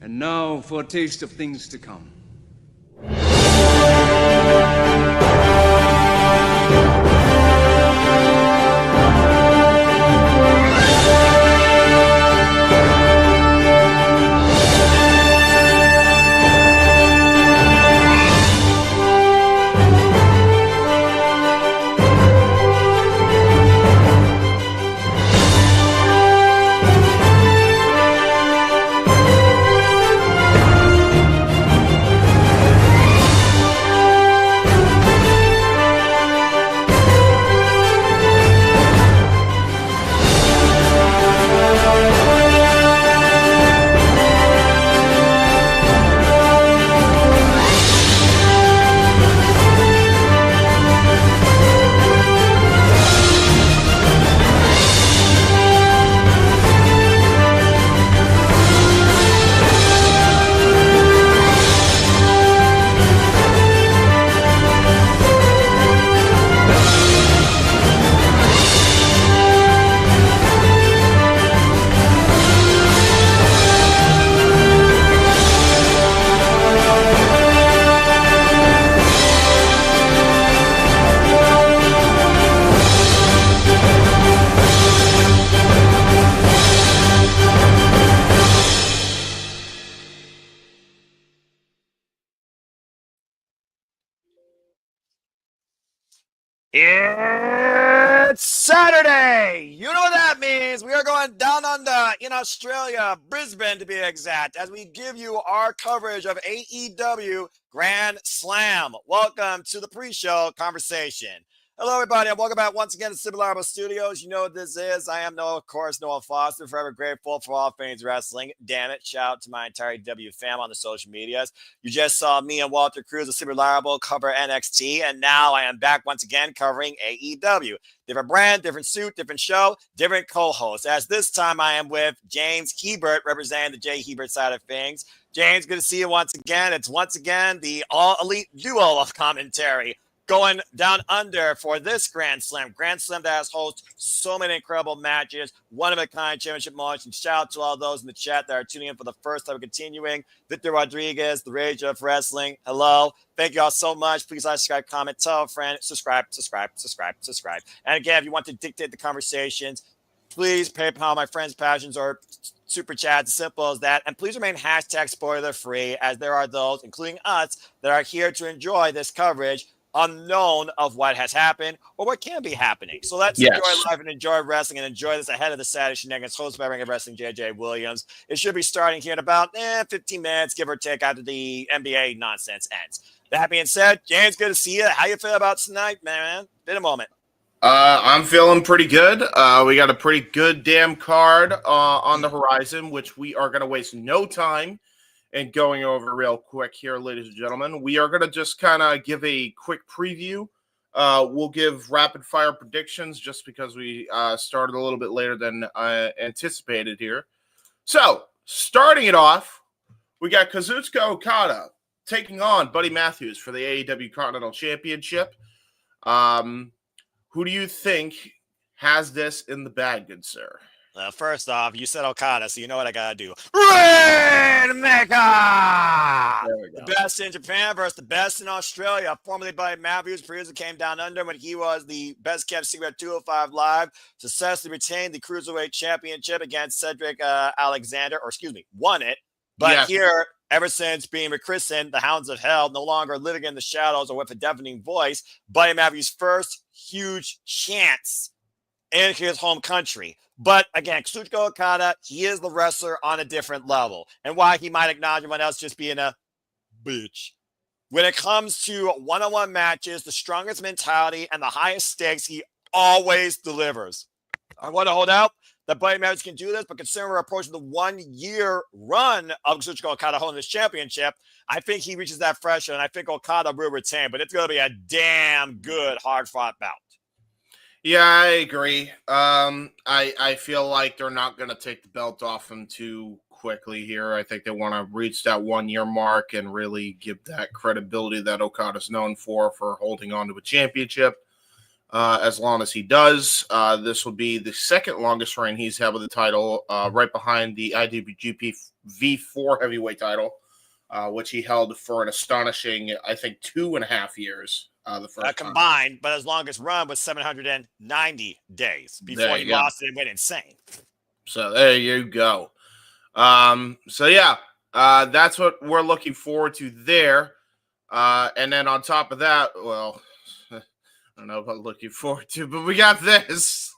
And now for a taste of things to come. It's Saturday! You know what that means. We are going down under in Australia, Brisbane to be exact, as we give you our coverage of AEW Grand Slam. Welcome to the pre-show conversation. Hello, everybody, and welcome back once again to Slip.stream Studios. You know what this is. I am, of course, Noah Foster, forever grateful for all things wrestling. Damn it. Shout out to my entire AEW fam on the social medias. You just saw me and Walter Cruz of Super Reliable cover NXT, and now I am back once again covering AEW. Different brand, different suit, different show, different co-host. As this time I am with James Hebert, representing the Jay Hebert side of things. James, good to see you once again. It's once again the all-elite duo of commentary going down under for this Grand Slam. Grand Slam that has hosted so many incredible matches, one-of-a-kind championship match, and shout out to all those in the chat that are tuning in for the first time continuing. Victor Rodriguez, the Rage of Wrestling, hello. Thank you all so much. Please like, subscribe, comment, tell a friend, subscribe. And again, if you want to dictate the conversations, please PayPal my friends' passions or super chat, as simple as that. And please remain hashtag spoiler free, as there are those, including us, that are here to enjoy this coverage unknown of what has happened or what can be happening. So let's enjoy life and enjoy wrestling and enjoy this ahead of the Saturday Shenanigans hosted by Ring of Wrestling JJ Williams. It should be starting here in about 15 minutes, give or take, after the NBA nonsense ends. That being said, James, good to see you. How you feel about tonight, man? Been a moment. I'm feeling pretty good. We got a pretty good damn card on the horizon, which we are going to waste no time in going over real quick here, ladies and gentlemen. We are going to just kind of give a quick preview. We'll give rapid fire predictions just because we started a little bit later than anticipated here. So, starting it off, we got Kazuchika Okada taking on Buddy Matthews for the AEW Continental Championship. Who do you think has this in the bag, good sir? First off, you said Okada, so you know what I gotta do. Rainmaker! The best in Japan versus the best in Australia. Formerly by Matthews, previously came down under when he was the best kept secret at 205 Live. Successfully retained the Cruiserweight Championship against Cedric Alexander, won it. But here, ever since being rechristened, the Hounds of Hell, no longer living in the shadows or with a deafening voice, Buddy Matthews' first huge chance in his home country. But again, Kazuchika Okada, he is the wrestler on a different level. And why he might acknowledge everyone else just being a bitch. When it comes to one-on-one matches, the strongest mentality and the highest stakes, he always delivers. I want to hold out that Buddy Matthews can do this, but considering we're approaching the 1-year run of Kazuchika Okada holding this championship, I think he reaches that threshold, and I think Okada will retain. But it's going to be a damn good, hard-fought bout. Yeah, I agree. I feel like they're not going to take the belt off him too quickly here. I think they want to reach that 1-year mark and really give that credibility that Okada's known for holding on to a championship. as long as he does. This will be the second longest reign he's had with the title, right behind the IWGP V4 heavyweight title, which he held for an astonishing, I think, 2.5 years. The first combined, but his longest run was 790 days before he lost it and went insane. So there you go. So yeah, that's what we're looking forward to there. And then on top of that, well, I don't know what I'm looking forward to, but we got this.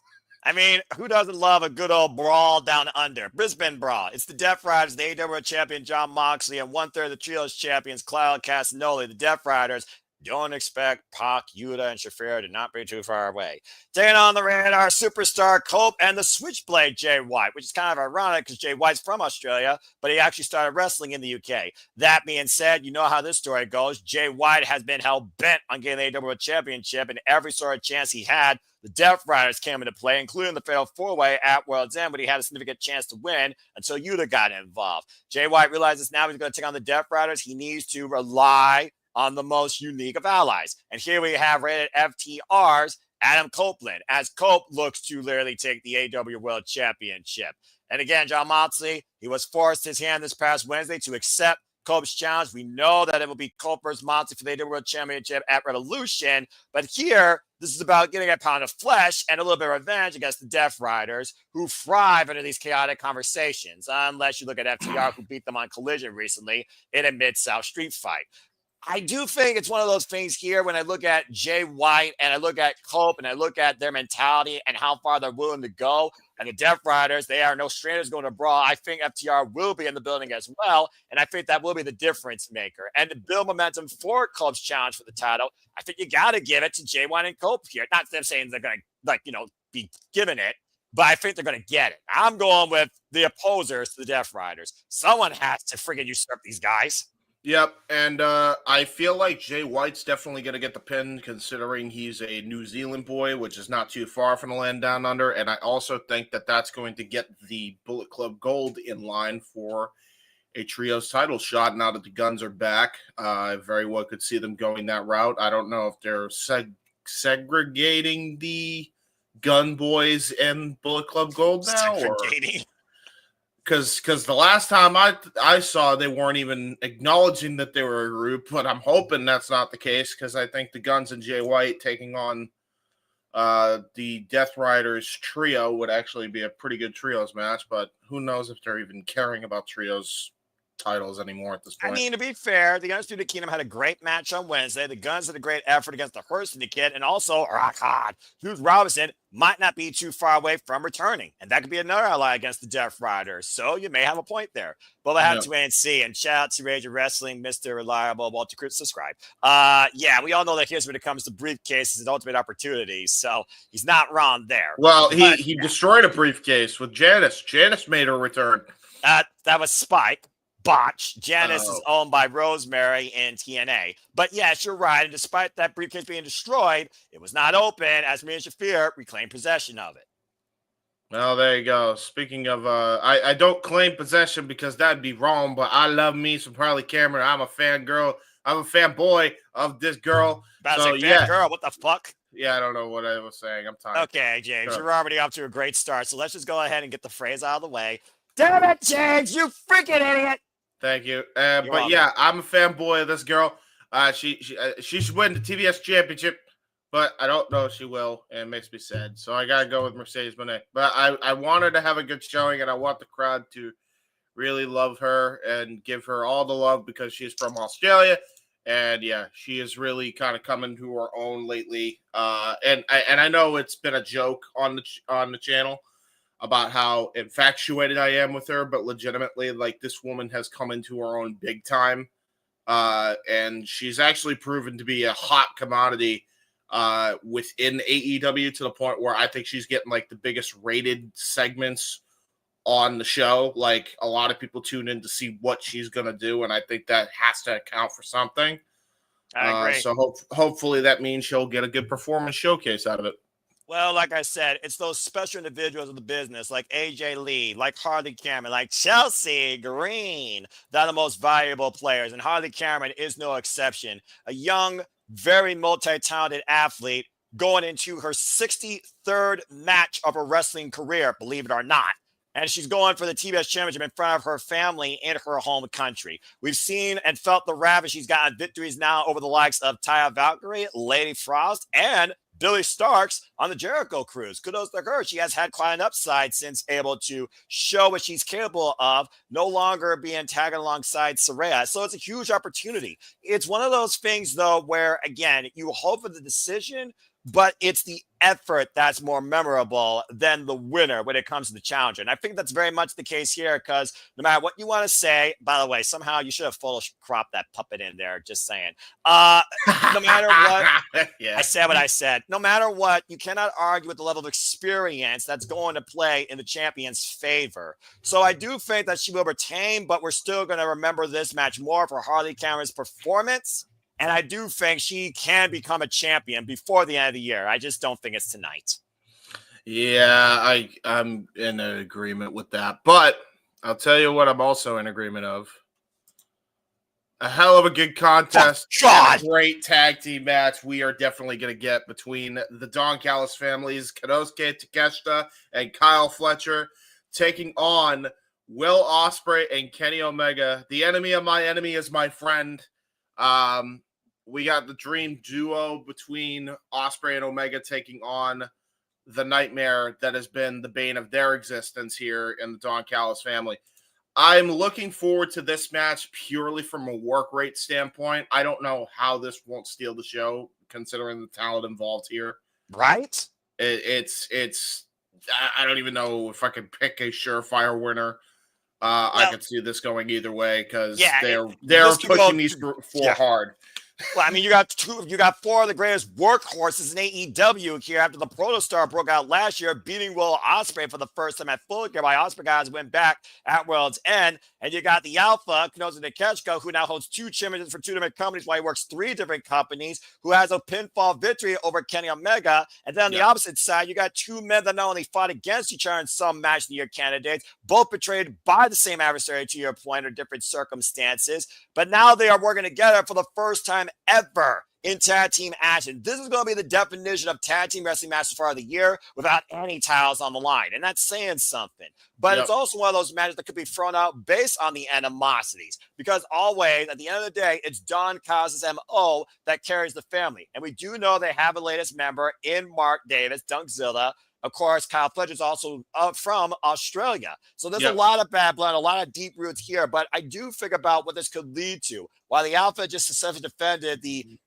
I mean, who doesn't love a good old brawl down under? Brisbane Brawl. It's the Death Riders, the AEW champion Jon Moxley, and 1/3 of the Trios champions, Claudio Castagnoli. The Death Riders don't expect Pac, Yuta, and Shafir to not be too far away. Taking on the radar, superstar Cope and the Switchblade Jay White, which is kind of ironic because Jay White's from Australia, but he actually started wrestling in the UK. That being said, you know how this story goes. Jay White has been hell-bent on getting the AEW championship, and every sort of chance he had, the Death Riders came into play, including the Fatal 4-Way at World's End, but he had a significant chance to win until Yuta got involved. Jay White realizes now he's going to take on the Death Riders. He needs to rely on the most unique of allies. And here we have rated FTR's Adam Copeland, as Cope looks to literally take the AEW World Championship. And again, Jon Moxley, he was forced his hand this past Wednesday to accept Cope's challenge. We know that it will be Cope versus Moxley for the AEW World Championship at Revolution. But here, this is about getting a pound of flesh and a little bit of revenge against the Death Riders, who thrive under these chaotic conversations, unless you look at FTR, who beat them on Collision recently in a Mid-South street fight. I do think it's one of those things here when I look at Jay White and I look at Cope and I look at their mentality and how far they're willing to go. And the Death Riders, they are no strangers going to Brawl. I think FTR will be in the building as well. And I think that will be the difference maker. And to build momentum for Cope's challenge for the title, I think you got to give it to Jay White and Cope here. Not them saying they're going to, be given it, but I think they're going to get it. I'm going with the opposers to the Death Riders. Someone has to friggin' usurp these guys. Yep, and I feel like Jay White's definitely going to get the pin, considering he's a New Zealand boy, which is not too far from the land down under, and I also think that that's going to get the Bullet Club Gold in line for a trios title shot now that the Guns are back. I very well could see them going that route. I don't know if they're segregating the Gun Boys and Bullet Club Gold now, segregating. Because the last time I saw, they weren't even acknowledging that they were a group, but I'm hoping that's not the case, because I think the Guns and Jay White taking on the Death Riders trio would actually be a pretty good trios match, but who knows if they're even caring about trios titles anymore at this point. I mean, to be fair, the Undisputed Kingdom had a great match on Wednesday. The Guns had a great effort against the Hurt Syndicate, and also, Hughes Robinson might not be too far away from returning, and that could be another ally against the Death Riders, so you may have a point there. But I have to wait and see, and shout out to Rage of Wrestling, Mr. Reliable, Walter Cruz, subscribe. We all know that here's when it comes to briefcases and ultimate opportunities, so he's not wrong there. Well, he destroyed a briefcase with Janice. Janice made her return. That was Spike. Botch. Janice is owned by Rosemary and TNA. But yes, you're right. And despite that briefcase being destroyed, it was not open as me and Shafir reclaimed possession of it. Well, there you go. Speaking of, I don't claim possession because that'd be wrong, but I love me some Harley Cameron. I'm a fangirl. I'm a fanboy of this girl. Girl, what the fuck? Yeah, I don't know what I was saying. I'm tired. Okay, James, you're already off to a great start. So let's just go ahead and get the phrase out of the way. Damn it, James, you freaking idiot. Thank you. Yeah, I'm a fanboy of this girl. She should win the TBS championship, but I don't know if she will, and it makes me sad. So I gotta go with Mercedes Moné. But I want her to have a good showing, and I want the crowd to really love her and give her all the love because she's from Australia. And yeah, she is really kind of coming to her own lately. And I know it's been a joke on the channel about how infatuated I am with her, but legitimately, like, this woman has come into her own big time. And she's actually proven to be a hot commodity within AEW to the point where I think she's getting like the biggest rated segments on the show. Like, a lot of people tune in to see what she's going to do, and I think that has to account for something. I agree. So hopefully that means she'll get a good performance showcase out of it. Well, like I said, it's those special individuals of the business like AJ Lee, like Harley Cameron, like Chelsea Green, that are the most valuable players. And Harley Cameron is no exception. A young, very multi-talented athlete going into her 63rd match of her wrestling career, believe it or not. And she's going for the TBS Championship in front of her family in her home country. We've seen and felt the ravish. She's gotten victories now over the likes of Taya Valkyrie, Lady Frost, and Billy Starks on the Jericho cruise. Kudos to her. She has had quite an upside since able to show what she's capable of, no longer being tagged alongside Saraya. So it's a huge opportunity. It's one of those things, though, where, again, you hope for the decision, but it's the effort that's more memorable than the winner when it comes to the challenger. And I think that's very much the case here, because no matter what you want to say, by the way, somehow you should have photoshopped that puppet in there, just saying. No matter what, yeah. I said what I said. No matter what, you cannot argue with the level of experience that's going to play in the champion's favor. So I do think that she will retain, but we're still going to remember this match more for Harley Cameron's performance. And I do think she can become a champion before the end of the year. I just don't think it's tonight. Yeah, I'm in agreement with that. But I'll tell you what I'm also in agreement of. A hell of a good contest. Oh, a great tag team match we are definitely going to get between the Don Callis families, Konosuke Takeshita and Kyle Fletcher, taking on Will Ospreay and Kenny Omega. The enemy of my enemy is my friend. We got the dream duo between Ospreay and Omega taking on the nightmare that has been the bane of their existence here in the Don Callis family. I'm looking forward to this match purely from a work rate standpoint. I don't know how this won't steal the show, considering the talent involved here. Right? It's. I don't even know if I can pick a surefire winner. I could see this going either way because they're pushing these four hard. Well, I mean, you got four of the greatest workhorses in AEW here after the Protostar broke out last year, beating Will Ospreay for the first time at Full Gear. While Ospreay guys went back at World's End, and you got the Alpha, Konosuke Takeshita, who now holds 2 championships for 2 different companies while he works 3 different companies, who has a pinfall victory over Kenny Omega. And then on the opposite side, you got 2 men that not only fought against each other in some match of the year candidates, both betrayed by the same adversary, to your point, or different circumstances, but now they are working together for the first time ever in tag team action. This is going to be the definition of tag team wrestling match so far of the year without any titles on the line. And that's saying something. But it's also one of those matches that could be thrown out based on the animosities. Because always, at the end of the day, it's Don Callis' MO that carries the family. And we do know they have a latest member in Mark Davis, Dunkzilla. Of course, Kyle Fletcher is also from Australia. So there's a lot of bad blood, a lot of deep roots here. But I do think about what this could lead to. While the Alpha just successfully defended the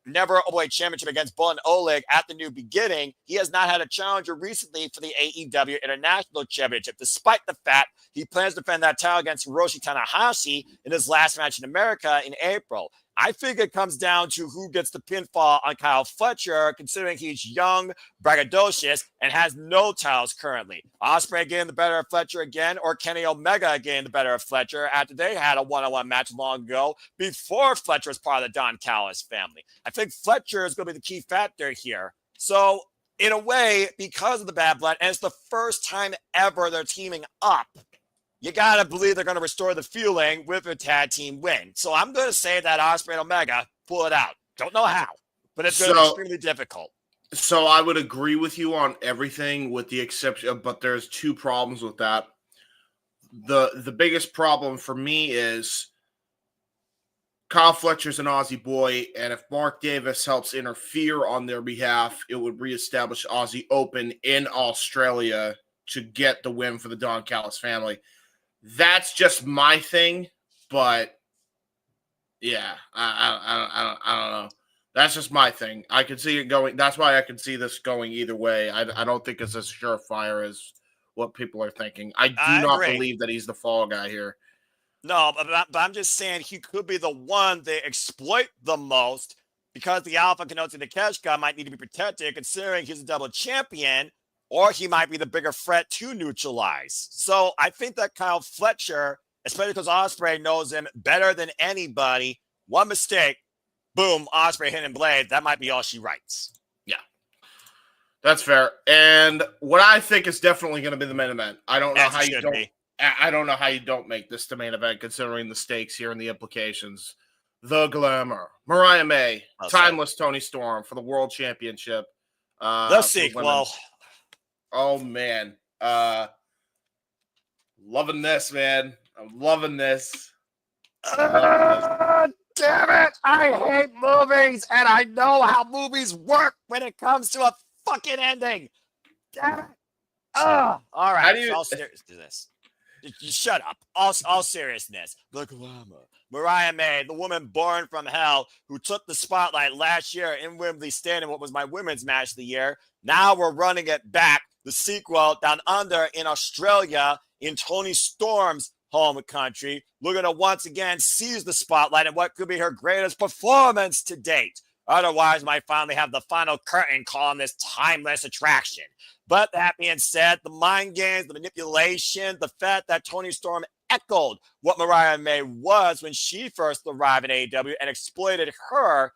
Never Openweight Championship against Bullet Oleg at the New Beginning, he has not had a challenger recently for the AEW International Championship, despite the fact he plans to defend that title against Hiroshi Tanahashi in his last match in America in April. I think it comes down to who gets the pinfall on Kyle Fletcher, considering he's young, braggadocious, and has no titles currently. Ospreay getting the better of Fletcher again, or Kenny Omega getting the better of Fletcher after they had a one-on-one match long ago before Fletcher was part of the Don Callis family. I think Fletcher is going to be the key factor here. So, in a way, because of the bad blood, and it's the first time ever they're teaming up, you got to believe they're going to restore the feeling with a tag team win. So I'm going to say that Ospreay and Omega pull it out. Don't know how, but it's going to be extremely difficult. So I would agree with you on everything with the exception, but there's 2 problems with that. The biggest problem for me is Kyle Fletcher's an Aussie boy, and if Mark Davis helps interfere on their behalf, it would reestablish Aussie Open in Australia to get the win for the Don Callis family. That's just my thing, but yeah, I don't know. That's just my thing. I can see it going. That's why I can see this going either way. I don't think it's as surefire as what people are thinking. I do not believe that he's the fall guy here. No, but I'm just saying he could be the one they exploit the most because the Alpha Konosuke Takeshita might need to be protected considering he's a double champion, or he might be the bigger threat to neutralize. So I think that Kyle Fletcher, especially because Ospreay knows him better than anybody, one mistake, boom, Ospreay hitting blade, that might be all she writes. Yeah, that's fair. And what I think is definitely going to be the main event. I don't know how you don't. I don't know how you don't make this the main event, considering the stakes here and the implications. The Glamour, Mariah May, Timeless Toni Storm for the World Championship The sequel. Oh man, loving this, man. I'm loving this. Damn it! I hate movies, and I know how movies work when it comes to a fucking ending. Damn it! All right. All seriousness. Shut up. All seriousness. The glamour. Mariah May, the woman born from hell, who took the spotlight last year in Wembley Stadium, what was my women's match of the year. Now we're running it back. The sequel down under in Australia, in Toni Storm's home country, looking to once again seize the spotlight and what could be her greatest performance to date. Otherwise, might finally have the final curtain call on this timeless attraction. But that being said, the mind games, the manipulation, the fact that Toni Storm echoed what Mariah May was when she first arrived in AEW and exploited her,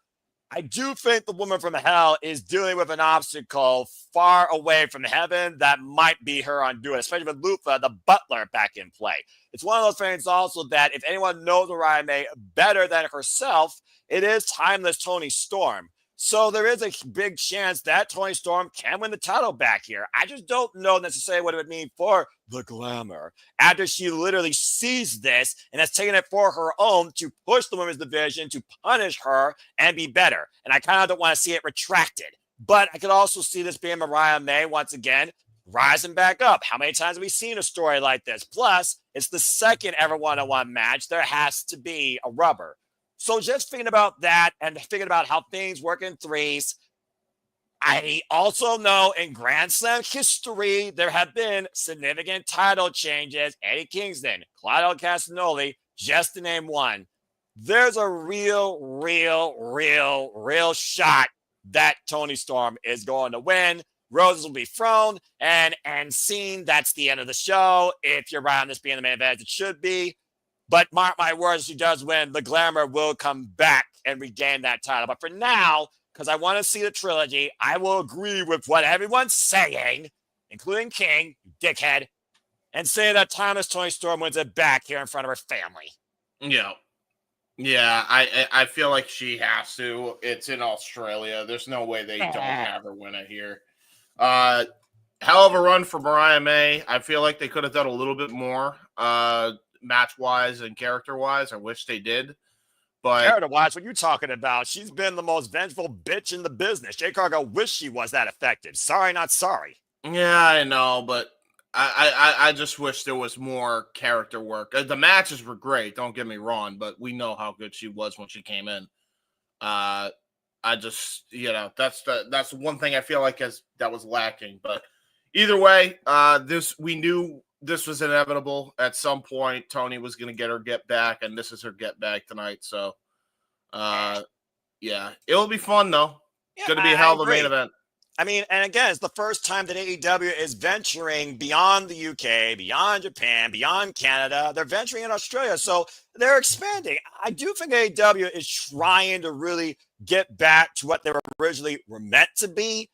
I do think the woman from hell is dealing with an obstacle far away from heaven that might be her undoing, especially with Lufa, the butler, back in play. It's one of those things also that if anyone knows Mariah May better than herself, it is timeless Toni Storm. So there is a big chance that Toni Storm can win the title back here. I just don't know necessarily what it would mean for the glamour after she literally sees this and has taken it for her own to push the women's division, to punish her and be better. And I kind of don't want to see it retracted. But I could also see this being Mariah May once again rising back up. How many times have we seen a story like this? Plus, it's the second ever one-on-one match. There has to be a rubber. So just thinking about that and thinking about how things work in threes, I also know in Grand Slam history, there have been significant title changes. Eddie Kingston, Claudio Castagnoli, just to name one. There's a real shot that Toni Storm is going to win. Roses will be thrown and seen. That's the end of the show. If you're right on this being the main event, it should be. But mark my words, she does win. The glamour will come back and regain that title. But for now, because I want to see the trilogy, I will agree with what everyone's saying, including King, you dickhead, and say that timeless Toni Storm wins it back here in front of her family. Yeah, I feel like she has to. It's in Australia. There's no way they don't have her win it here. Hell of a run for Mariah May. I feel like they could have done a little bit more. Match-wise and character-wise. I wish they did. But character-wise, what you talking about? She's been the most vengeful bitch in the business. Jay Cargill wish she was that effective. Sorry, not sorry. Yeah, I know, but I just wish there was more character work. The matches were great, don't get me wrong, but we know how good she was when she came in. I just, that's the one thing I feel like that was lacking. But either way, we knew this was inevitable. At some point, Toni was going to get her get back, and this is her get back tonight. So, yeah, it'll be fun, though. It's going to be a hell of a main event. I mean, and again, it's the first time that AEW is venturing beyond the UK, beyond Japan, beyond Canada. They're venturing in Australia, so they're expanding. I do think AEW is trying to really get back to what they originally were meant to be.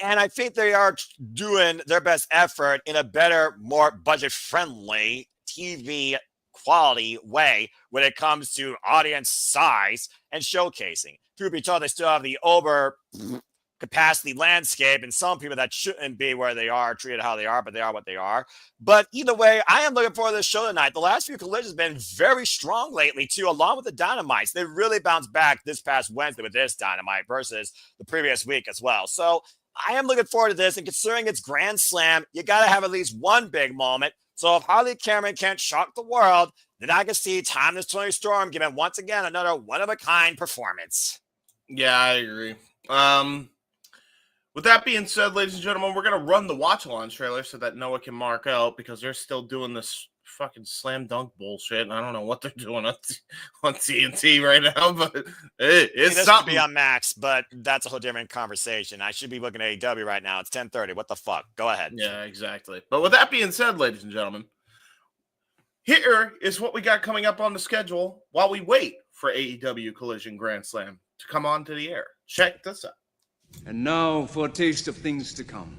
And I think they are doing their best effort in a better, more budget-friendly TV quality way when it comes to audience size and showcasing. Truth be told, they still have the over capacity landscape and some people that shouldn't be where they are treated how they are, but they are what they are. But either way, I am looking forward to this show tonight. The last few collisions have been very strong lately too, along with the Dynamites. They really bounced back this past Wednesday with this Dynamite versus the previous week as well. So I am looking forward to this, and considering it's Grand Slam, you got to have at least one big moment. So if Harley Cameron can't shock the world, then I can see timeless Toni Storm giving once again another one-of-a-kind performance. Yeah, I agree. With that being said, ladies and gentlemen, we're going to run the watch-along trailer so that Noah can mark out because they're still doing this fucking slam dunk bullshit. I don't know what they're doing on TNT right now, but it's this something. Could be on Max, but that's a whole different conversation. I should be looking at AEW right now. It's 10:30. What the fuck? Go ahead. Yeah, exactly. But with that being said, ladies and gentlemen, here is what we got coming up on the schedule while we wait for AEW Collision Grand Slam to come on to the air. Check this out. And now for a taste of things to come.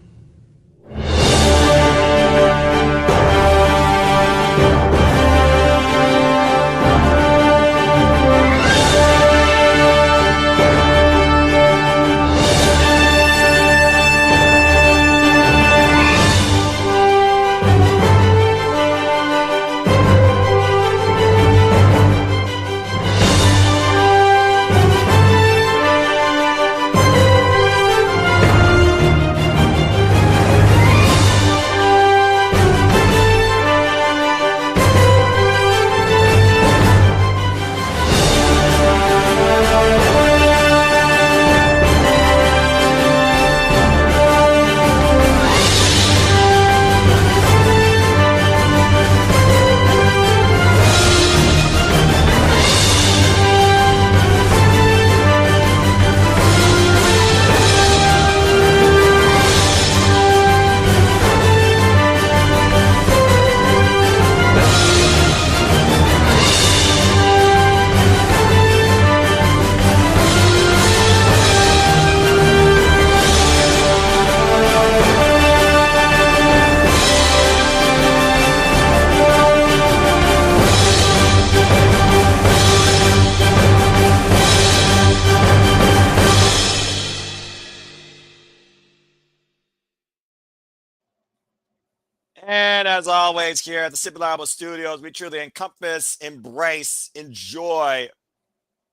And as always, here at the Sip Reliable Studios, we truly encompass, embrace, enjoy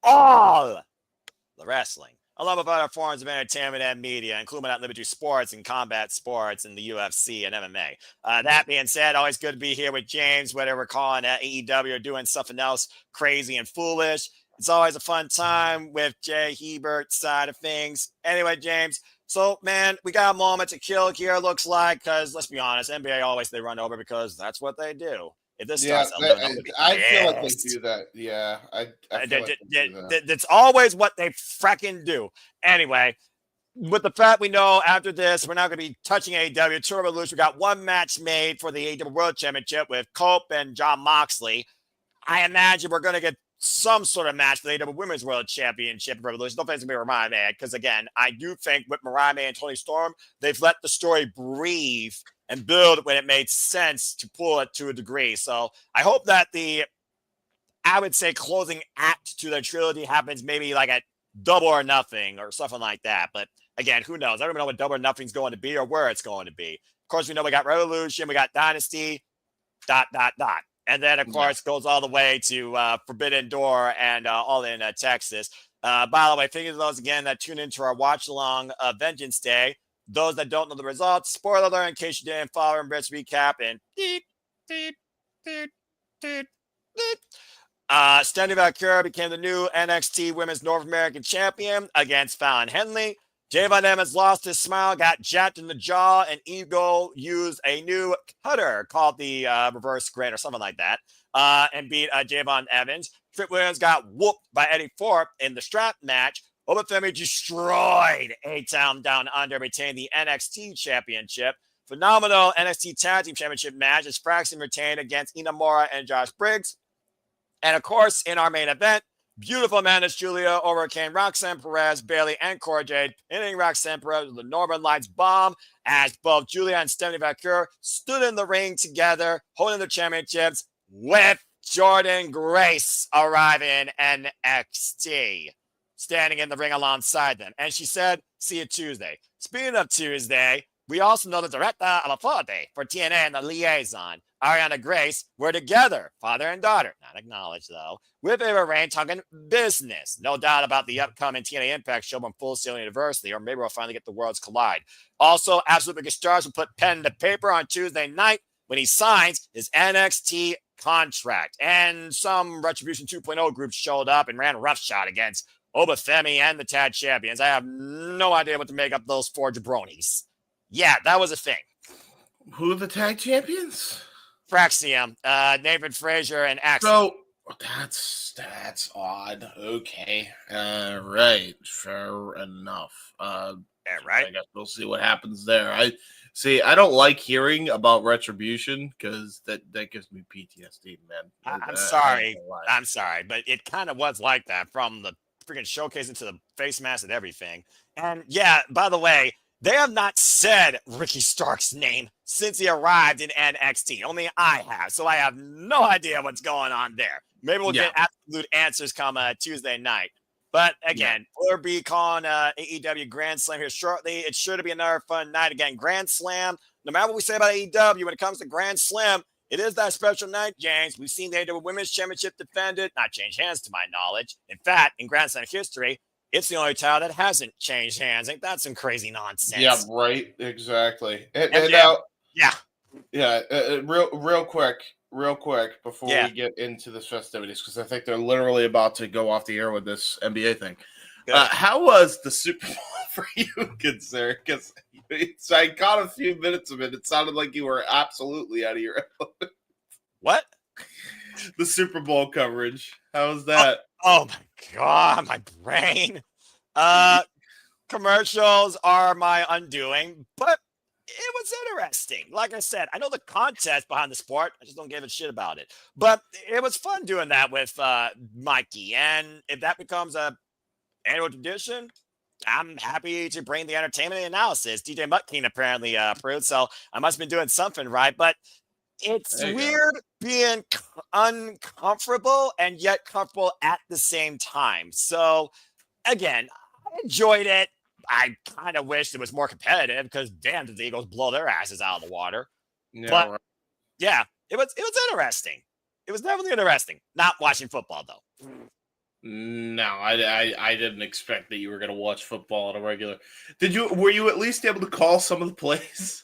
all the wrestling, along with other forms of entertainment and media, including at Liberty Sports and combat sports and the UFC and MMA. That being said, always good to be here with James, whether we're calling AEW or doing something else crazy and foolish. It's always a fun time with Jay Hebert's side of things. Anyway, James, so, man, we got a moment to kill here, looks like, because let's be honest, NBA always they run over because that's what they do. If this starts, I feel like they do that. Yeah, I feel like they do that. That's always what they freaking do. Anyway, with the fact we know after this, we're not going to be touching AEW. Tour Revolution, we got one match made for the AEW World Championship with Cope and John Moxley. I imagine we're going to get some sort of match for the AEW Women's World Championship Revolution. Don't think it's going to be Mariah Man, because, again, I do think with Mariah Man and Toni Storm, they've let the story breathe and build when it made sense to pull it to a degree. So I hope that I would say, closing act to the trilogy happens maybe like at Double or Nothing or something like that. But, again, who knows? I don't even know what Double or Nothing's going to be or where it's going to be. Of course, we know we got Revolution, we got Dynasty, ... And then, of course, goes all the way to Forbidden Door and all in Texas. By the way, thank you to those, again, that tune into our watch-along Vengeance Day. Those that don't know the results, spoiler alert in case you didn't follow and Britt's recap. And Stephanie Valkyrie became the new NXT Women's North American Champion against Fallon Henley. Javon Evans lost his smile, got jacked in the jaw, and Eagle used a new cutter called the reverse grid or something like that, and beat Javon Evans. Trick Williams got whooped by Eddie Thorpe in the strap match. Obafemi destroyed A-Town Down Under, retained the NXT Championship. Phenomenal NXT Tag Team Championship match as Fraxton retained against Inamura and Josh Briggs. And, of course, in our main event, beautiful Mantis Julia overcame Roxanne Perez, Bailey, and Cora Jade, pinning Roxanne Perez with the Northern Lights bomb as both Julia and Stephanie Valkyrie stood in the ring together, holding the championships with Jordan Grace arriving in NXT, standing in the ring alongside them. And she said, see you Tuesday. Speaking of Tuesday, we also know the director of Authority for TNA and the liaison, Ariana Grace, were together, father and daughter, not acknowledged though, with Ava Rain talking business. No doubt about the upcoming TNA Impact show on Full Sail University, or maybe we'll finally get the Worlds Collide. Also, Absolute Biggest Stars will put pen to paper on Tuesday night when he signs his NXT contract. And some Retribution 2.0 groups showed up and ran roughshod against Obafemi and the Tag Champions. I have no idea what to make up those four jabronis. Yeah, that was a thing. Who are the tag champions? Fraxium, Nathan Frazier, and So Axel. that's odd. Okay. Right. Fair enough. Yeah, right. I guess we'll see what happens there. I don't like hearing about Retribution because that gives me PTSD, man. I'm sorry, but it kind of was like that from the freaking showcase into the face mask and everything. And yeah, by the way, they have not said Ricky Stark's name since he arrived in NXT. Only I have, so I have no idea what's going on there. Maybe we'll get absolute answers come Tuesday night. But again, we'll be calling AEW Grand Slam here shortly. It's sure to be another fun night. Again, Grand Slam, no matter what we say about AEW, when it comes to Grand Slam, it is that special night, James. We've seen the AEW Women's Championship defended, not change hands to my knowledge. In fact, in Grand Slam history, it's the only title that hasn't changed hands. Ain't that some crazy nonsense? Yeah, right. Exactly. Real quick before we get into this festivities, because I think they're literally about to go off the air with this NBA thing. How was the Super Bowl for you, good sir? Because I caught a few minutes of it. It sounded like you were absolutely out of your element. What? The Super Bowl coverage. How was that? Oh my God, my brain. Commercials are my undoing, but it was interesting. Like I said, I know the context behind the sport. I just don't give a shit about it. But it was fun doing that with Mikey. And if that becomes a annual tradition, I'm happy to bring the entertainment and analysis. DJ Mutkin apparently approved, so I must have been doing something right. But it's weird being uncomfortable and yet comfortable at the same time. So, again, I enjoyed it. I kind of wished it was more competitive because, damn, did the Eagles blow their asses out of the water. Yeah, But right. yeah, it was interesting. It was definitely interesting. Not watching football though. No, I didn't expect that you were going to watch football on a regular. Were you at least able to call some of the plays?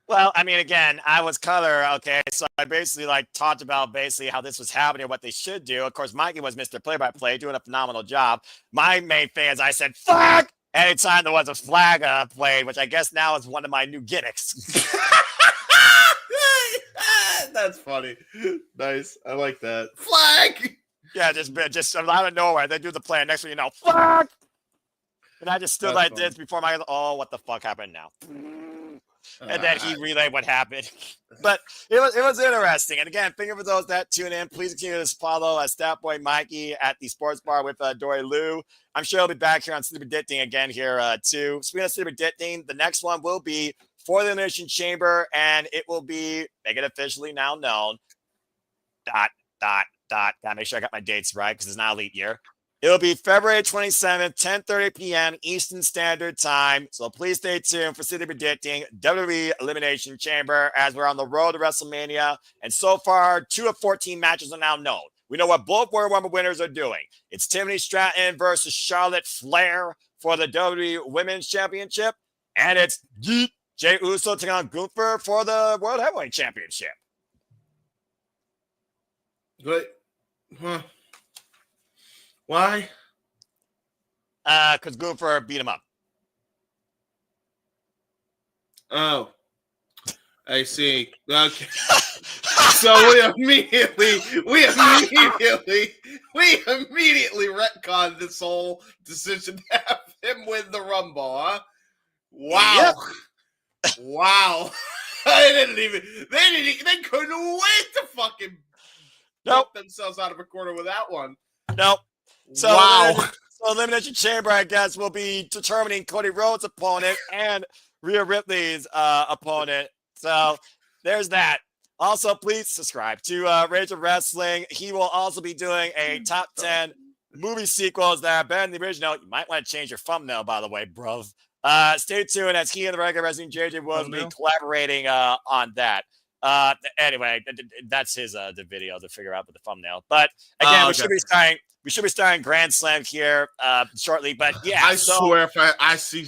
Well, I mean, again, I was color. Okay, so I basically talked about basically how this was happening, what they should do. Of course, Mikey was Mr. Play-by-Play, doing a phenomenal job. My main fans, I said, "Fuck!" Anytime there was a flag played, which I guess now is one of my new gimmicks. That's funny. Nice. I like that. Flag! Yeah, just out of nowhere, they do the play, and next thing you know, fuck! And I just stood That's this before my, oh, what the fuck happened now? And then he relayed what happened. But it was interesting. And again, thank you for those that tune in. Please continue to follow Stat Boy Mikey at the Sports Bar with Dory Lou. I'm sure he'll be back here on City Predicting again here too. Speaking of City Predicting, the next one will be for the Elimination Chamber, and it will be, make it officially now known, ... Gotta make sure I got my dates right because it's not a leap year. It'll be February 27th, 10:30 p.m. Eastern Standard Time. So please stay tuned for City Predicting WWE Elimination Chamber as we're on the road to WrestleMania. And so far, 2 of 14 matches are now known. We know what both Royal Rumble winners are doing. It's Tiffany Stratton versus Charlotte Flair for the WWE Women's Championship. And it's Jey Uso taking on Gunther for the World Heavyweight Championship. Good. Huh. Why? Because Gunther beat him up. Oh, I see. Okay. So we immediately retconned this whole decision to have him win the Rumble, huh? Wow. Yep. Wow. They couldn't wait to fucking knock themselves out of a corner with that one. Nope. So wow. So Elimination Chamber, I guess, will be determining Cody Rhodes' opponent and Rhea Ripley's opponent. So there's that. Also, please subscribe to Rage of Wrestling. He will also be doing a top 10 movie sequels that are better than the original. You might want to change your thumbnail, by the way, bro. Stay tuned as he and the regular wrestling JJ will be collaborating on that. Anyway, that's his the video to figure out with the thumbnail. But again, we should be starting Grand Slam here shortly. But yeah, I swear if I see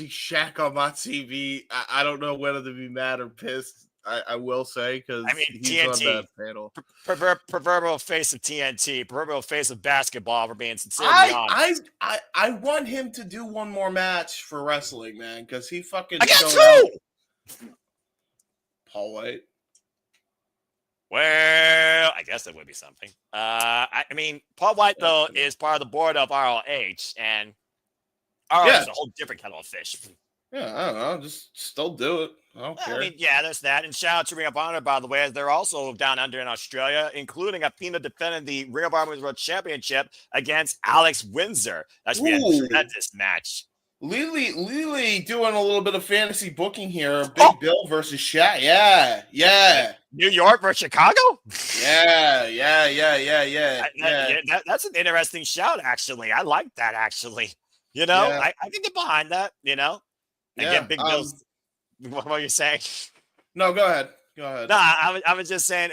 Shaq on my TV, I don't know whether to be mad or pissed. I will say because he's TNT, on that panel. Proverbial face of TNT, proverbial face of basketball. For being sincerely honest, I want him to do one more match for wrestling, man, because he fucking. I got two. Paul White. Well, I guess that would be something. I mean, Paul White though is part of the board of ROH, and ROH is a whole different kettle of fish. Yeah, I don't know. Just still do it. I don't care. I mean, yeah, there's that. And shout out to Ring of Honor, by the way, as they're also down under in Australia, including Athena defending the Ring of Honor World Championship against Alex Windsor. That should be a tremendous match. Lily doing a little bit of fantasy booking here. Big Bill versus Shaq. Yeah. New York versus Chicago? Yeah. That's an interesting shout, actually. I like that, actually. You know, I can get behind that, you know. Again, Big Bill's. What were you saying? No, go ahead. No, I was just saying,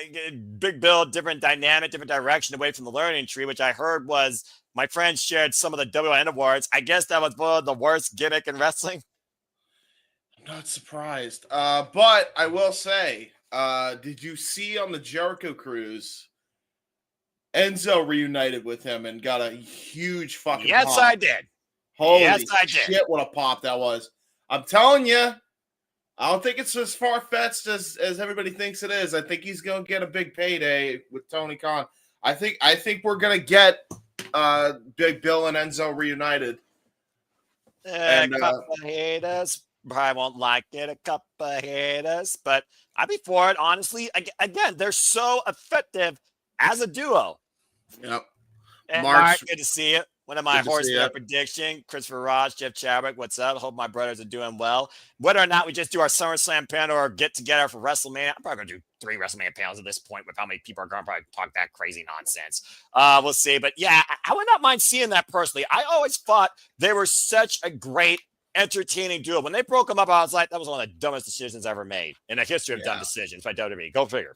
Big Bill, different dynamic, different direction away from the learning tree, which I heard was my friends shared some of the WN awards. I guess that was one of the worst gimmick in wrestling. I'm not surprised. But I will say, did you see on the Jericho cruise, Enzo reunited with him and got a huge fucking pop? I did. Holy shit, what a pop that was. I'm telling you, I don't think it's as far-fetched as everybody thinks it is. I think he's going to get a big payday with Tony Khan. I think we're going to get Big Bill and Enzo reunited. A couple of haters probably won't like it. A couple of haters. But I'd be for it, honestly. Again, they're so effective as a duo. Yep. And Mark, good to see it. One of my horseman prediction, Christopher Raj, Jeff Chadwick, what's up? Hope my brothers are doing well. Whether or not we just do our SummerSlam panel or get together for WrestleMania, I'm probably going to do 3 WrestleMania panels at this point with how many people are going to probably talk that crazy nonsense. We'll see. But yeah, I would not mind seeing that personally. I always thought they were such a great entertaining duo. When they broke them up, I was like, that was one of the dumbest decisions ever made in the history of dumb decisions by WWE. Go figure.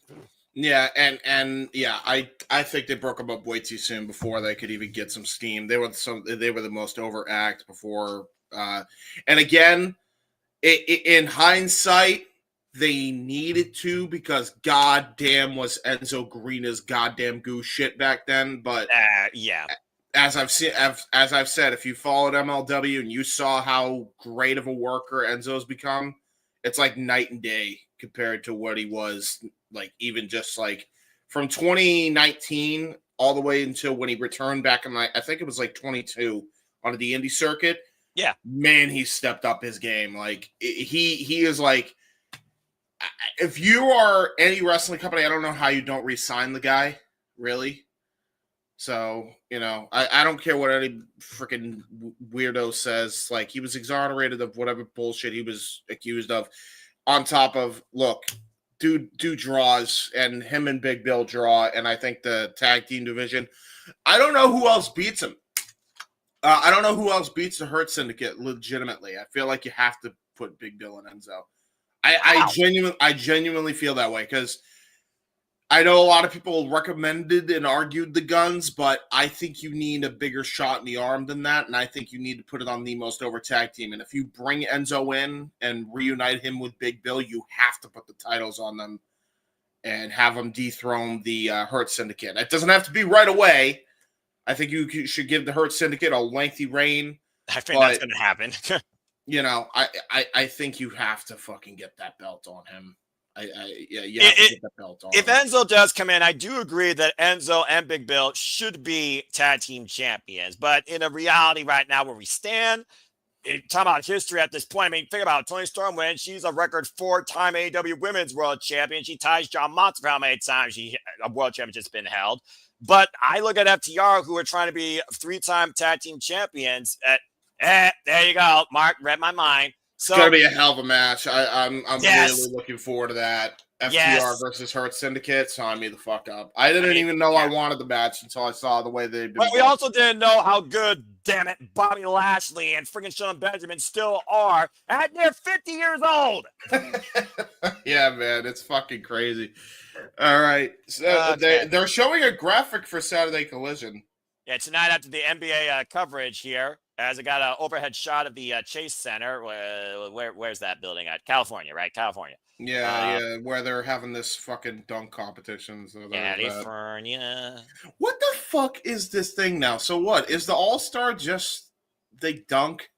Yeah, and yeah, I think they broke them up way too soon before they could even get some steam. They were the most overact before. And again, in hindsight, they needed to, because goddamn was Enzo Green's goddamn goose shit back then. But yeah, as I've said, if you followed MLW and you saw how great of a worker Enzo's become, it's like night and day compared to what he was, like, even just like from 2019 all the way until when he returned back in, I think it was like 22 on the indie circuit. Yeah, man, he stepped up his game. Like, he is like, if you are any wrestling company, I don't know how you don't re-sign the guy, really. So, you know, I don't care what any freaking weirdo says. Like, he was exonerated of whatever bullshit he was accused of. On top of, look, dude draws, and him and Big Bill draw, and I think the tag team division, I don't know who else beats him. I don't know who else beats the Hurt Syndicate legitimately. I feel like you have to put Big Bill and Enzo. I genuinely feel that way, because I know a lot of people recommended and argued the Guns, but I think you need a bigger shot in the arm than that, and I think you need to put it on the most over tag team. And if you bring Enzo in and reunite him with Big Bill, you have to put the titles on them and have them dethrone the Hurt Syndicate. It doesn't have to be right away. I think you should give the Hurt Syndicate a lengthy reign. I think that's going to happen. You know, I think you have to fucking get that belt on him. You have to get that belt on if him. Enzo does come in, I do agree that Enzo and Big Bill should be tag team champions. But in a reality right now where we stand, talk about history at this point. I mean, think about it. Toni Storm when she's a record 4-time AEW Women's World Champion. She ties John Moxley for how many times a World Championship's been held. But I look at FTR, who are trying to be 3-time tag team champions. There you go. Mark read my mind. So, it's gonna be a hell of a match. I'm really looking forward to that. FTR versus Hurt Syndicate. Sign me the fuck up. I didn't even know I wanted the match until I saw the way they've been. But we also didn't know how good, damn it, Bobby Lashley and freaking Shelton Benjamin still are at their 50 years old. Yeah, man, it's fucking crazy. All right, so they're showing a graphic for Saturday Collision. Yeah, tonight after the NBA coverage here, as I got an overhead shot of the Chase Center. Where's that building at? California, right? California. Yeah, where they're having this fucking dunk competition. So California. What the fuck is this thing now? So what? Is the All-Star just they dunk?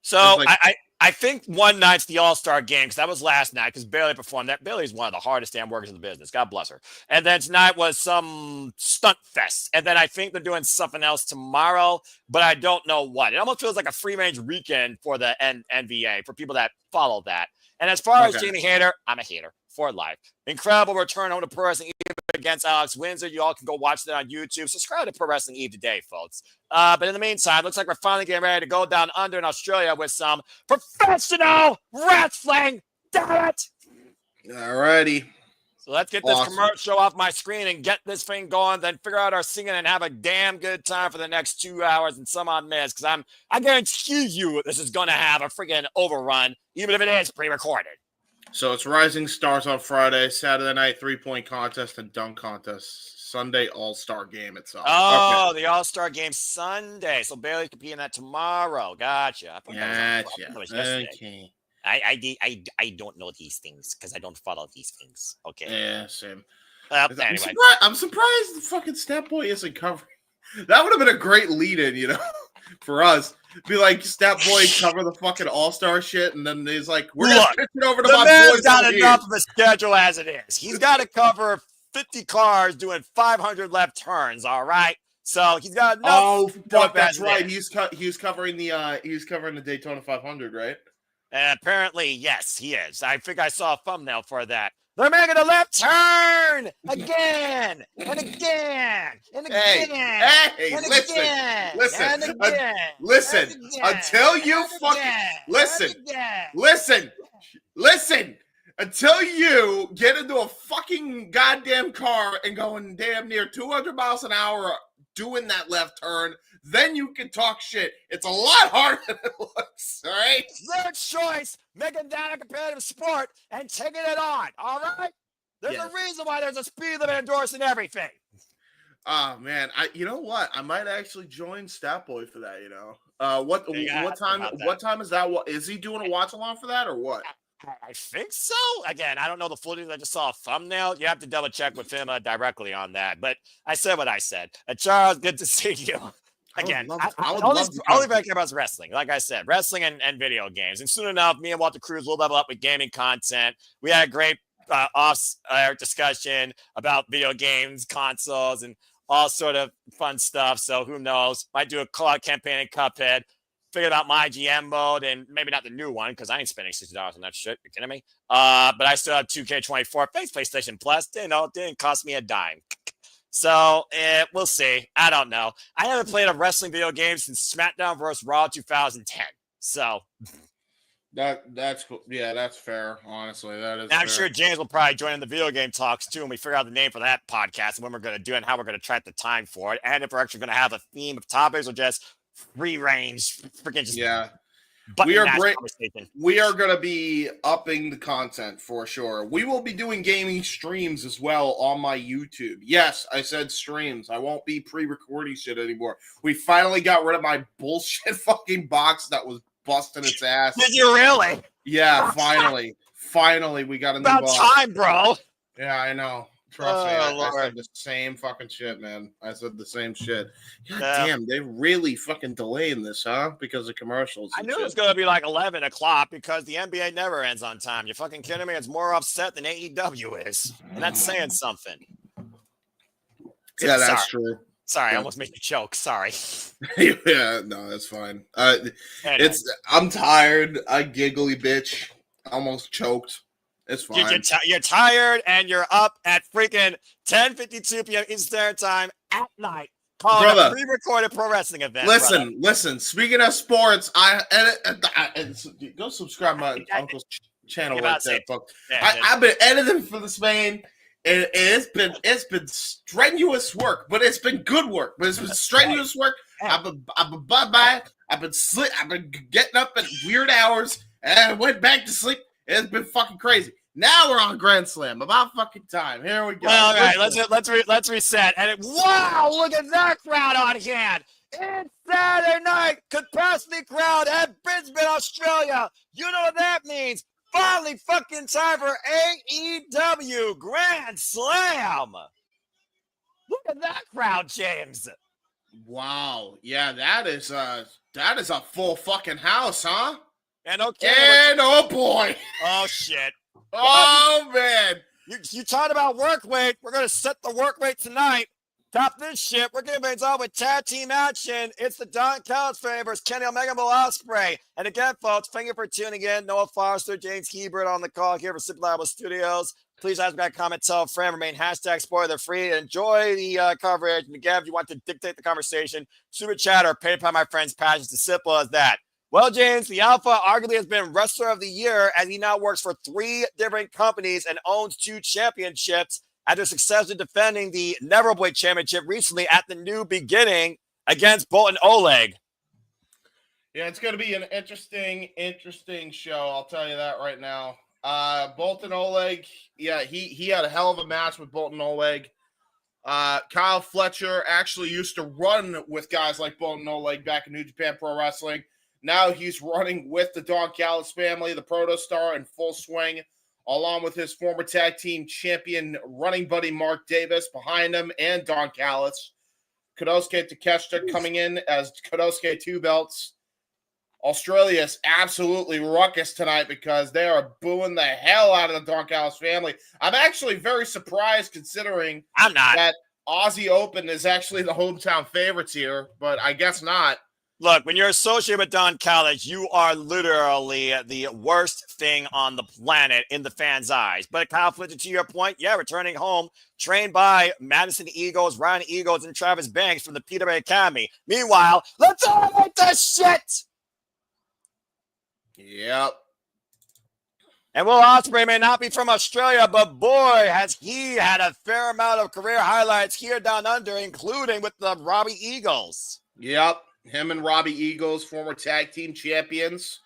So I think one night's the All-Star game, because that was last night, because Bailey performed that. Bailey's one of the hardest damn workers in the business. God bless her. And then tonight was some stunt fest. And then I think they're doing something else tomorrow, but I don't know what. It almost feels like a free-range weekend for the NBA, for people that follow that. And as far as Jamie Hayter, I'm a hater for life. Incredible return home to Pro Wrestling Eve against Alex Windsor. You all can go watch that on YouTube. Subscribe to Pro Wrestling Eve today, folks. But in the meantime, looks like we're finally getting ready to go down under in Australia with some professional wrestling. Damn it! All righty. So let's get this commercial off my screen and get this thing going, then figure out our singing and have a damn good time for the next 2 hours and some odd minutes, because I guarantee you this is going to have a freaking overrun, even if it is pre-recorded. So it's Rising Stars on Friday, Saturday night 3-point contest and dunk contest, Sunday All-Star game itself. Oh, okay. The All-Star game Sunday. So Bailey could be in that tomorrow. Gotcha. Okay. I don't know these things because I don't follow these things. Okay. Yeah, same. Anyway. I'm surprised the fucking Stat Boy isn't covering. That would have been a great lead-in, for us. Be like, Stat Boy cover the fucking All-Star shit, and then he's like, we're going to pitch it over to my boys. He's got enough of a schedule as it is. He's got to cover 50 cars doing 500 left turns, all right? So he's got enough. Oh, fuck, that's right. He's covering the Daytona 500, right? Apparently, yes, he is. I think I saw a thumbnail for that. They're making a left turn again and again and again. Hey, and listen, again, listen, and again, listen. and again, Until you fucking listen. Until you get into a fucking goddamn car and going damn near 200 miles an hour doing that left turn. Then you can talk shit. It's a lot harder than it looks, all right? Their choice, making that a competitive sport and taking it on, all right? There's a reason why there's a speed limit endorsing everything. Oh man, you know what? I might actually join Statboy for that. What time is that? What is he doing a watch along for that or what? I think so. Again, I don't know the footage. I just saw a thumbnail. You have to double check with him directly on that. But I said what I said. Charles, good to see you. Again, all I care about is wrestling. Like I said, wrestling and video games. And soon enough, me and Walter Cruz will level up with gaming content. We had a great off-air discussion about video games, consoles, and all sort of fun stuff. So who knows? Might do a call-out campaign in Cuphead. Figured out my GM mode, and maybe not the new one because I ain't spending $60 on that shit. You kidding me? But I still have 2K24 PlayStation Plus. It didn't cost me a dime. So we'll see. I don't know. I haven't played a wrestling video game since SmackDown vs. Raw 2010. So that's cool. Yeah, that's fair. Honestly, that is. I'm sure James will probably join in the video game talks too, and we figure out the name for that podcast and when we're going to do it and how we're going to track the time for it, and if we're actually going to have a theme of topics or just free range, freaking just we are going to be upping the content for sure. We will be doing gaming streams as well on my YouTube. Yes, I said streams. I won't be pre-recording shit anymore. We finally got rid of my bullshit fucking box that was busting its ass. Did you really? Yeah, finally we got a new box. About time, bro. Yeah, I know. Trust me, I said the same fucking shit, man. I said the same shit. God damn, they really fucking delaying this, huh? Because of commercials. I knew it was going to be like 11 o'clock because the NBA never ends on time. You fucking kidding me? It's more upset than AEW is. And that's saying something. Yeah, that's true. Sorry, I almost made you choke. Sorry. Yeah, no, that's fine. I'm tired. I giggly bitch. Almost choked. It's fine. You're tired and you're up at freaking 10:52 p.m. Eastern Standard Time at night. Calling a pre-recorded pro wrestling event. Listen. Speaking of sports, go subscribe my uncle's channel right there, folks. I've been editing for this man, and it's been strenuous work, but it's been good work. But it's been strenuous work. I've been I've been getting up at weird hours and went back to sleep. It's been fucking crazy. Now we're on Grand Slam. About fucking time. Here we go. All right, let's reset. And wow, look at that crowd on hand. It's Saturday night capacity crowd at Brisbane, Australia. You know what that means? Finally fucking time for AEW Grand Slam. Look at that crowd, James. Wow. Yeah, that is a full fucking house, huh? And oh boy. Oh shit. Oh man. You talked about work weight. We're gonna set the work weight tonight. Top this shit. We're getting things on with tag team action. It's the Don Callis family versus Kenny Omega and Ospreray. And again, folks, thank you for tuning in. Noah Foster, James Hebert on the call here for Slip.stream Studios. Please subscribe, comment, tell a friend, remain #spoiler free. Enjoy the coverage. And again, if you want to dictate the conversation, super chat or PayPal my friend's passions. As simple as that. Well, James, the Alpha arguably has been Wrestler of the Year as he now works for 3 different companies and owns 2 championships after successfully defending the Neverboy Championship recently at the New Beginning against Bolton Oleg. Yeah, it's going to be an interesting show. I'll tell you that right now. Bolton Oleg, yeah, he had a hell of a match with Bolton Oleg. Kyle Fletcher actually used to run with guys like Bolton Oleg back in New Japan Pro Wrestling. Now he's running with the Don Callis family, the Protostar, in full swing, along with his former tag team champion running buddy Mark Davis behind him and Don Callis. Konosuke Takeshita coming in as Konosuke 2 belts. Australia is absolutely ruckus tonight because they are booing the hell out of the Don Callis family. I'm actually very surprised considering that Aussie Open is actually the hometown favorites here, but I guess not. Look, when you're associated with Don Callis, you are literally the worst thing on the planet in the fans' eyes. But Kyle Fletcher, to your point, yeah, returning home, trained by Madison Eagles, Ryan Eagles, and Travis Banks from the PW Academy. Meanwhile, let's elevate this shit! Yep. And Will Ospreay may not be from Australia, but boy, has he had a fair amount of career highlights here down under, including with the Robbie Eagles. Yep, him and Robbie Eagles, former tag team champions.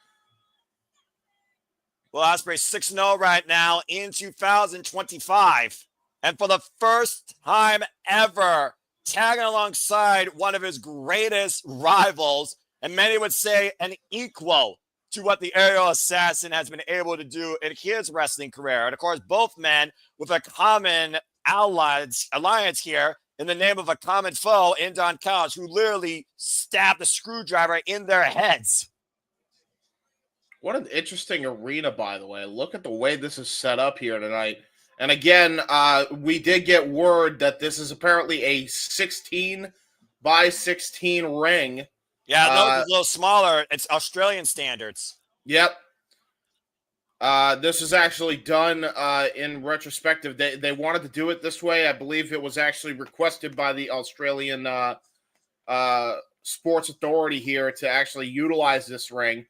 Will Ospreay 6-0 right now in 2025. And for the first time ever, tagging alongside one of his greatest rivals, and many would say an equal to what the Aerial Assassin has been able to do in his wrestling career. And of course, both men with a common alliance here in the name of a common foe in Don Callis, who literally stabbed the screwdriver in their heads. What an interesting arena, by the way. Look at the way this is set up here tonight. And again, we did get word that this is apparently a 16 by 16 ring. Yeah, no, it's a little smaller. It's Australian standards. Yep. This is actually done in retrospective. They wanted to do it this way. I believe it was actually requested by the Australian Sports Authority here to actually utilize this ring.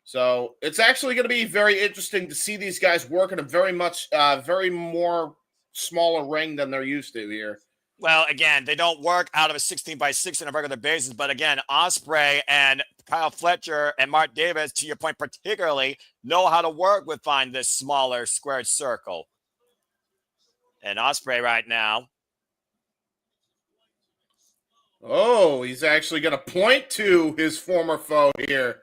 So it's actually going to be very interesting to see these guys work in a very more smaller ring than they're used to here. Well, again, they don't work out of a 16 by 6 on a regular basis. But again, Ospreay and Kyle Fletcher and Mark Davis, to your point particularly, know how to work within this smaller squared circle. And Ospreay right now. Oh, he's actually going to point to his former foe here.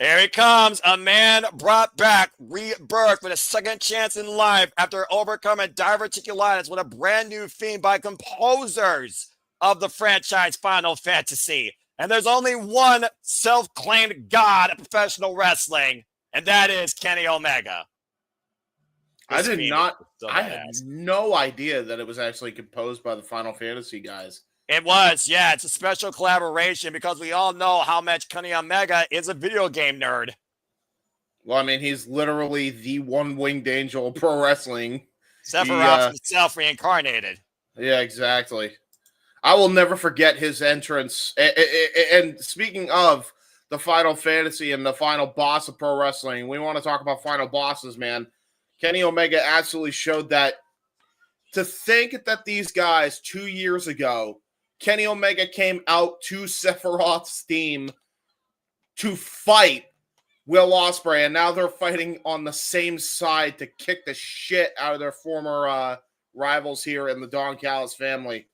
Here he comes, a man brought back, rebirthed with a second chance in life after overcoming diverticulitis with a brand new theme by composers of the franchise Final Fantasy. And there's only one self-claimed god of professional wrestling, and that is Kenny Omega. I had no idea that it was actually composed by the Final Fantasy guys. It was, yeah. It's a special collaboration because we all know how much Kenny Omega is a video game nerd. Well, I mean, he's literally the one-winged angel of pro wrestling. Sephiroth himself reincarnated. Yeah, exactly. I will never forget his entrance. And speaking of the Final Fantasy and the final boss of pro wrestling, we want to talk about final bosses, man. Kenny Omega absolutely showed that. To think that these guys 2 years ago, Kenny Omega came out to Sephiroth's theme to fight Will Ospreay, and now they're fighting on the same side to kick the shit out of their former rivals here in the Don Callis family.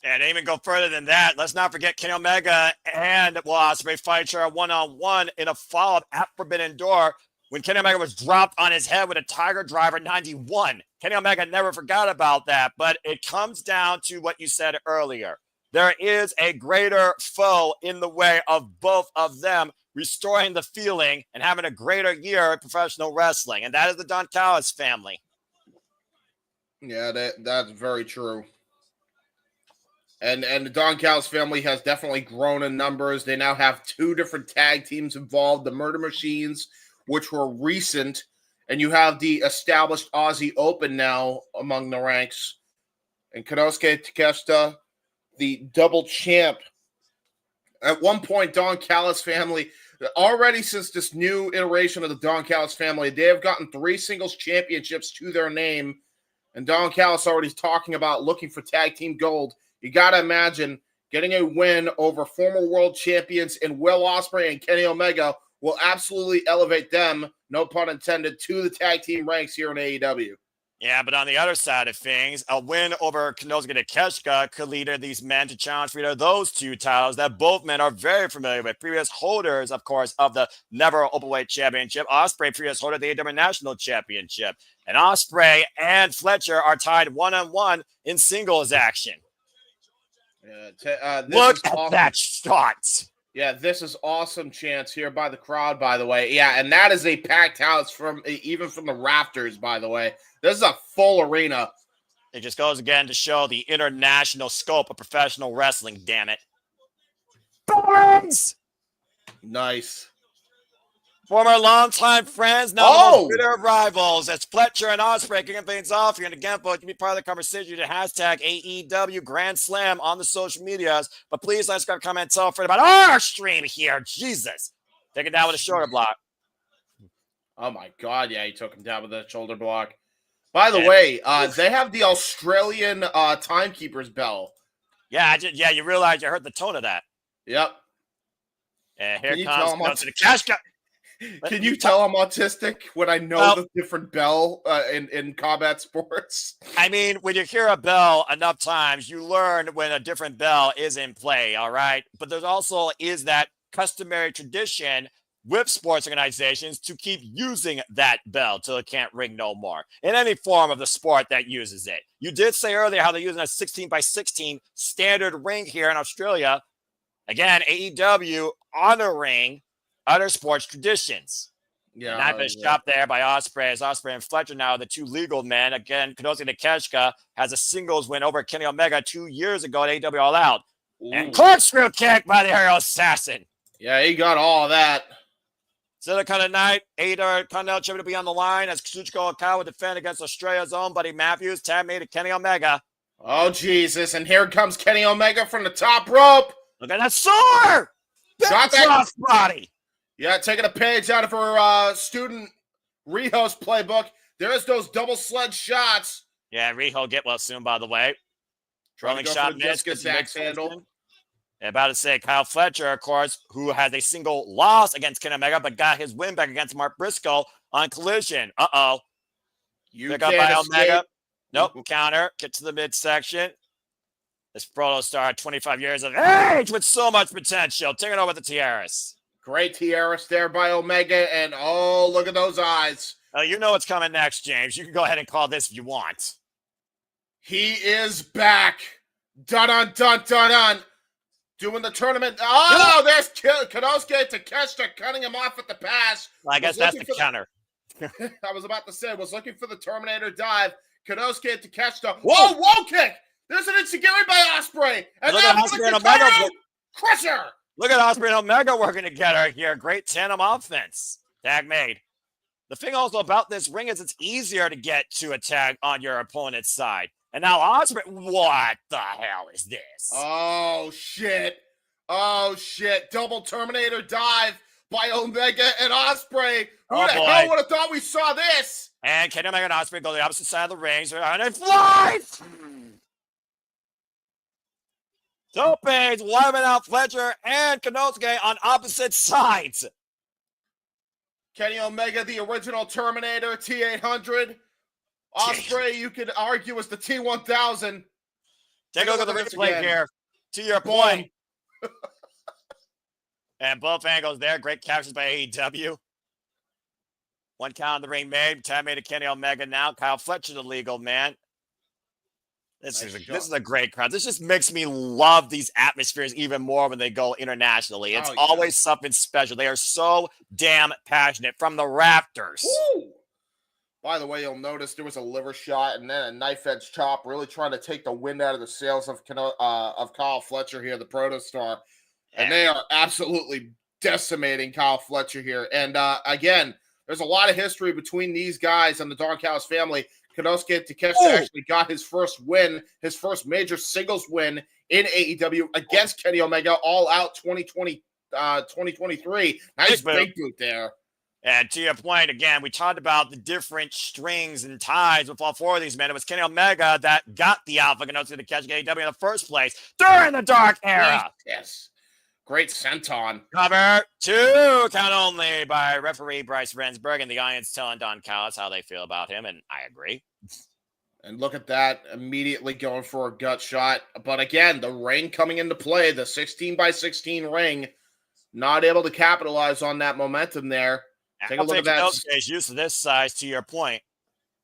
And even go further than that, let's not forget Kenny Omega and Will Ospreay fight each other one-on-one in a follow-up at Forbidden Door when Kenny Omega was dropped on his head with a Tiger Driver 91. Kenny Omega never forgot about that, but it comes down to what you said earlier. There is a greater foe in the way of both of them restoring the feeling and having a greater year in professional wrestling, and that is the Don Callis family. Yeah, that's very true. And the Don Callis family has definitely grown in numbers. They now have 2 different tag teams involved, the Murder Machines, which were recent, and you have the established Aussie Open now among the ranks. And Konosuke Takeshita, the double champ. At one point, Don Callis family, already since this new iteration of the Don Callis family, they have gotten 3 singles championships to their name. And Don Callis already talking about looking for tag team gold. You got to imagine getting a win over former world champions in Will Ospreay and Kenny Omega will absolutely elevate them, no pun intended, to the tag team ranks here in AEW. Yeah, but on the other side of things, a win over Konosuke Takeshita could lead these men to challenge for either of those 2 titles that both men are very familiar with. Previous holders, of course, of the Never Openweight Championship. Ospreay, previous holder of the AEW National Championship. And Ospreay and Fletcher are tied 1-on-1 in singles action. Look at that shot. Yeah, this is awesome chance here by the crowd, by the way. Yeah, and that is a packed house even from the rafters, by the way. This is a full arena. It just goes again to show the international scope of professional wrestling, damn it. Boys! Nice. Former longtime friends, now bitter rivals. As Fletcher and Ospreay kicking things off here. And again, folks, you can be part of the conversation. You can hashtag AEW Grand Slam on the social medias. But please, let's go comment, tell a friend about our stream here. Jesus. Take it down with a shorter block. Oh my God! Yeah, he took him down with a shoulder block. By the way, they have the Australian timekeeper's bell. Yeah, you realize you heard the tone of that. Yep. And here comes the cash guy. Can you tell I'm autistic when I know the different bell in combat sports? I mean, when you hear a bell enough times, you learn when a different bell is in play, all right? But there's also is that customary tradition with sports organizations to keep using that bell till it can't ring no more in any form of the sport that uses it. You did say earlier how they're using a 16 by 16 standard ring here in Australia. Again, AEW honoring other sports traditions. Yeah. Nice shot there by Ospreay. As Ospreay and Fletcher now the two legal men. Again, Konosuke Takeshita has a singles win over Kenny Omega 2 years ago at AEW All Out. Ooh. And corkscrew kick by the Hero Assassin. Yeah, he got all of that. So the kind of night, AEW Continental Championship to be on the line as Kazuchika Okada will defend against Australia's own Buddy Matthews. Tag made to Kenny Omega. Oh, Jesus. And here comes Kenny Omega from the top rope. Look at that sword! Got that body. Yeah, taking a page out of her student Riho's playbook. There's those double sledge shots. Yeah, Riho get well soon, by the way. Rolling shot missed. Handle. About to say Kyle Fletcher, of course, who has a single loss against Kenny Omega, but got his win back against Mark Briscoe on Collision. Uh-oh. Pick up by Omega. Nope, counter. Get to the midsection. This proto star, 25 years of age with so much potential. Taking over the tiaras. Great tiaras there by Omega, and oh, look at those eyes. You know what's coming next, James. You can go ahead and call this if you want. He is back. Dun-dun-dun-dun-dun. Doing the tournament. Oh, there's Konosuke Takeshita cutting him off at the pass. Well, I guess that's the counter. I was about to say, was looking for the Terminator dive. Konosuke Takeshita. Whoa, whoa kick. There's an Insigiri by Ospreay. And look then at Ospreay and Omega. Crusher. Look at Ospreay and Omega working together here. Great tandem offense. Tag made. The thing also about this ring is it's easier to get to a tag on your opponent's side. And now Ospreay, what the hell is this? Oh, shit. Oh, shit. Double Terminator dive by Omega and Ospreay. Who the hell would have thought we saw this? And Kenny Omega and Ospreay go to the opposite side of the ring. And they fly! Topes, wiping out Fletcher and Konosuke on opposite sides. Kenny Omega, the original Terminator, T-800. Ospreay, you could argue, is the T-1000. Take a look at the replay here. To your point. And both angles there. Great captures by AEW. One count in the ring made. Time made to Kenny Omega now. Kyle Fletcher, the legal man. This is a great crowd. This just makes me love these atmospheres even more when they go internationally. It's always something special. They are so damn passionate from the rafters. Woo! By the way, you'll notice there was a liver shot and then a knife edge chop, really trying to take the wind out of the sails of Kyle Fletcher here, the protostar. Yeah. And they are absolutely decimating Kyle Fletcher here. And again, there's a lot of history between these guys and the Doghouse family. Konosuke Takeshita actually got his first win, his first major singles win in AEW against Kenny Omega, All Out 2023. Nice big boot there. And to your point, again, we talked about the different strings and ties with all four of these men. It was Kenny Omega that got the Alpha Konosuke Takeshita AEW in the first place during the Dark Era. Yes. Great senton. Cover 2, count only by referee Bryce Rensburg, and the Ions telling Don Callis how they feel about him, and I agree. And look at that, immediately going for a gut shot. But again, the ring coming into play, the 16 by 16 ring, not able to capitalize on that momentum there. Take a look at that. He's used to this size, to your point.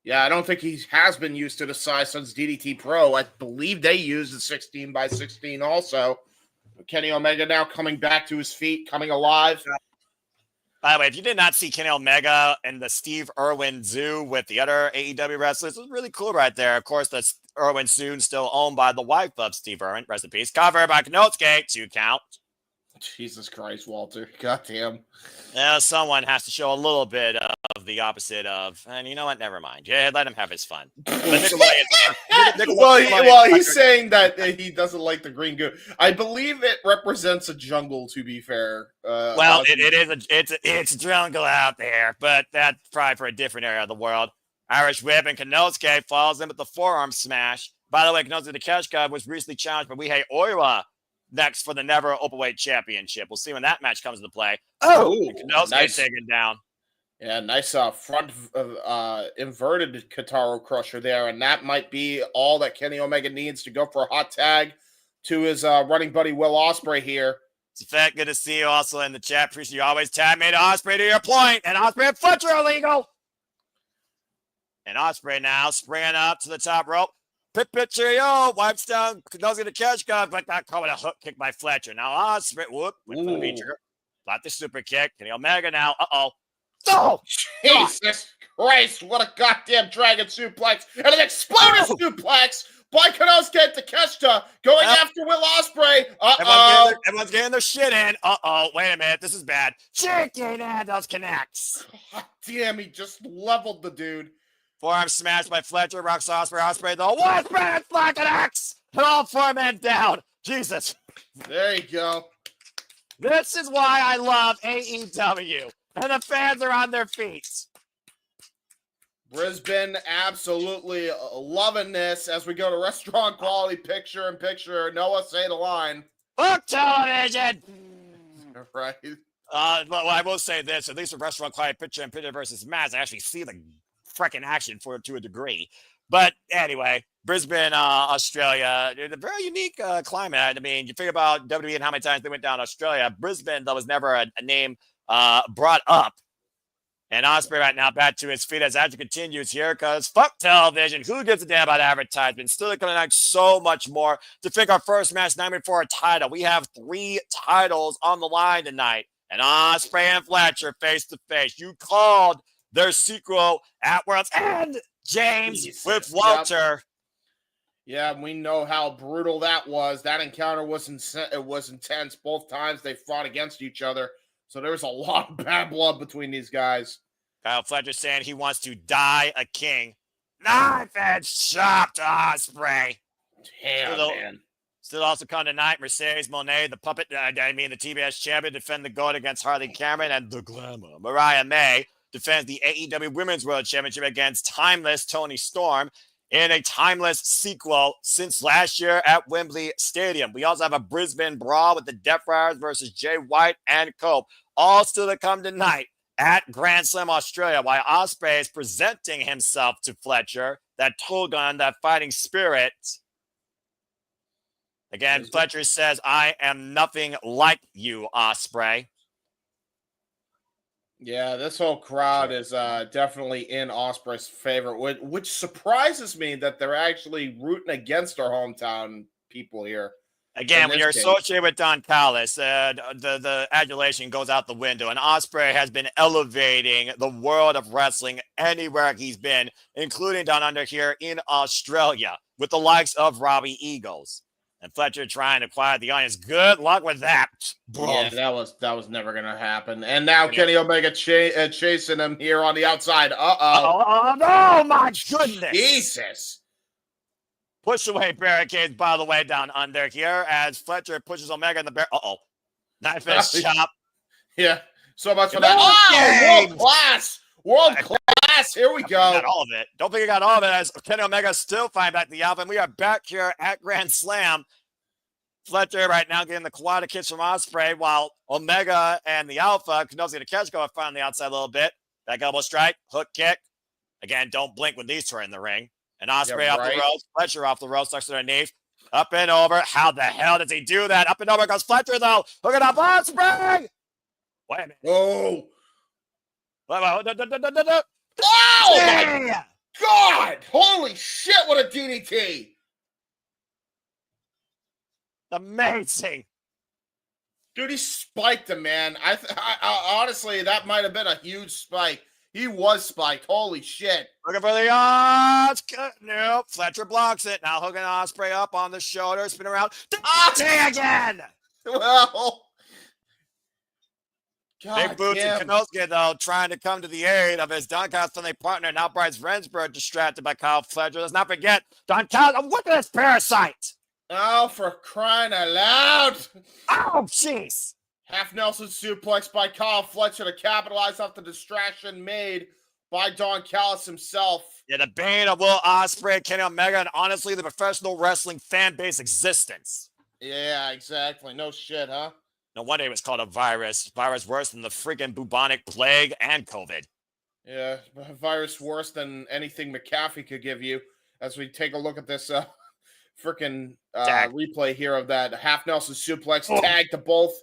Yeah, I don't think he has been used to the size since DDT Pro. I believe they used the 16 by 16 also. Kenny Omega now coming back to his feet, coming alive. By the way, if you did not see Kenny Omega and the Steve Irwin Zoo with the other AEW wrestlers, it was really cool right there. Of course, the Irwin Zoo still owned by the wife of Steve Irwin. Rest in peace. Cover by Konosuke, 2 count. Jesus Christ, Walter. Goddamn. Someone has to show a little bit of the opposite of, and you know what? Never mind. Yeah, let him have his fun. Well, he's saying that he doesn't like the green goo. I believe it represents a jungle. To be fair, well, it's a jungle out there, but that's probably for a different area of the world. Irish whip and Konosuke follows in with the forearm smash. By the way, Konosuke Takeshita was recently challenged by Weihei Oiwa next for the Never Openweight Championship. We'll see when that match comes into play. Konosuke nice. Taken down. Yeah, nice front inverted Kataro Crusher there, and that might be all that Kenny Omega needs to go for a hot tag to his running buddy Will Ospreay here. It's a fact. Good to see you also in the chat. Appreciate you always tag me to Ospreay to your point, and Ospreay and Fletcher are illegal. And Ospreay now springing up to the top rope. Picture, wipes down Konosuke Takeshita, but not calling a hook kick by Fletcher. Now Ospreay, went for the feature. Got the super kick. Kenny Omega now. Oh, Jesus Christ, what a goddamn dragon suplex. And an exploding suplex by Konosuke Takeshita going after Will Ospreay. Everyone's getting their shit in. Wait a minute. This is bad. Chicken handles connects. God damn, he just leveled the dude. Forearm smashed by Fletcher. Rocks Ospreay. Ospreay, though. One man flag connects. And all 4 men down. Jesus. There you go. This is why I love AEW. And the fans are on their feet. Brisbane absolutely loving this as we go to restaurant quality picture-in-picture. Noah, say the line. Book television! Right. Well, I will say this. At least a restaurant quality picture-in-picture versus match, I actually see the freaking action to a degree. But anyway, Brisbane, Australia, a very unique climate. I mean, you figure about WWE and how many times they went down to Australia. Brisbane, though, was never a name brought up. And Ospreay right now back to his feet as action continues here because fuck television. Who gives a damn about advertisement? Still coming out so much more to pick our first match tonight for a title. We have 3 titles on the line tonight. And Ospreay and Fletcher face to face. You called their sequel at Worlds End, James, with Walter. Yeah, we know how brutal that was. That encounter was intense. Both times they fought against each other. So there's a lot of bad blood between these guys. Kyle Fletcher saying he wants to die a king. Knife and chopped Ospreay. Damn, man. Still also come tonight, Mercedes Mone, the puppet, the TBS champion, defend the gold against Harley Cameron and the Glamour. Mariah May defends the AEW Women's World Championship against Timeless Toni Storm in a Timeless sequel since last year at Wembley Stadium. We also have a Brisbane Brawl with the Death Riders versus Jay White and Cope. All still to come tonight at Grand Slam Australia, while Ospreay is presenting himself to Fletcher, that tool gun, that fighting spirit. Again, Fletcher says, I am nothing like you, Ospreay. Yeah, this whole crowd is definitely in Ospreay's favor, which surprises me that they're actually rooting against our hometown people here. Again, when you're associated with Don Callis, the adulation goes out the window, and Ospreay has been elevating the world of wrestling anywhere he's been, including down under here in Australia, with the likes of Robbie Eagles. And Fletcher trying to quiet the audience. Good luck with that. Yeah, that was never going to happen. And now Kenny Omega chasing him here on the outside. Oh, my goodness. Jesus. Push away barricades, by the way, down under here as Fletcher pushes Omega in the bear. Knife edge chop. Yeah, so much for that. World class. World class. Here we go. Got all of it. Don't think you got all of it as Kenny Omega still fighting back the Alpha. And we are back here at Grand Slam. Fletcher right now getting the quad kicks from Ospreay while Omega and the Alpha, Konosuke Takeshita, are fighting on the outside a little bit. Back elbow strike, hook kick. Again, don't blink when these two are in the ring. And Ospreay off the ropes, Fletcher off the ropes, starts to their knees. Up and over. How the hell does he do that? Up and over goes Fletcher, though. Hook it up, Ospreay! Wait a minute. Oh! Oh, my God! Holy shit, what a DDT! Amazing. Dude, he spiked him, man. I honestly, that might have been a huge spike. He was spiked. Holy shit. Looking for the odds. Nope. Fletcher blocks it. Now hooking Ospreay up on the shoulder. Spin around. Again. Well, God Big Boots and damn. Konosuke, though, trying to come to the aid of his Don Callis friendly partner, now Bryce Rensburg, distracted by Kyle Fletcher. Let's not forget, Don Callis, look at this parasite! Oh, for crying out loud. Oh, jeez! Half Nelson suplex by Kyle Fletcher to capitalize off the distraction made by Don Callis himself. Yeah, the bane of Will Ospreay, Kenny Omega, and honestly, the professional wrestling fan base existence. Yeah, exactly. No shit, huh? No wonder it was called a virus. Virus worse than the freaking bubonic plague and COVID. Yeah, a virus worse than anything McAfee could give you. As we take a look at this freaking replay here of that half Nelson suplex tag to both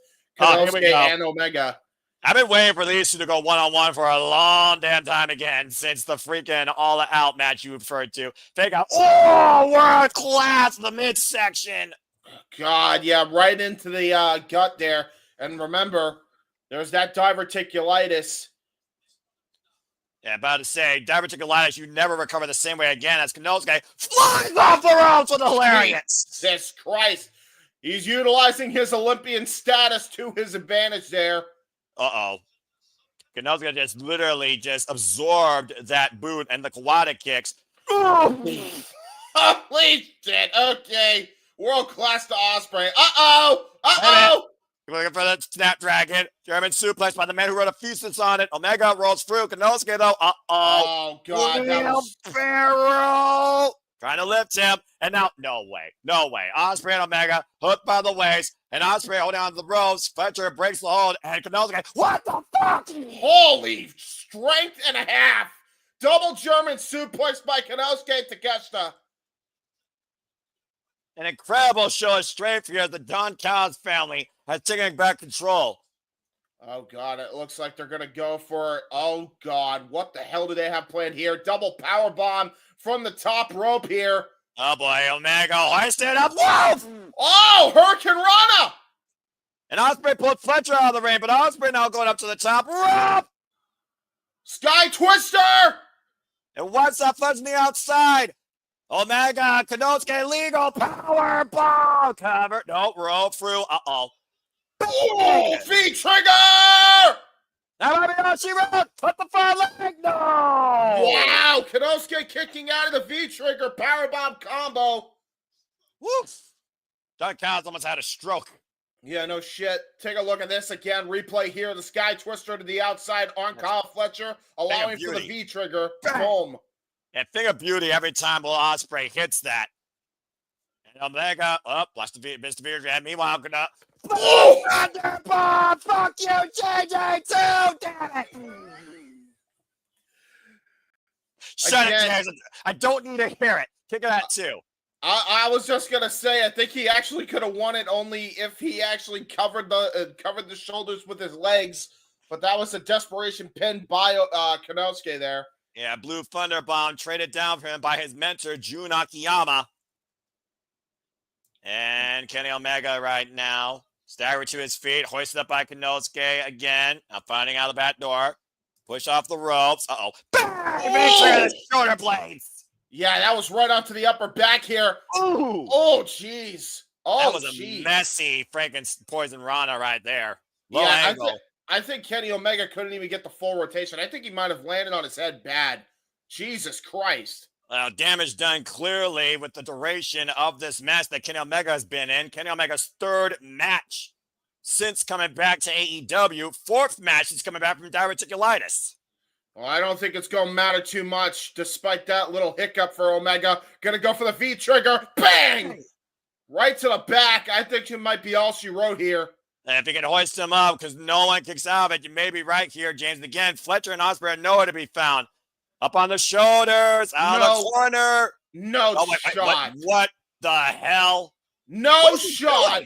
Konosuke and Omega. I've been waiting for these two to go one-on-one for a long damn time again since the freaking all-out match you referred to. They got, world class in the midsection. God, yeah, right into the gut there. And remember, there's that diverticulitis. Yeah, about to say, diverticulitis, you never recover the same way again as Konosuke flies off the ropes with hilarious. Jesus Christ. He's utilizing his Olympian status to his advantage there. Uh-oh. Konosuke just literally just absorbed that boot and the Kawada kicks. Holy shit. Okay. World class to Ospreay. Uh-oh. Uh-oh. Looking for the Snapdragon. German suplex by the man who wrote a thesis on it. Omega rolls through. Konosuke, though. Uh-oh. Oh, God. Barrel. Trying to lift him. And now, no way. No way. Ospreay and Omega hooked by the waist. And Ospreay holding on to the ropes. Fletcher breaks the hold. And Konosuke, what the fuck? Holy strength and a half. Double German suplex by Konosuke Takeshita. An incredible show of strength here as the Don Callis family has taken back control. Oh, God, it looks like they're going to go for it. Oh, God, what the hell do they have planned here? Double power bomb from the top rope here. Oh, boy, Omega hoisted up. Whoa! Oh, Hurricane Rana! And Ospreay pulled Fletcher out of the ring, but Ospreay now going up to the top rope. Sky Twister! And what's up, Fletcher on the outside? Omega, Konosuke, legal power bomb cover. No, roll through. Uh-oh. Oh, V-trigger! That might be all she wrote. Put the front leg. No. Wow, Konosuke kicking out of the V-trigger powerbomb combo. Woof. Don Callis almost had a stroke. Yeah, no shit. Take a look at this again. Replay here. The Sky Twister to the outside on Kyle Fletcher, allowing for the V-trigger. Boom. And thing of beauty every time Will Ospreay hits that. And Omega, watch the Mr. Beard. Meanwhile, gonna. Thunderbomb! Fuck you, JJ2! Damn it! Shut it, James. I don't need to hear it. Kick it at two. I was just gonna say, I think he actually could have won it only if he actually covered the shoulders with his legs. But that was a desperation pin by Konosuke there. Yeah, Blue Thunderbomb traded down for him by his mentor, Jun Akiyama. And Kenny Omega right now, staggered to his feet, hoisted up by Konosuke again. Now finding out the back door. Push off the ropes. Uh-oh. Bang! Makes the shoulder blades. Yeah, that was right onto the upper back here. Ooh. Oh, jeez. Oh, that was a messy Franken Poison Rana right there. Low yeah, angle. I think Kenny Omega couldn't even get the full rotation. I think he might have landed on his head bad. Jesus Christ. Damage done clearly with the duration of this match that Kenny Omega has been in. Kenny Omega's third match since coming back to AEW. Fourth match since coming back from diverticulitis. Well, I don't think it's going to matter too much, despite that little hiccup for Omega. Going to go for the V-trigger. Bang! Right to the back. I think it might be all she wrote here. And if you can hoist him up, because no one kicks out of it, you may be right here, James. And again, Fletcher and Ospreay are nowhere to be found. Up on the shoulders, out of the corner. No shot. What the hell? No shot.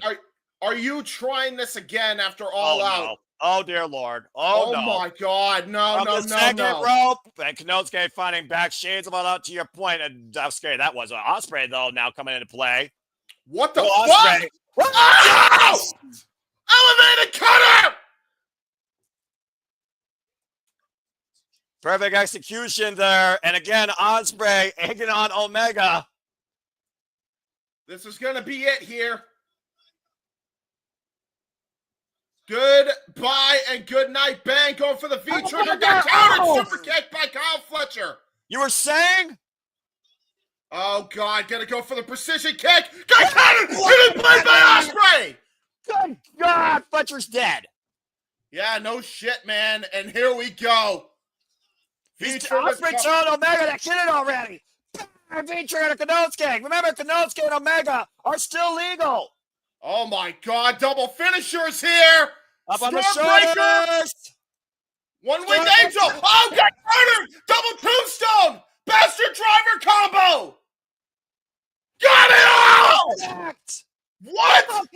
Are you trying this again after all out? No. Oh, dear Lord. Oh, no. My God. No, From the second rope, and Konosuke finding back shades of all out to your point. And how scary that was. Ospreay, though, now coming into play. What the fuck? Oh! Elevated cutter! Perfect execution there. And again, Ospreay egging on Omega. This is going to be it here. Goodbye and good night. Bang, going for the V-trigger. Got countered. Super kick by Kyle Fletcher. You were saying? Oh, God. Gonna go for the precision kick. Got countered. Hit played by Ospreay. Good God. Fletcher's dead. Yeah, no shit, man. And here we go. Ospreay told Omega to get it already. V-trigger to Konosuke. Remember, Konosuke and Omega are still legal. Oh, my God. Double finishers here. Up on the shoulders. One-wing angel. Oh, got murdered. Double tombstone. Bastard driver combo. Got it all. Connect. What? What?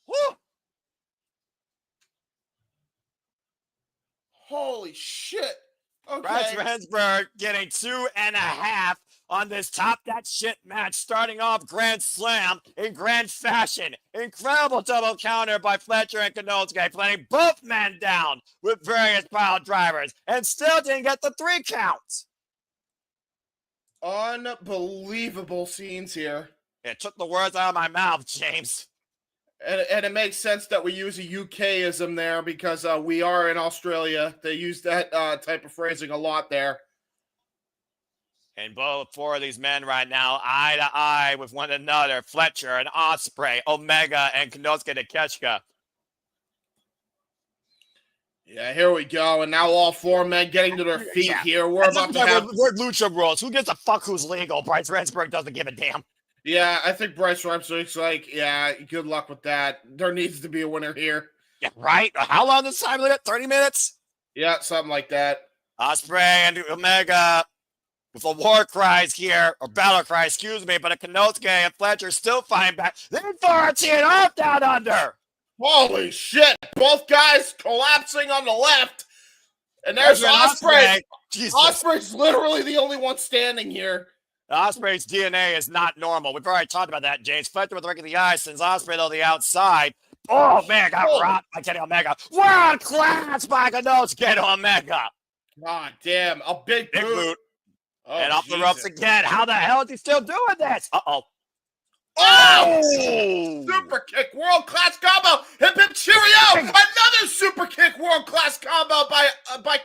Woo. Holy shit. Okay. Bryce Rensburg getting 2.5 on this Top That Shit match, starting off Grand Slam in grand fashion. Incredible double counter by Fletcher and Konosuke, planting both men down with various pile drivers, and still didn't get the 3 count. Unbelievable scenes here. It took the words out of my mouth, James. And it makes sense that we use a UKism there because we are in Australia. They use that type of phrasing a lot there. And both 4 of these men right now, eye to eye with one another. Fletcher and Ospreay, Omega and Konosuke Takeshita. Yeah, here we go. And now all 4 men getting to their feet here. We're about to have... We're lucha rules. Who gives a fuck who's legal? Bryce Rensburg doesn't give a damn. Yeah, I think Bryce Rensburg's like, yeah, good luck with that. There needs to be a winner here. Yeah, right? How long is time limit? 30 minutes? Yeah, something like that. Ospreay and Omega with the war cries here, or battle cry, excuse me, but a Konosuke and Fletcher still fighting back. They're teeing off down under. Holy shit. Both guys collapsing on the left. And there's Ospreay. Ospreay's literally the only one standing here. Ospreay's DNA is not normal. We've already talked about that, James. Fletcher with the ring of the eye sends Ospreay to the outside. Oh, man, got rocked by Kenny Omega. World class by Konosuke to Omega. God damn, a big boot. Oh, and off the ropes again. How the hell is he still doing this? Uh-oh. Oh! Super kick, world-class combo. Hip hip cheerio. Another super kick, world-class combo by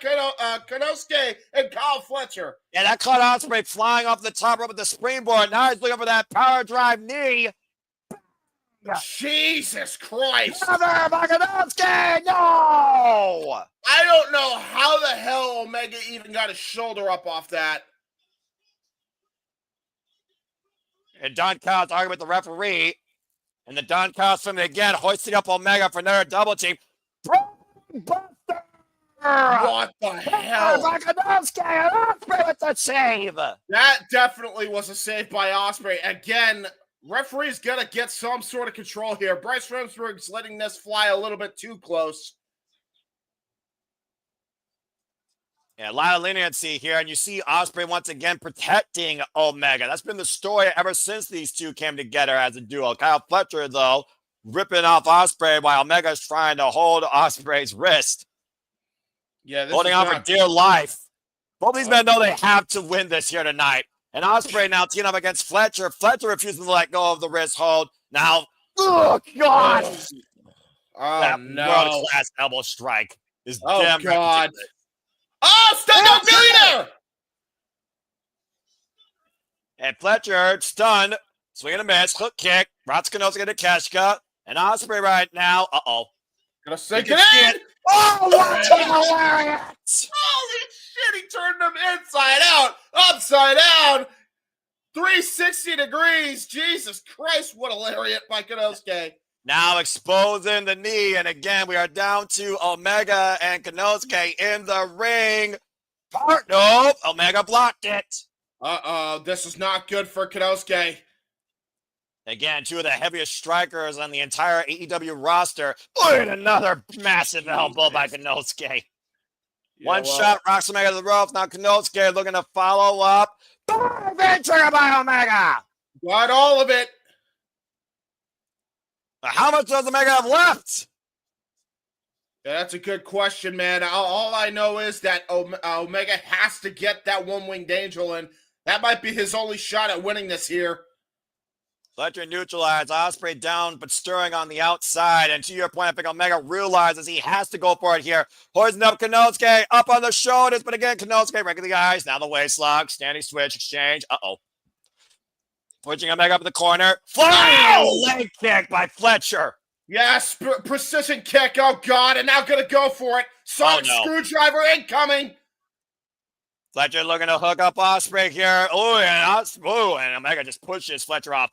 Konosuke and Kyle Fletcher. Yeah, that caught Ospreay flying off the top rope with the springboard. Now he's looking for that power drive knee. Jesus Christ. Another by Konosuke. No! I don't know how the hell Omega even got his shoulder up off that. And Don Kyle's arguing with the referee. And the Don Kyle's swimming again, hoisting up Omega for another double team. Buster! What the hell? Konosuke and Ospreay with the save. That definitely was a save by Ospreay. Again, referee's got to get some sort of control here. Bryce Rensburg's letting this fly a little bit too close. Yeah, a lot of leniency here, and you see Ospreay once again protecting Omega. That's been the story ever since these two came together as a duo. Kyle Fletcher, though, ripping off Ospreay while Omega's trying to hold Ospreay's wrist. Yeah, holding on for dear life. Both these men know they have to win this here tonight. And Ospreay now teaming up against Fletcher. Fletcher refusing to let go of the wrist hold. Now, oh, God! That world-class elbow strike is damn God. Oh, stand-up millionaire! And Fletcher, stunned, swing and a miss, hook kick, routes Konosuke to Takeshita, and Ospreay right now, Gonna sink it in! Oh, watch it, hilarious! Holy shit, he turned him inside out, upside down, 360 degrees, Jesus Christ, what a lariat by Konosuke. Now exposing the knee, and again, we are down to Omega and Konosuke in the ring. Nope, Omega blocked it. This is not good for Konosuke. Again, 2 of the heaviest strikers on the entire AEW roster. And another massive elbow by Konosuke. One shot, rocks Omega to the ropes. Now Konosuke looking to follow up. Big trigger by Omega. Got all of it. How much does Omega have left? Yeah, that's a good question, man. All I know is that Omega has to get that one-winged angel, and That might be his only shot at winning this here. Fletcher neutralized. Ospreay down, but stirring on the outside. And to your point, I think Omega realizes he has to go for it here. Hoisting up Konosuke, up on the shoulders. But again, Konosuke right in the eyes. Now the waist lock. Standing switch exchange. Uh-oh. Pushing Omega up in the corner. Flying leg kick by Fletcher. Yes, precision kick. Oh, God. And now going to go for it. Sonic screwdriver incoming. Fletcher looking to hook up Ospreay here. And Omega just pushes Fletcher off.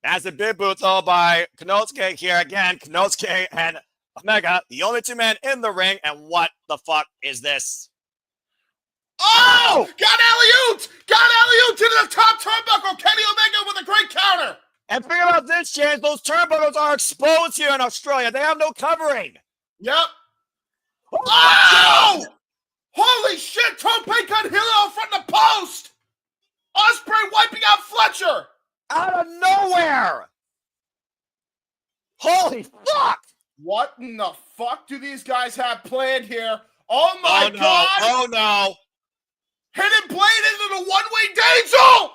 That's a big boot, though, by Konosuke here. Again, Konosuke and Omega, the only two men in the ring. And what the fuck is this? Oh! Got alley-ooped! Got alley-ooped into the top turnbuckle. Kenny Omega with a great counter. And think about this, James. Those turnbuckles are exposed here in Australia. They have no covering. Yep. Oh! Holy shit! Tope con Hilo from the post! Ospreay wiping out Fletcher! Out of nowhere! Holy fuck! What in the fuck do these guys have planned here? Oh my God! Oh no! Hidden blade into the one-winged angel!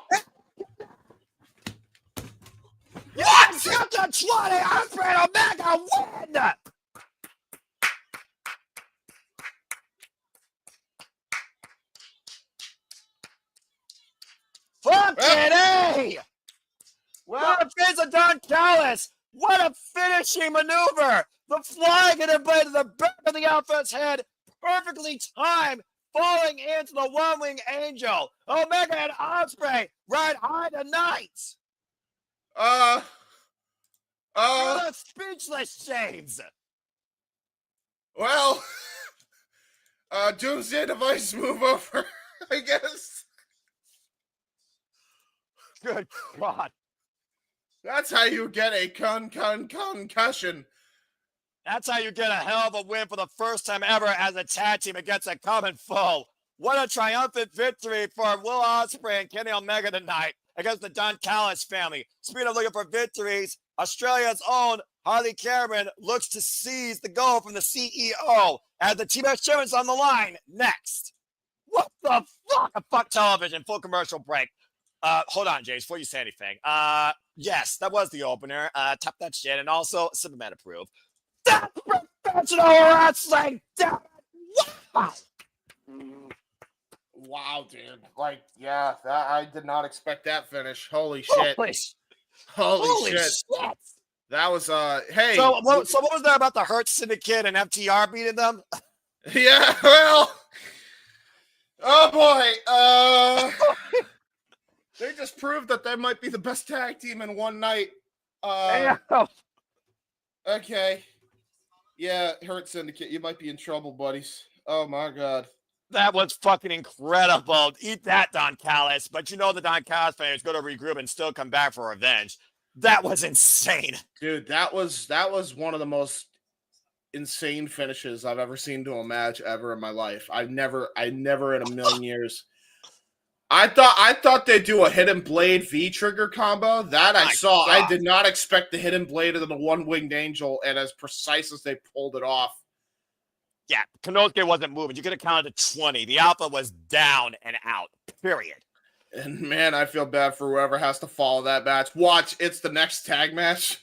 What? Get the 20! Ospreay and Omega win! Fucking A! What a face of Don Callis! What a finishing maneuver! The flying and blade to the back of the outfit's head, perfectly timed, falling into the one-wing angel. Omega and Ospreay ride high tonight. You're speechless, James. Well, Doomsday Device move over, I guess. Good God. That's how you get a concussion. That's how you get a hell of a win for the first time ever as a tag team against a common foe. What a triumphant victory for Will Ospreay and Kenny Omega tonight against the Don Callis family. Speaking of looking for victories, Australia's own Harley Cameron looks to seize the goal from the CEO as the T-Bash chairman's on the line next. What the fuck? A fuck television, full commercial break. Hold on, James, before you say anything. Yes, that was the opener. Tap that shit, and also Superman approved. That's professional wrestling! Wow! Wow, dude. Like, yeah, I did not expect that finish. Holy shit. Holy shit. That was, hey. So what was there about the Hurt Syndicate and FTR beating them? Yeah, well. Oh, boy. They just proved that they might be the best tag team in one night. Okay. Yeah, Hurt Syndicate, you might be in trouble, buddies. Oh, my God. That was fucking incredible. Eat that, Don Callis. But you know the Don Callis fans go to regroup and still come back for revenge. That was insane. Dude, that was one of the most insane finishes I've ever seen to a match ever in my life. I never in a million years. I thought they'd do a hidden blade V-trigger combo. That I saw. God. I did not expect the hidden blade into the one-winged angel, and as precise as they pulled it off. Yeah, Konosuke wasn't moving. You could have counted to 20. The alpha was down and out, period. And, man, I feel bad for whoever has to follow that match. Watch, it's the next tag match.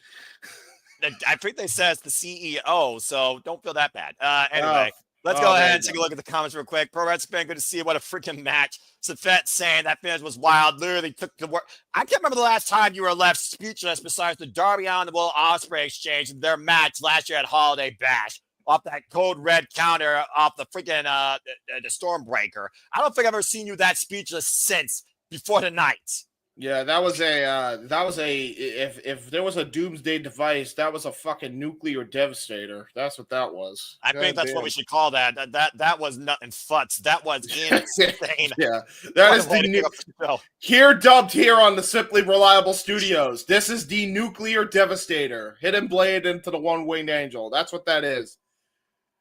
I think they said it's the CEO, so don't feel that bad. Anyway, let's go ahead and take a look at the comments real quick. Pro Wrestling fan, good to see. What a freaking match. Safet saying that finish was wild. Literally took the work. I can't remember the last time you were left speechless besides the Darby Allin and Will Ospreay exchange in their match last year at Holiday Bash. Off that code red counter off the freaking the Stormbreaker. I don't think I've ever seen you that speechless since before the night. Yeah, that was if there was a Doomsday Device, that was a fucking nuclear devastator. That's what that was. I think that's what we should call that. That was nothing futz. That was insane. Yeah, that is the here dubbed here on the Simply Reliable Studios. This is the nuclear devastator. Hidden blade into the one-winged angel. That's what that is.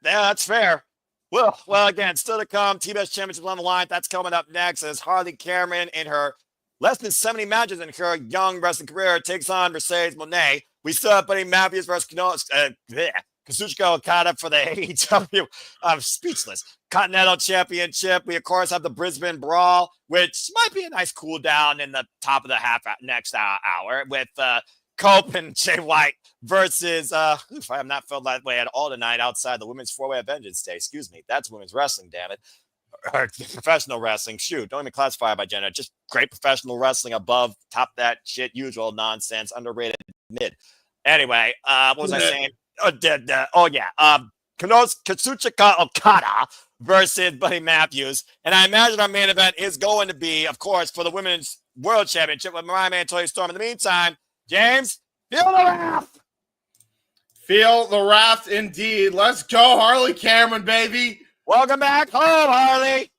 Yeah, that's fair. Well, again, still to come. T-Bash Championship on the line. That's coming up next as Harley Cameron in her less than 70 matches in her young wrestling career takes on Mercedes Mone. We still have Buddy Matthews versus Kazuchika Okada for the AEW. I'm speechless. Continental Championship. We, of course, have the Brisbane Brawl, which might be a nice cool down in the top of the next hour with Cope and Jay White versus, I have not felt that way at all tonight outside the Women's 4-Way of Vengeance Day. Excuse me. That's women's wrestling, damn it. Or professional wrestling. Shoot, don't even classify it by gender. Just great professional wrestling above, top that shit, usual nonsense, underrated mid. Anyway, what was I saying? Kazuchika Okada versus Buddy Matthews. And I imagine our main event is going to be, of course, for the Women's World Championship with Mariah and Toni Storm. In the meantime, James, feel the wrath. Feel the wrath indeed. Let's go, Harley Cameron, baby. Welcome back home, Harley.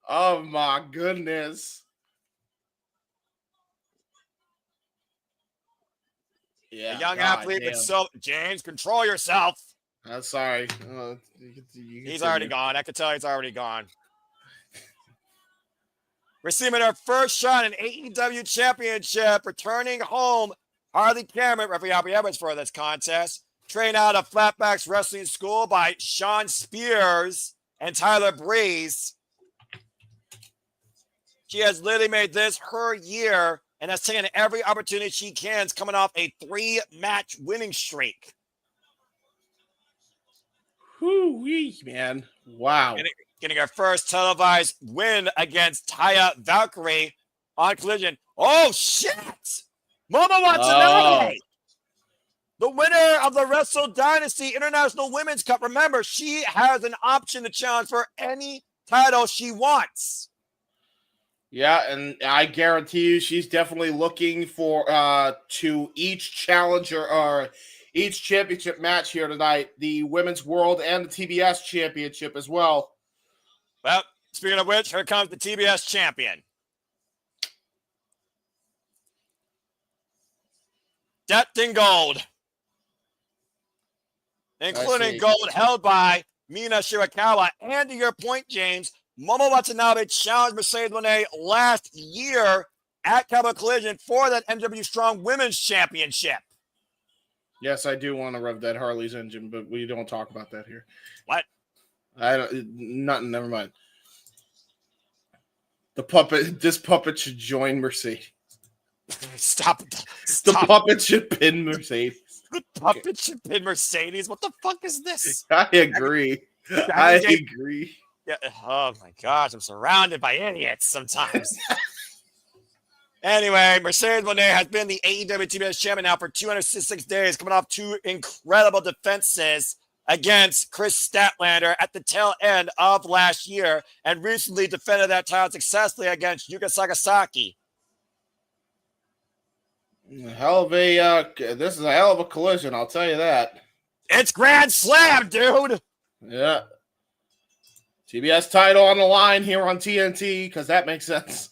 Oh, my goodness. Yeah, a young athlete with James, control yourself. Sorry. He's already gone. I can tell he's already gone. Receiving her first shot in AEW Championship, returning home, Harley Cameron, referee Albert Evans for this contest, trained out of Flatbacks Wrestling School by Sean Spears and Tyler Breeze. She has literally made this her year and has taken every opportunity she can, coming off a 3-match winning streak. Whoo-wee, man. Wow. Getting her first televised win against Taya Valkyrie on Collision. Oh, shit! Momo Watanabe! The winner of the Wrestle Dynasty International Women's Cup. Remember, she has an option to challenge for any title she wants. Yeah, and I guarantee you she's definitely looking for to each challenger or each championship match here tonight, the Women's World and the TBS Championship as well. Well, speaking of which, here comes the TBS champion. Decked in gold. Including gold held by Mina Shirakawa. And to your point, James, Momo Watanabe challenged Mercedes Mone last year at Cowboy Collision for that NW Strong Women's Championship. Yes, I do want to rev that Harley's engine, but we don't talk about that here. What? Nothing, never mind. This puppet should join Mercedes. Stop. The puppet should pin Mercedes. The puppet should pin Mercedes. What the fuck is this? I agree. I agree. Yeah. Oh my gosh, I'm surrounded by idiots sometimes. Anyway, Mercedes Mone has been the AEW TBS champion now for 266 days, coming off 2 incredible defenses against Chris Statlander at the tail end of last year, and recently defended that title successfully against Yuka Sakazaki. This is a hell of a collision, I'll tell you that. It's Grand Slam, dude. Yeah. TBS title on the line here on TNT, because that makes sense.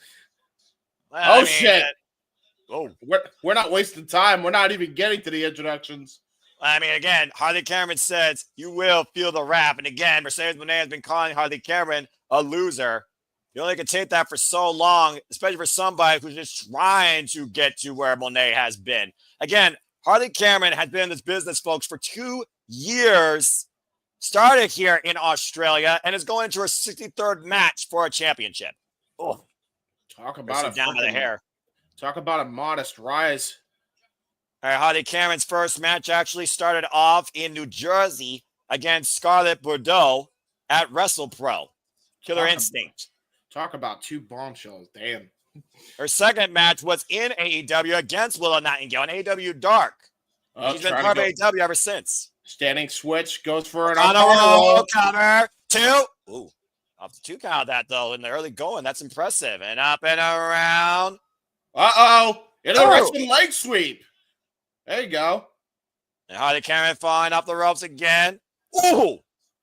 Well, shit. We're not wasting time. We're not even getting to the introductions. I mean, again, Harley Cameron says you will feel the rap. And again, Mercedes Mone has been calling Harley Cameron a loser. You only can take that for so long, especially for somebody who's just trying to get to where Monet has been. Again, Harley Cameron has been in this business, folks, for 2 years. Started here in Australia and is going into her 63rd match for a championship. Oh, talk about down to the hair. Talk about a modest rise. All right, Harley Cameron's first match actually started off in New Jersey against Scarlett Bordeaux at WrestlePro. Killer Instinct. Talk about 2 bombshells. Damn. Her second match was in AEW against Willow Nightingale in AEW Dark. She's been part of AEW ever since. Standing switch goes for an roll cover. 2. Ooh, off the 2 count of that, though, in the early going. That's impressive. And up and around. Uh-oh. Into the wrestling leg sweep. There you go. And Harley Cameron falling off the ropes again. Ooh.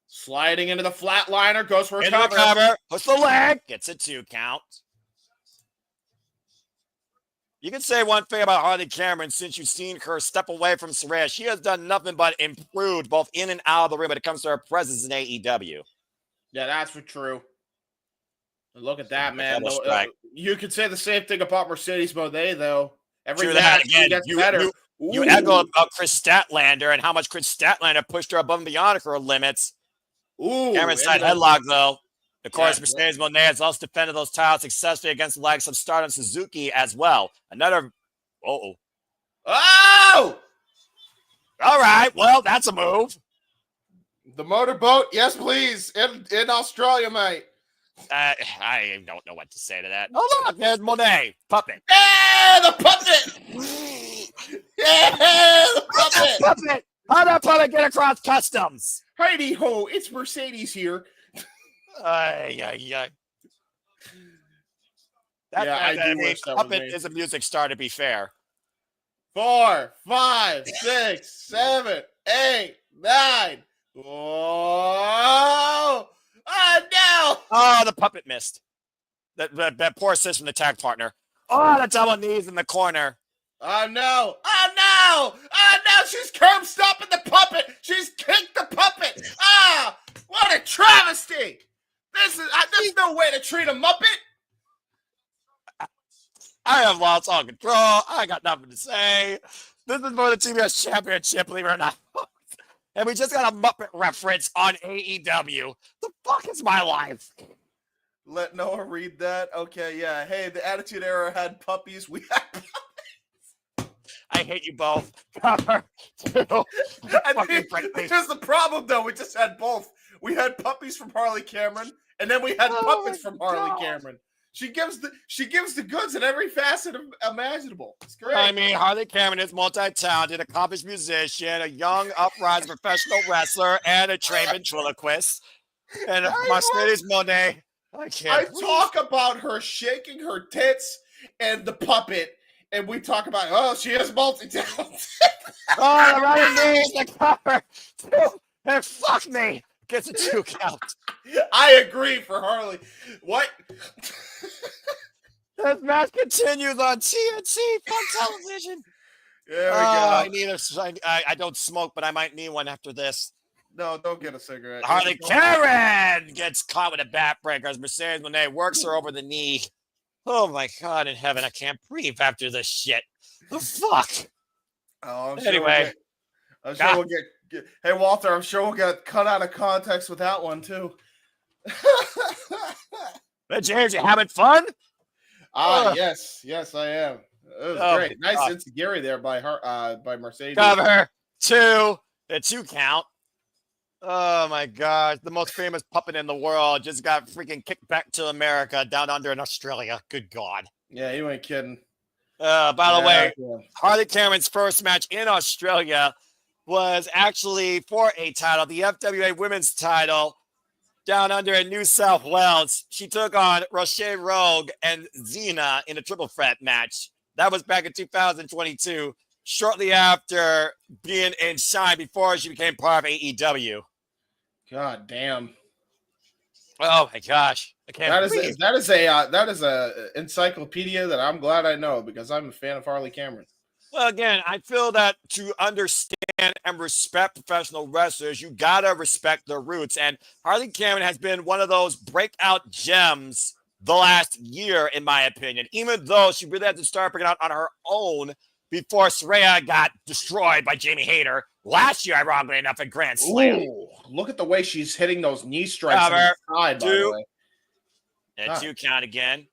Sliding into the flatliner. Goes for a cover. Puts the leg. Gets a 2 count. You can say one thing about Harley Cameron since you've seen her step away from Saraya. She has done nothing but improved both in and out of the ring when it comes to her presence in AEW. Yeah, that's for true. Look at that, man. Right. You could say the same thing about Mercedes Mone, though. Every match she gets better. You echo about Chris Statlander and how much Chris Statlander pushed her above and beyond her limits. Ooh. Cameron side headlock, though. Of course, Yeah, Mercedes Mone has also defended those titles successfully against the likes of Stardom Suzuki as well. Another. Oh! All right. Well, that's a move. The motorboat, yes, please. In Australia, mate. I don't know what to say to that. Oh, look, there's Mone. Puppet. Yeah, the puppet. Yeah, the puppet. How'd that puppet get across customs? Heidi ho, it's Mercedes here. I wish that Puppet was me. is a music star, to be fair. 4, 5, 6, 7, 8, 9. Oh! Oh no! Oh, the puppet missed. That poor assist from the tag partner. Oh, the double knees in the corner. Oh no! Oh no! Oh no! She's curb stomping the puppet. She's kicked the puppet. Ah! What a travesty! There's no way to treat a Muppet. I have lost all control. I got nothing to say. This is for the TBS Championship, believe it or not. And we just got a Muppet reference on AEW. The fuck is my life? Let Noah read that. Okay, yeah. Hey, the Attitude Era had puppies. We had puppies. I hate you both. Cover two. Here's the problem, though. We just had both. We had puppies from Harley Cameron, and then we had puppets from Harley Cameron. She gives the goods in every facet imaginable. It's great. I mean, Harley Cameron is multi-talented, accomplished musician, a young, uprising professional wrestler, and a trained ventriloquist. And Mercedes Mone. I talk about her shaking her tits and the puppet, and we talk about, oh, she is multi-talented. Oh, the running knees, the cover. And fuck me. Gets a 2 count. I agree for Harley. What? This match continues on TNT on television. There we go. I don't smoke, but I might need one after this. No, don't get a cigarette. Harley Cameron gets caught with a backbreaker as Mercedes Mone works her over the knee. Oh my God in heaven, I can't breathe after this shit. The fuck? Oh, anyway. I'm sure we'll get. Hey, Walter, I'm sure we'll get cut out of context with that one, too. But James, you having fun? Yes, I am. It was great. Nice insecurity there by Mercedes. Cover 2, a 2 count. Oh my God, the most famous puppet in the world just got freaking kicked back to America down under in Australia. Good God. Yeah, you ain't kidding. By the way, Harley Cameron's first match in Australia was actually for a title, the FWA Women's title, down under in New South Wales. She took on Rochelle Rogue and Xena in a triple threat match. That was back in 2022, shortly after being in Shine before she became part of AEW. God damn. Oh my gosh. I can't breathe. That is a encyclopedia that I'm glad I know because I'm a fan of Harley Cameron. Well, again, I feel that to understand and respect professional wrestlers, you gotta respect their roots. And Harley Cameron has been one of those breakout gems the last year, in my opinion, even though she really had to start breaking out on her own before Saraya got destroyed by Jamie Hayter last year, ironically enough, at Grand Slam. Ooh, look at the way she's hitting those knee strikes on the side, by the way. And 2 count again.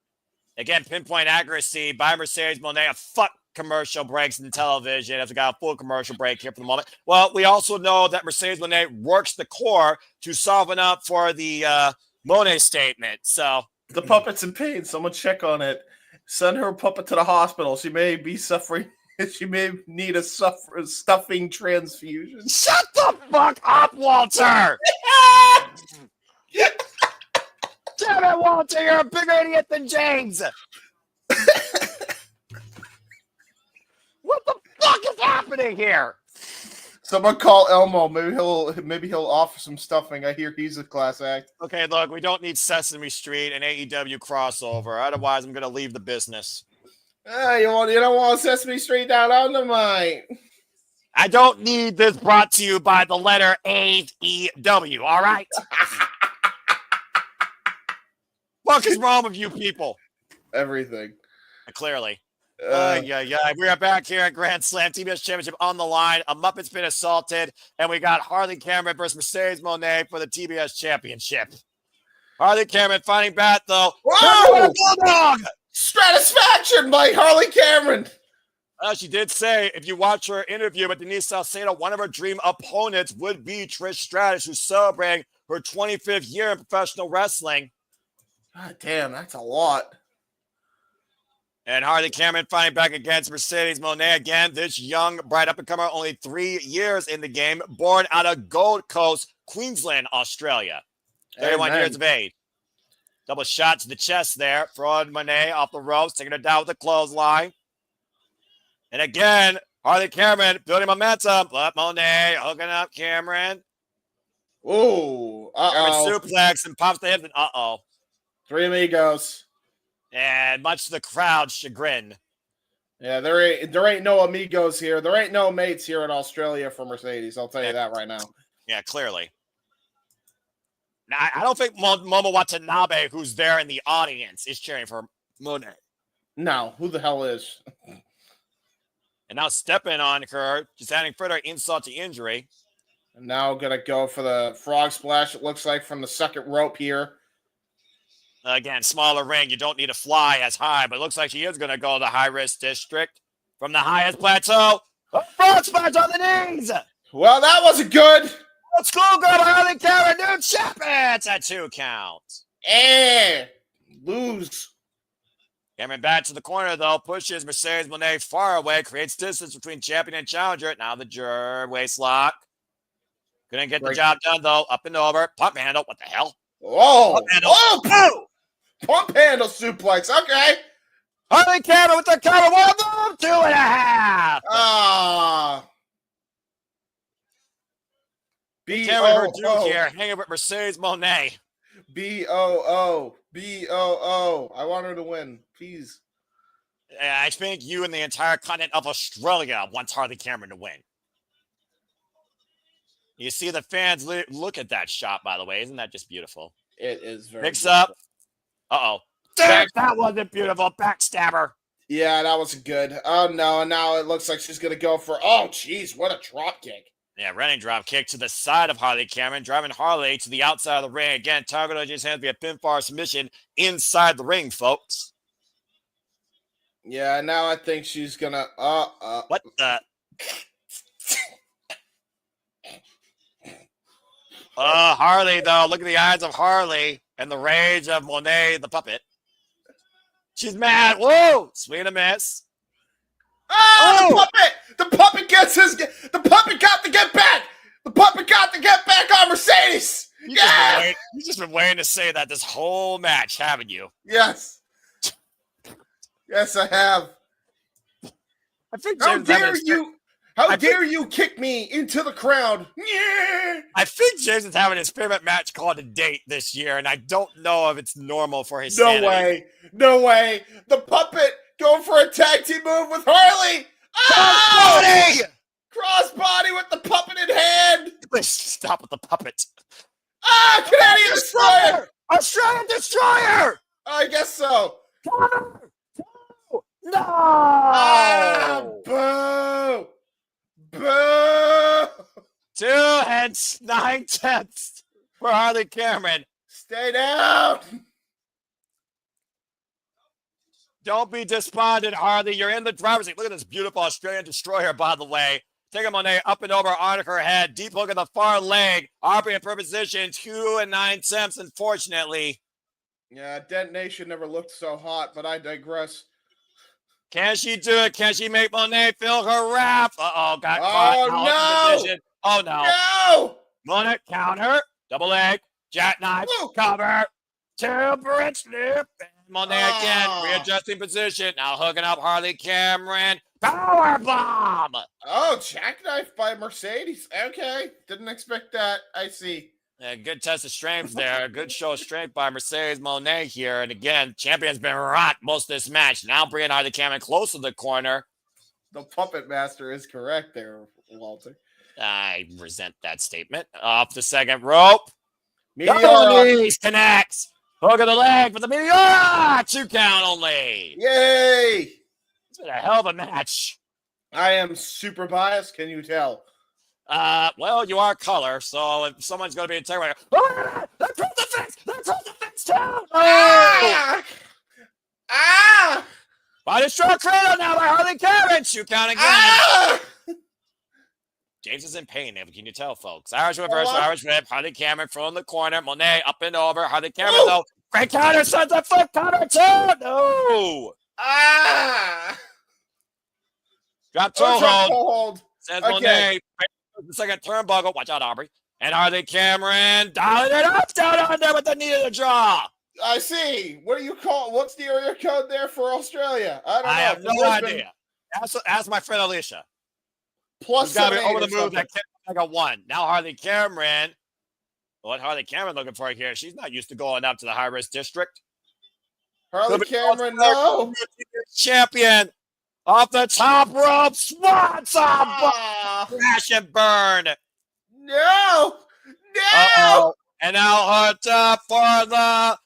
Again, pinpoint accuracy by Mercedes Mone. Fuck commercial breaks in television as we got a full commercial break here for the moment. Well, we also know that Mercedes Mone works the core to soften up for the Mone statement. So the puppet's in pain. Someone check on it. Send her puppet to the hospital. She may be suffering. She may need a stuffing transfusion. Shut the fuck up, Walter! Damn it, Walter! You're a bigger idiot than James. What the fuck is happening here? Someone call Elmo. Maybe he'll offer some stuffing. I hear he's a class act. Okay, look, we don't need Sesame Street and AEW crossover. Otherwise, I'm gonna leave the business. You don't want Sesame Street down under mine. I don't need this brought to you by the letter AEW. All right. What is wrong with you people? Everything. Clearly. We are back here at Grand Slam TBS Championship on the line. A Muppet's been assaulted, and we got Harley Cameron versus Mercedes Mone for the TBS Championship. Harley Cameron fighting back, though. Whoa! Bulldog! Stratisfaction by Harley Cameron. She did say, if you watch her interview with Denise Salcedo, one of her dream opponents would be Trish Stratus, who's celebrating her 25th year in professional wrestling. God damn, that's a lot. And Harley Cameron fighting back against Mercedes Mone again. This young, bright up-and-comer, only 3 years in the game, born out of Gold Coast, Queensland, Australia. 31 years of age. Double shot to the chest there. Throwing Mone off the ropes, taking her down with a clothesline. And again, Harley Cameron building momentum. But Mone hooking up Cameron. Ooh, Cameron suplex and pops the hip. And Three amigos. And much to the crowd's chagrin. Yeah, there ain't no amigos here. There ain't no mates here in Australia for Mercedes. I'll tell you that right now. Yeah, clearly. Now, I don't think Momo Watanabe, who's there in the audience, is cheering for Mone. No, who the hell is? And now stepping on her, just adding further insult to injury. And now gonna go for the frog splash, it looks like, from the second rope here. Again, smaller ring. You don't need to fly as high, but it looks like she is going to go to the high-risk district from the highest plateau. Frog splash on the knees. Well, that wasn't good. Let's go, Harley Cameron, new champion. It's a 2 count. Lose. Cameron back to the corner, though. Pushes Mercedes Mone far away. Creates distance between champion and challenger. Now the waist lock. Couldn't get the job done, though. Up and over. Pump handle. What the hell? Oh! Pump handle. Pump handle suplex. Okay. Harley Cameron with the cover. 1 move. 2.5. Cameron Duke here, hanging with Mercedes Mone. B-O-O. I want her to win. Please. I think you and the entire continent of Australia wants Harley Cameron to win. You see the fans look at that shot, by the way. Isn't that just beautiful? It is very Mix beautiful. up. That wasn't beautiful. Backstabber. Yeah, that wasn't good. Oh, no. And now it looks like she's going to go for... Oh, jeez. What a drop kick. Yeah, running drop kick to the side of Harley Cameron, driving Harley to the outside of the ring. Again, targeting his hands via pinfall submission inside the ring, folks. Yeah, now I think she's going to... What the... Harley, though. Look at the eyes of Harley and the rage of Mone, the puppet. She's mad. Whoa! Swing and a miss. Oh! The puppet! The puppet gets his... The puppet got to get back! The puppet got to get back on Mercedes! You've just been waiting to say that this whole match, haven't you? Yes. Yes, I have. I think How dare you kick me into the crowd? I think Jason's having his favorite match called a date this year, and I don't know if it's normal for his sanity. No way. The puppet going for a tag team move with Harley. Crossbody! Crossbody with the puppet in hand. Please stop with the puppet. Canadian Destroyer! Australian Destroyer! I guess so. No! Boo! Boo! 2 and 9/10 for Harley Cameron. Stay down. Don't be despondent, Harley. You're in the driver's seat. Look at this beautiful Australian Destroyer, by the way. Take him on up and over on her head. Deep hook in the far leg. Aubrey in per position. 2 and 9/10, unfortunately. Yeah, Dent Nation never looked so hot, but I digress. Can she do it? Can she make Mone feel her wrath? Got caught. Oh, no. No! Mone counter. Double leg. Jackknife. Cover. 2 bridge slip. Mone again. Readjusting position. Now hooking up Harley Cameron. Power bomb. Oh, jackknife by Mercedes. Okay. Didn't expect that. I see. Good test of strength there. Good show of strength by Mercedes Mone here. And again, champion's been rocked most of this match. Now bringing Harley Cameron close to the corner. The puppet master is correct there, Walter. I resent that statement. Off the second rope. Meteora connects. Hook of the leg for the Meteora. 2 count only. Yay. It's been a hell of a match. I am super biased. Can you tell? Well, you are color, so if someone's going to be in terror, the crucifix! The crucifix too! Oh! Ah! Body stroke cradle now by Harley Cameron. Shoot count again. Ah! James is in pain, can you tell, folks? Irish reversal, Irish whip. Harley Cameron from the corner. Mone up and over. Harley Cameron, though. Great counter, sends a foot counter, too. No. Ah! Drop toe hold. Says Okay. Mone. The second turnbuckle. Watch out, Aubrey. And Harley Cameron dialing it up down on there with the knee of the draw. I see. What do you call? What's the area code there for Australia? I don't know. I have no idea. Ask my friend Alicia. Plus got to be over the move that like a 1. Now Harley Cameron. What Harley Cameron looking for here? She's not used to going up to the high risk district. Harley Cameron, no. Champion off the top rope. Swats off. Crash and burn. No. No. And now hooked up for the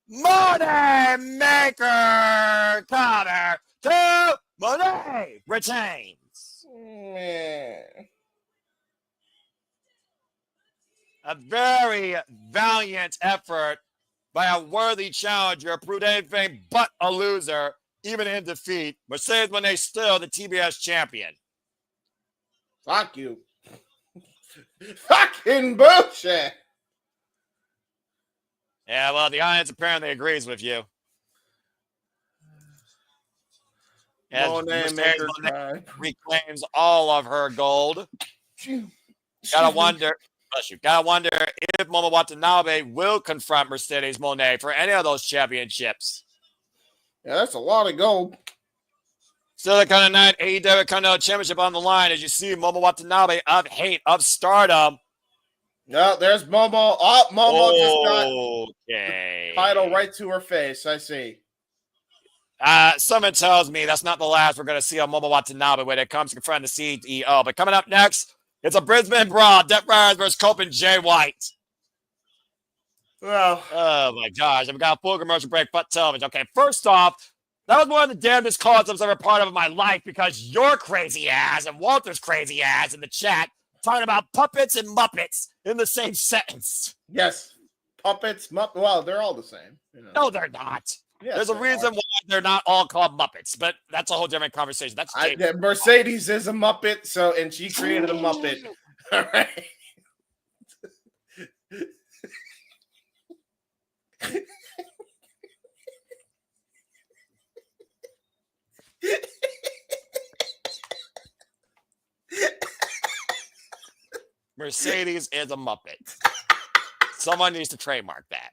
Mone Maker counter to Mone retains. Man. A very valiant effort by a worthy challenger, proved anything but a loser, even in defeat. Mercedes Mone still the TBS champion. Fuck you. Fucking bullshit. Yeah, well, the audience apparently agrees with you. Reclaims all of her gold. Gotta wonder if Momo Watanabe will confront Mercedes Mone for any of those championships. Yeah, that's a lot of gold. Still the kind of night, AEW Continental Championship on the line as you see Momo Watanabe of Hate of Stardom. No, there's Momo. Oh, Momo just got the title right to her face. I see. Someone tells me that's not the last we're going to see on Momo Watanabe when it comes to confronting the CEO. But coming up next, it's a Brisbane Brawl. Death Riders versus Cope and Jay White. Well, oh my gosh. I've got a full commercial break, but television. Okay, first off, that was one of the damnedest calls I've ever part of in my life because your crazy ass and Walter's crazy ass in the chat talking about puppets and Muppets in the same sentence. Yes. Puppets, well, they're all the same. You know. No, they're not. Yes, there's a reason why they're not all called Muppets, but that's a whole different conversation. That's Mercedes is a Muppet, and she created a Muppet. All right. Mercedes is a Muppet. Someone needs to trademark that.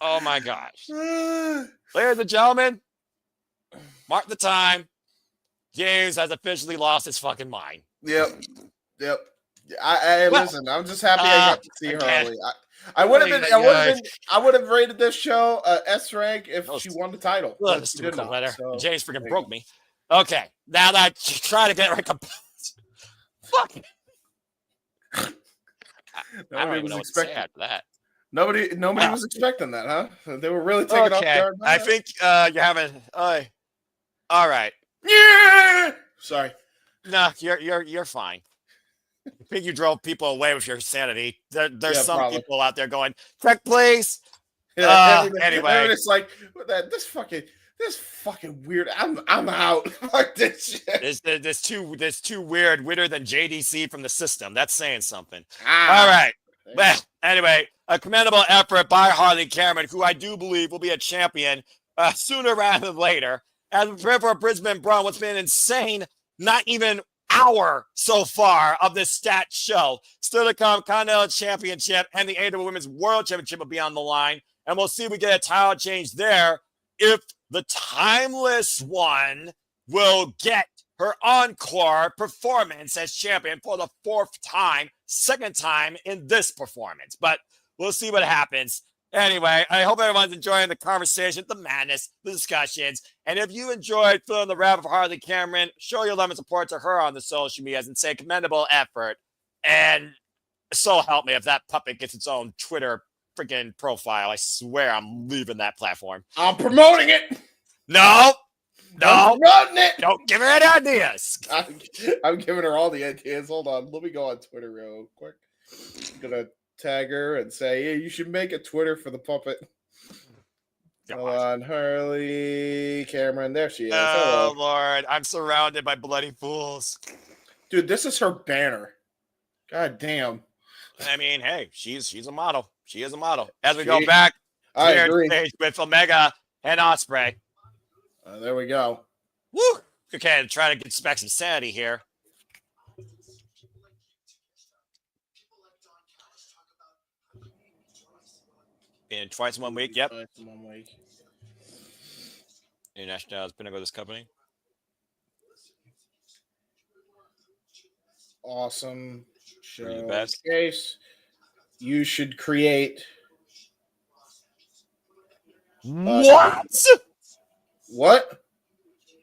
Oh my gosh. Ladies and gentlemen, mark the time. James has officially lost his fucking mind. Yep. Listen, I'm just happy I got to see Harley. I would have rated this show S rank if she won the title. James freaking broke me. Okay, now that I try to get recompense. Fuck. I don't even know what to say after that. Nobody was expecting that, huh? They were really taking off guard. I think you're having. All right. Yeah. Sorry. No, you're fine. I think you drove people away with your sanity. There's some people out there going, check, please. Yeah, anyway, it's like this fucking weird. I'm out. Fuck this shit. There's too weirder than JDC from the system. That's saying something. All right. Well, anyway, a commendable effort by Harley Cameron, who I do believe will be a champion sooner rather than later. As we prepare for a Brisbane Brawl, what's been an insane, not even hour so far of this stat show. Still to come, Continental Championship and the AEW Women's World Championship will be on the line. And we'll see if we get a title change there if the Timeless One will get her encore performance as champion for the second time in this performance. But we'll see what happens. Anyway, I hope everyone's enjoying the conversation, the madness, the discussions. And if you enjoyed filling the rap of Harley Cameron, show your love and support to her on the social medias and say commendable effort. And so help me if that puppet gets its own Twitter freaking profile. I swear I'm leaving that platform. I'm promoting it. No. I'm promoting it. Don't give her any ideas. I'm giving her all the ideas. Hold on. Let me go on Twitter real quick. I'm gonna tag her and say, "Hey, you should make a Twitter for the puppet." Hold on, Harley, Cameron. There she is. Oh, Lord. I'm surrounded by bloody fools. Dude, this is her banner. God damn. I mean, hey, she's a model. She is a model. As we go back I agree. stage with Omega and Ospreay. There we go. Woo! Okay, try to get back some sanity here. Being twice in 1 week, yep. Twice in 1 week. International Pinnacle, this company. Awesome show. The best. Case. You should create. What?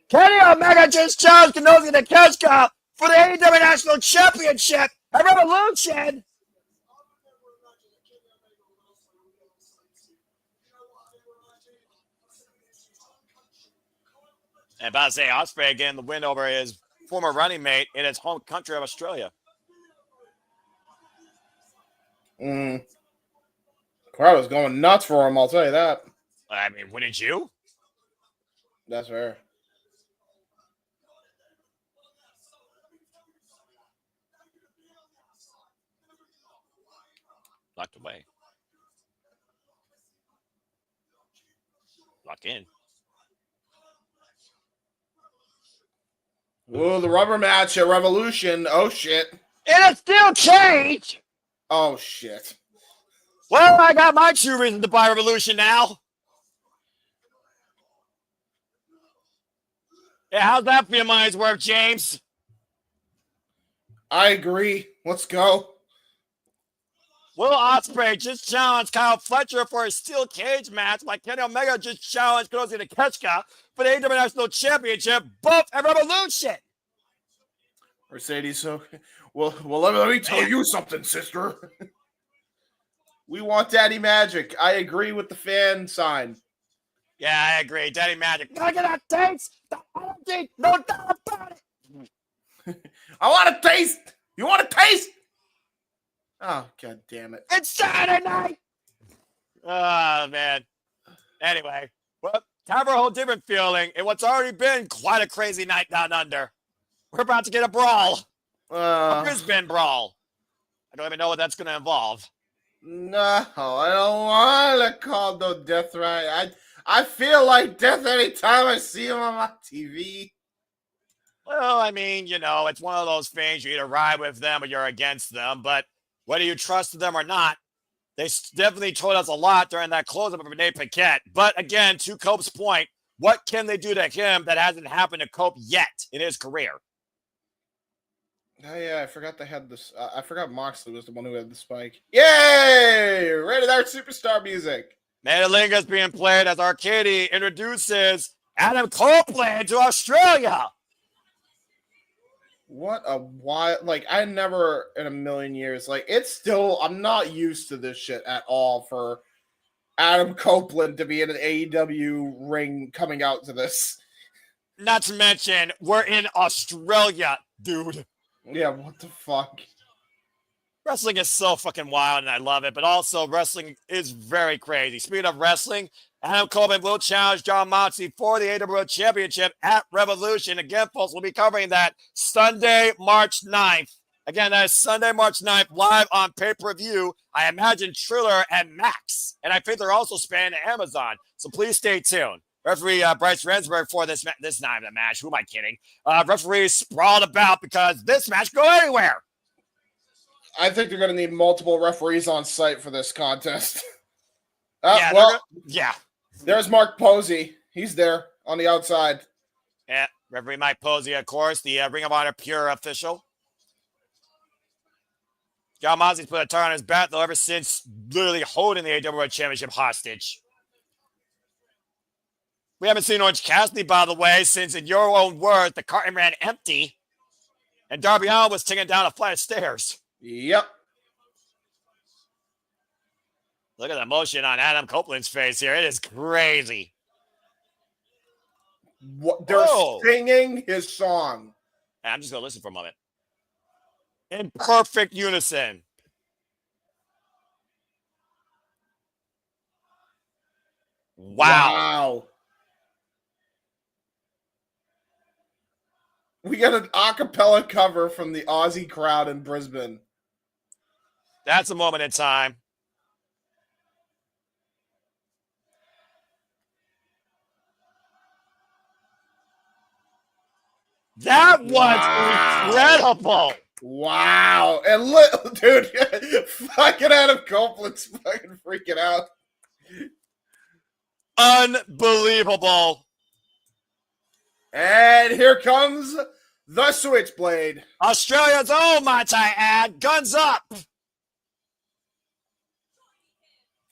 Kenny Omega just challenged Konosuke Takeshita for the AEW National Championship at Revolution. And about to say, Ospreay getting the win over his former running mate in his home country of Australia. Crowd was going nuts for him, I'll tell you that. I mean, wouldn't you? That's fair. Locked away. Locked in. Ooh, the rubber match at Revolution. Oh, shit. In a steel cage! Oh, shit. Well, I got my true reason to buy Revolution now. Yeah, how's that for your money's worth, James? I agree. Let's go. Will Ospreay just challenged Kyle Fletcher for a steel cage match, like Kenny Omega just challenged Konosuke Takeshita for the AEW National Championship, both at Revolution. Mercedes, so well, let me tell you something, sister. We want Daddy Magic. I agree with the fan sign. Yeah, I agree. Daddy Magic. Gotta get that taste. The energy. No doubt about it. I want a taste. You want a taste? Oh, God damn it. It's Saturday night. Oh, man. Anyway, well, time for a whole different feeling in what's already been quite a crazy night down under. We're about to get a brawl. A Brisbane brawl. I don't even know what that's going to involve. No, I don't want to call no death right. I feel like death anytime I see him on my TV. Well, I mean, you know, it's one of those things. You either ride with them or you're against them. But whether you trust them or not, they definitely told us a lot during that close-up of Renee Paquette. But again, to Cope's point, what can they do to him that hasn't happened to Cope yet in his career? Oh, yeah, I forgot they had this. I forgot Moxley was the one who had the spike. Yay! Rated R Superstar music. Metalinga's being played as Arcady introduces Adam Copeland to Australia. What a wild, like, I never in a million years, like, it's still, I'm not used to this shit at all for Adam Copeland to be in an AEW ring coming out to this. Not to mention, we're in Australia, dude. Yeah, what the fuck? Wrestling is so fucking wild, and I love it, but also wrestling is very crazy. Speaking of wrestling, Adam Copeland will challenge John Moxley for the AEW Championship at Revolution. Again, folks, we'll be covering that Sunday, March 9th. Again, that is Sunday, March 9th, live on pay-per-view. I imagine Triller and Max, and I think they're also spanning Amazon, so please stay tuned. Referee Bryce Rensburg for this night of the match. Who am I kidding? Referee sprawled about because this match go anywhere. I think they're going to need multiple referees on site for this contest. Yeah. There's Mark Posey. He's there on the outside. Yeah, referee Mike Posey, of course, the Ring of Honor Pure official. John Moxley's put a target on his back, though, ever since literally holding the AEW Championship hostage. We haven't seen Orange Cassidy, by the way, since, in your own words, the carton ran empty and Darby Allin was taking down a flight of stairs. Yep. Look at the emotion on Adam Copeland's face here. It is crazy. What, they're singing his song. I'm just going to listen for a moment. In perfect unison. Wow. We got an a cappella cover from the Aussie crowd in Brisbane. That's a moment in time. That was incredible. Wow. And look, dude, fucking Adam Copeland's fucking freaking out. Unbelievable. And here comes the Switchblade. Australia's own, might I add. Guns up.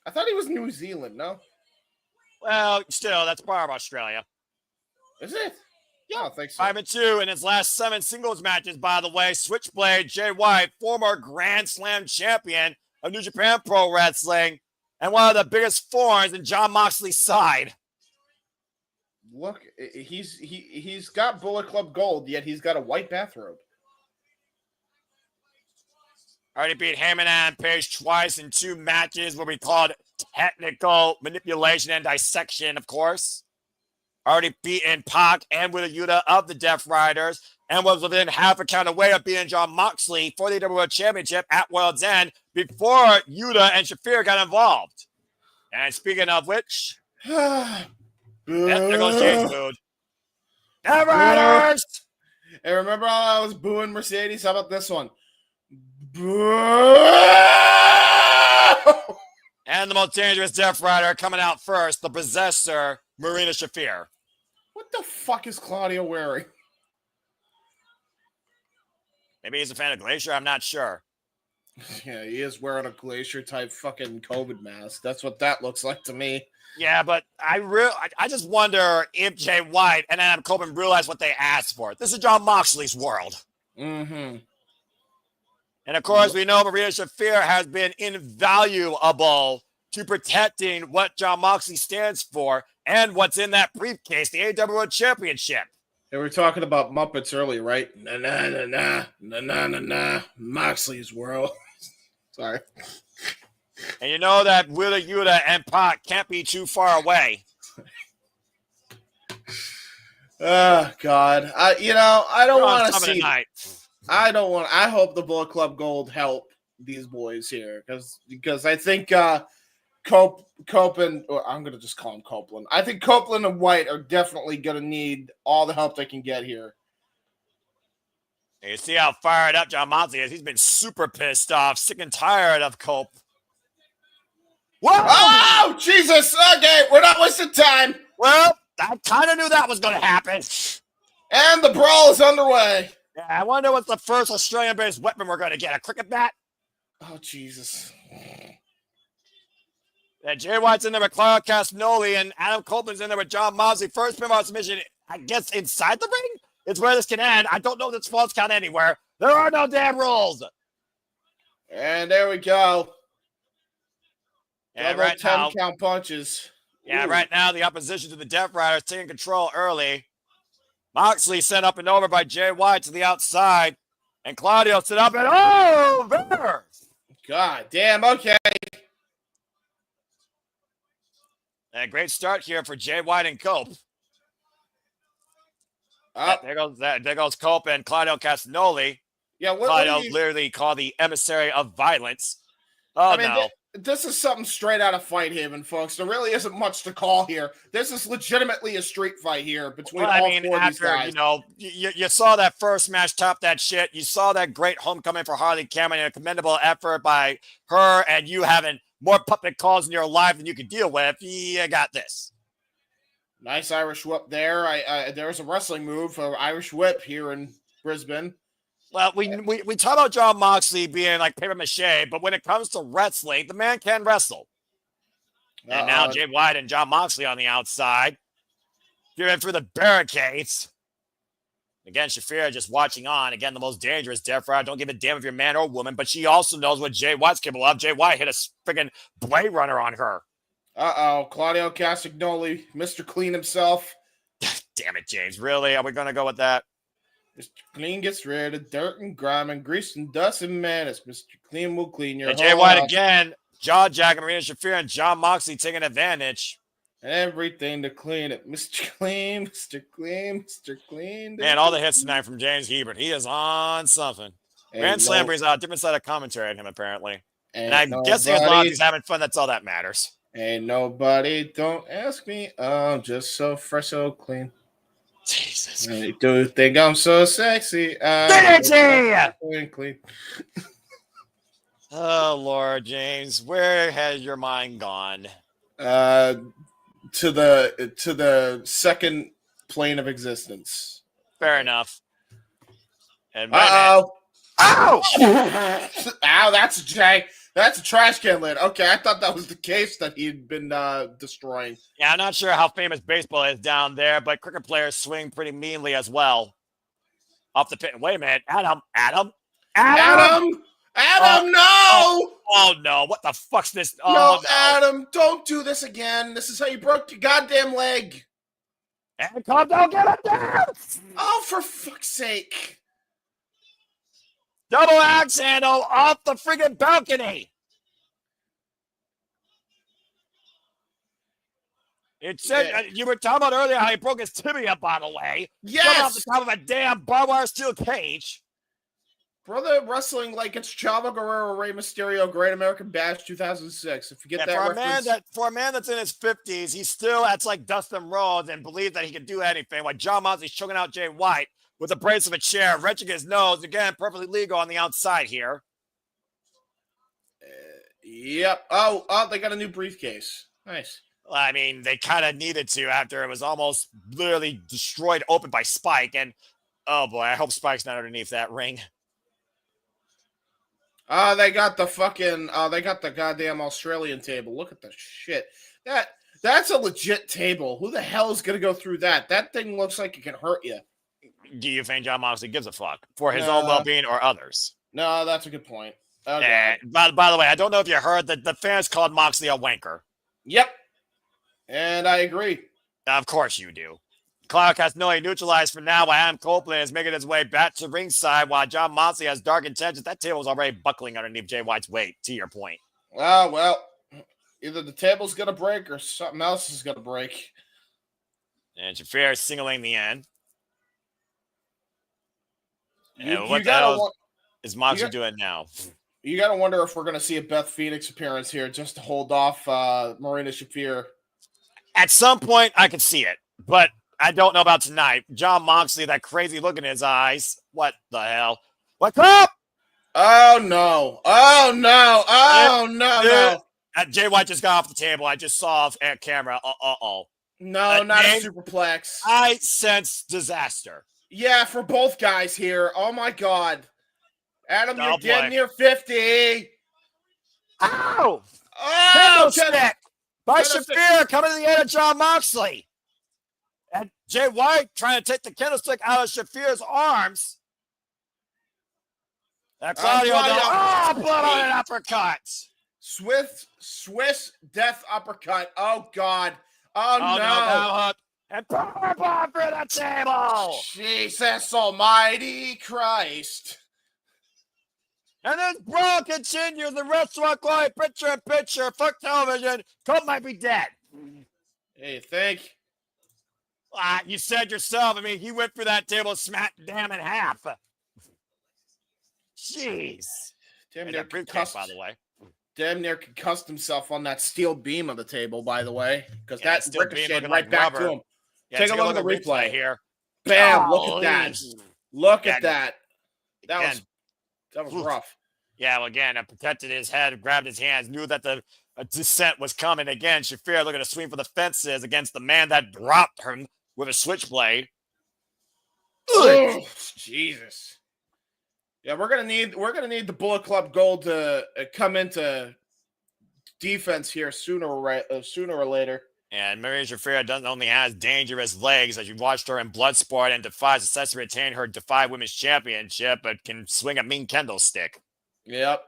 I thought he was New Zealand, no? Well, still, that's part of Australia. Is it? Yeah, I don't think so. 5-2 in his last 7 singles matches, by the way. Switchblade, Jay White, former Grand Slam champion of New Japan Pro Wrestling, and one of the biggest thorns in Jon Moxley's side. Look, he's got Bullet Club gold, yet he's got a white bathrobe. Already beat Heyman and Page twice in 2 matches, what we called technical manipulation and dissection, of course. Already beaten Pac and Wheeler Yuta of the Death Riders, and was within half a count away of beating Jon Moxley for the AEW Championship at World's End before Yuta and Shafir got involved. And speaking of which, there goes James Mood. Death Riders! And remember how I was booing Mercedes? How about this one? And the most dangerous Death Rider coming out first, the Possessor, Marina Shafir. What the fuck is Claudio wearing? Maybe he's a fan of Glacier, I'm not sure. Yeah, he is wearing a Glacier type fucking COVID mask. That's what that looks like to me. Yeah, but I just wonder if Jay White and Adam Copeland realize what they asked for. This is Jon Moxley's world. Mm-hmm. And of course, we know Marina Shafir has been invaluable to protecting what Jon Moxley stands for and what's in that briefcase, the AEW Championship. They were talking about Muppets earlier, right? Na Moxley's world. Sorry. And you know that Wheeler Yuta and Pac can't be too far away. Oh, God. I don't want to see. I hope the Bullet Club Gold help these boys here because I think Copeland, or I'm going to just call him Copeland. I think Copeland and White are definitely going to need all the help they can get here. You see how fired up Jon Moxley is. He's been super pissed off, sick and tired of Cope. Whoa! Oh, Jesus. Okay, we're not wasting time. Well, I kind of knew that was going to happen. And the brawl is underway. Yeah, I wonder what's the first Australian-based weapon we're going to get. A cricket bat? Oh, Jesus. Yeah, Jay White's in there with Claudio Castagnoli, and Adam Copeland's in there with Jon Moxley. First pinfall submission, I guess, inside the ring? It's where this can end. I don't know if this falls count anywhere. There are no damn rules. And there we go. Yeah, Double right 10 now. count punches. Yeah, Ooh. right now the opposition to the Death Riders taking control early. Moxley sent up and over by Jay White to the outside. And Claudio set up and over. God damn, okay. A great start here for Jay White and Cope. There goes Cope and Claudio Castagnoli. Yeah, Claudio literally called the emissary of violence. Oh, no. This is something straight out of Fight Haven, folks. There really isn't much to call here. This is legitimately a street fight here between all four of these guys. You saw that first match top that shit. You saw that great homecoming for Harley Cameron and a commendable effort by her, and you having more puppet calls in your life than you can deal with. You got this. Nice Irish whip there. There's a wrestling move for Irish whip here in Brisbane. Well, we talk about Jon Moxley being like paper mache, but when it comes to wrestling, the man can wrestle. And now Jay White and Jon Moxley on the outside. Driven through the barricades. Again, Shafir just watching on. Again, the most dangerous Death Rider. Don't give a damn if you're a man or woman, but she also knows what Jay White's capable of. Jay White hit a freaking Blade Runner on her. Claudio Castagnoli, Mr. Clean himself. damn it, James. Really? Are we going to go with that? Mr. Clean gets rid of dirt and grime and grease and dust and madness. Mr. Clean will clean your And Jay whole White house. again. Jaw Jack, Marina Shafir, and John Moxley taking advantage. Everything to clean it. Mr. Clean, Mr. Clean, Mr. Clean. Man, all the hits tonight from James Hebert. He is on something. Grand Slam brings out a different side of commentary on him, apparently. And I'm guessing as long as he's having fun, that's all that matters. Ain't nobody, don't ask me. I'm just so fresh, so clean. Jesus. I do think I'm so sexy. Clean. Oh, Lord, James. Where has your mind gone? To the second plane of existence. Fair enough. And Ow! Ow! Ow! That's a trash can lid. Okay, I thought that was the case that he'd been destroying. Yeah, I'm not sure how famous baseball is down there, but cricket players swing pretty meanly as well. Off the pit. Wait a minute, Adam! No! Oh no! What the fuck's this? Oh, No, Adam! Don't do this again. This is how you broke your goddamn leg. And calm down, get it down! Oh, for fuck's sake! Double axe handle off the friggin' balcony. It said you were talking about earlier how he broke his tibia, by the way. Yes, off the top of a damn barbed wire steel cage. Brother wrestling like it's Chavo Guerrero, Rey Mysterio, Great American Bash 2006. If you get that reference. For a man that's in his 50s, he still acts like Dustin Rhodes and believes that he can do anything. While John Moxley's choking out Jay White with the brace of a chair, wrenching his nose. Again, perfectly legal on the outside here. Yep. Oh, they got a new briefcase. Nice. Well, I mean, they kind of needed to after it was almost literally destroyed open by Spike. And, oh boy, I hope Spike's not underneath that ring. They got the goddamn Australian table. Look at the shit. That's a legit table. Who the hell is going to go through that? That thing looks like it can hurt you. Do you think John Moxley gives a fuck for his own well-being or others? No, that's a good point. Okay. By the way, I don't know if you heard that the fans called Moxley a wanker. Yep. And I agree. Of course you do. Claudio Castagnoli neutralized for now while Adam Copeland is making his way back to ringside while John Moxley has dark intentions. That table is already buckling underneath Jay White's weight, to your point. Well, either the table's going to break or something else is going to break. And Shafir is singling the end. What is Moxley doing now? You got to wonder if we're going to see a Beth Phoenix appearance here just to hold off Marina Shafir. At some point, I could see it, but I don't know about tonight. John Moxley, that crazy look in his eyes. What the hell? What's up? Oh, no. No. Jay White just got off the table. I just saw off at camera. No, not a superplex. I sense disaster. Yeah, for both guys here. Oh, my God. Adam, you're getting near 50. Ow! Oh, stick by Shafir coming to the end of John Moxley. And Jay White trying to take the candlestick out of Shafir's arms. And Claudio, blood on an uppercut. Swiss death uppercut. Oh, God. Oh, no. And power bomb for the table. Jesus almighty Christ. And then Brawl continues. The restaurant going picture. Fuck television. Colt might be dead. Hey, you think? You said yourself. I mean, he went for that table, smacked damn in half. Jeez. Damn near concussed, by the way. Damn near concussed himself on that steel beam of the table, by the way. Because that ricocheted right back to him. Yeah, take a look at the replay here. Bam! Look at that. Look at that. That was rough. Yeah, well, again, I protected his head, grabbed his hands, knew that the descent was coming. Again, Shafir looking to swing for the fences against the man that dropped him with a switchblade. Oh, Jesus. Yeah, we're gonna need the Bullet Club Gold to come into defense here sooner or later. And Mariah Shafir doesn't only has dangerous legs, as you watched her in Bloodsport and Defy success to retain her Defy Women's Championship, but can swing a mean candlestick. Yep.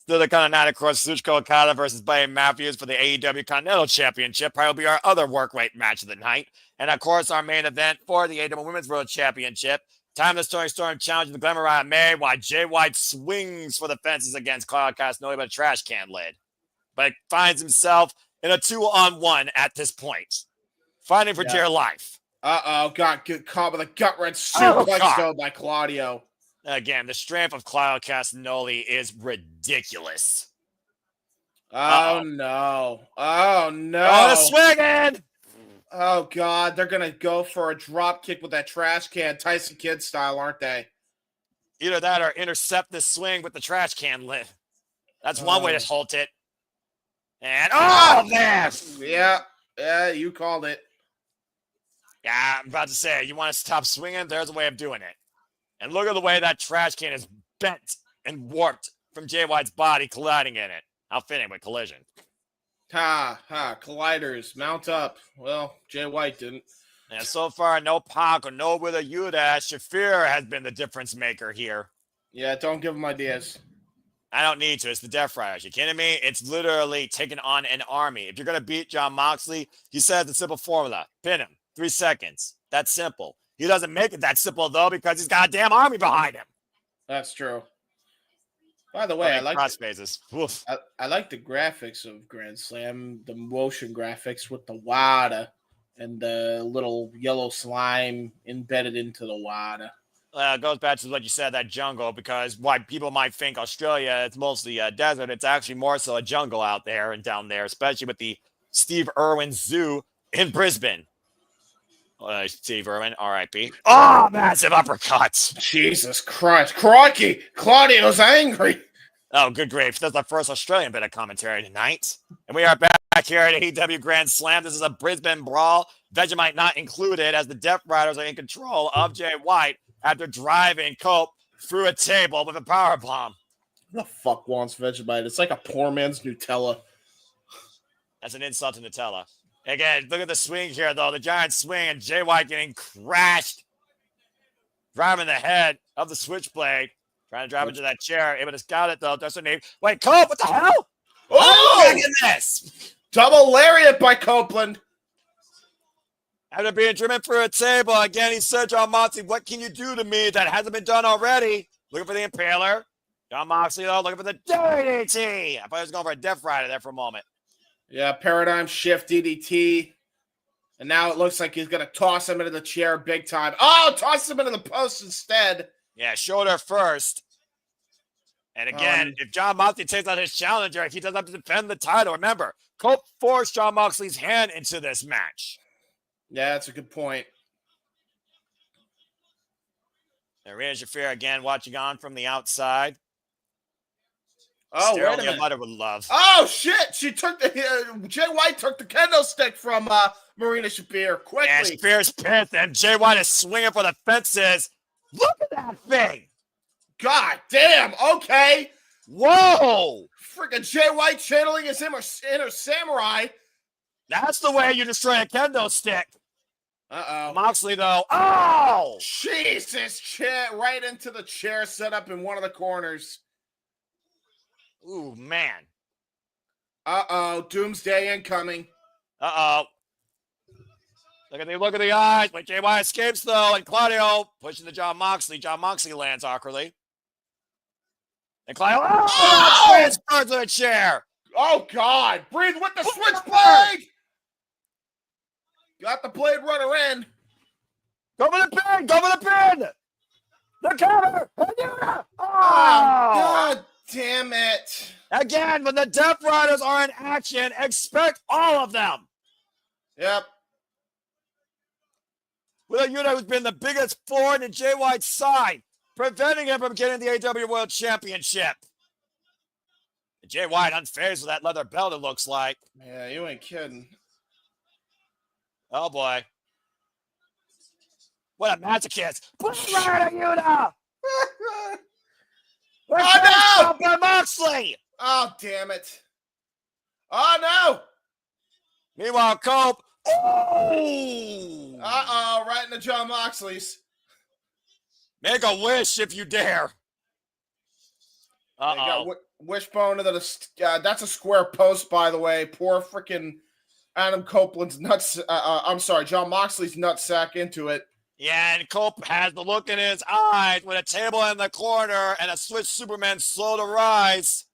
Still the kind of night, of course, Kazuchika Okada versus Buddy Matthews for the AEW Continental Championship. Probably will be our other workweight match of the night. And, of course, our main event for the AEW Women's World Championship. Timeless Toni Storm challenging the Mariah May while Jay White swings for the fences against Claudio Castagnoli with a trash can lid. But finds himself in a 2-on-1 at this point. Fighting for dear life. Got caught with a gut-wrench suplex though by Claudio. Again, the strength of Claudio Castagnoli is ridiculous. Oh, no. Oh, no. Oh, the swinging! Oh, God. They're going to go for a drop kick with that trash can, Tyson Kidd style, aren't they? Either that or intercept the swing with the trash can lid. That's one way to halt it. And, man! Yeah, you called it. Yeah, I'm about to say, you want to stop swinging? There's a way of doing it. And look at the way that trash can is bent and warped from Jay White's body colliding in it. How fitting with collision. Colliders, mount up. Well, Jay White didn't. And so far, no Pac or no Wheeler Yuta. Shafir has been the difference maker here. Yeah, don't give him ideas. I don't need to. It's the Death Riders. You kidding me? It's literally taking on an army. If you're going to beat Jon Moxley, he says the simple formula. Pin him. 3 seconds. That's simple. He doesn't make it that simple, though, because he's got a damn army behind him. That's true. By the way, I like cross phases. I like the graphics of Grand Slam, the motion graphics with the WADA and the little yellow slime embedded into the WADA. It goes back to what you said, that jungle, because why people might think Australia, it's mostly a desert. It's actually more so a jungle out there and down there, especially with the Steve Irwin Zoo in Brisbane. Steve Irwin, R.I.P. Oh, massive uppercuts. Jesus Christ. Crikey. Claudio's angry. Oh, good grief. That's the first Australian bit of commentary tonight. And we are back here at AEW Grand Slam. This is a Brisbane Brawl. Vegemite not included, as the Death Riders are in control of Jay White after driving Cope through a table with a powerbomb. Who the fuck wants Vegemite? It's like a poor man's Nutella. That's an insult to Nutella. Again, look at the swing here, though. The giant swing and Jay White getting crashed. Driving the head of the switchblade. Trying to drive into that chair. Able to scout it, though. That's her name. Wait, Cope, what the hell? Oh! Look at this. Double lariat by Copeland. After being driven through a table, again, he said, Jon Moxley, what can you do to me that hasn't been done already? Looking for the Impaler. Jon Moxley, though, looking for the DDT. I thought he was going for a Death Rider there for a moment. Yeah, paradigm shift DDT. And now it looks like he's going to toss him into the chair big time. Oh, toss him into the post instead. Yeah, shoulder first. And again, if Jon Moxley takes out his challenger, he doesn't have to defend the title. Remember, Cope forced Jon Moxley's hand into this match. Yeah, that's a good point. And Rhea Shafir again watching on from the outside. Oh, wait a minute. Mother would love. Oh, shit. She took the Jay White took the kendo stick from Marina Shafir quickly. And Shafir's pissed, and Jay White is swinging for the fences. Look at that thing. God damn. Okay. Whoa. Freaking Jay White channeling his inner samurai. That's the way you destroy a kendo stick. Uh-oh. Moxley, though. Oh! Jesus. Chair right into the chair set up in one of the corners. Ooh, man. Uh-oh. Doomsday incoming. Uh-oh. Look at the eyes. But Jay White escapes, though. And Claudio pushing the Jon Moxley. Jon Moxley lands awkwardly. And Claudio transfers to the chair. Oh, God. Breathe with the switchblade. Got the Blade Runner in. Go for the pin. Go for the pin. The cover. Oh, God damn it. Again, when the Death Riders are in action, expect all of them. Yep. Wheeler Yuta, who's been the biggest thorn in Jay White's side, preventing him from getting the AEW World Championship. And Jay White unfazed with that leather belt, it looks like. Yeah, you ain't kidding. Oh, boy. What a masochist. Blade Runner Yuta! Oh, no! By Moxley! Oh, damn it. Oh, no! Meanwhile, Cope. Oh! Uh-oh, right into Jon Moxley's. Make a wish if you dare. Uh-oh. Wishbone to the. That's a square post, by the way. Poor freaking Adam Copeland's nuts. I'm sorry, John Moxley's nutsack into it. Yeah, and Cope has the look in his eyes with a table in the corner and a switch Superman slow to rise.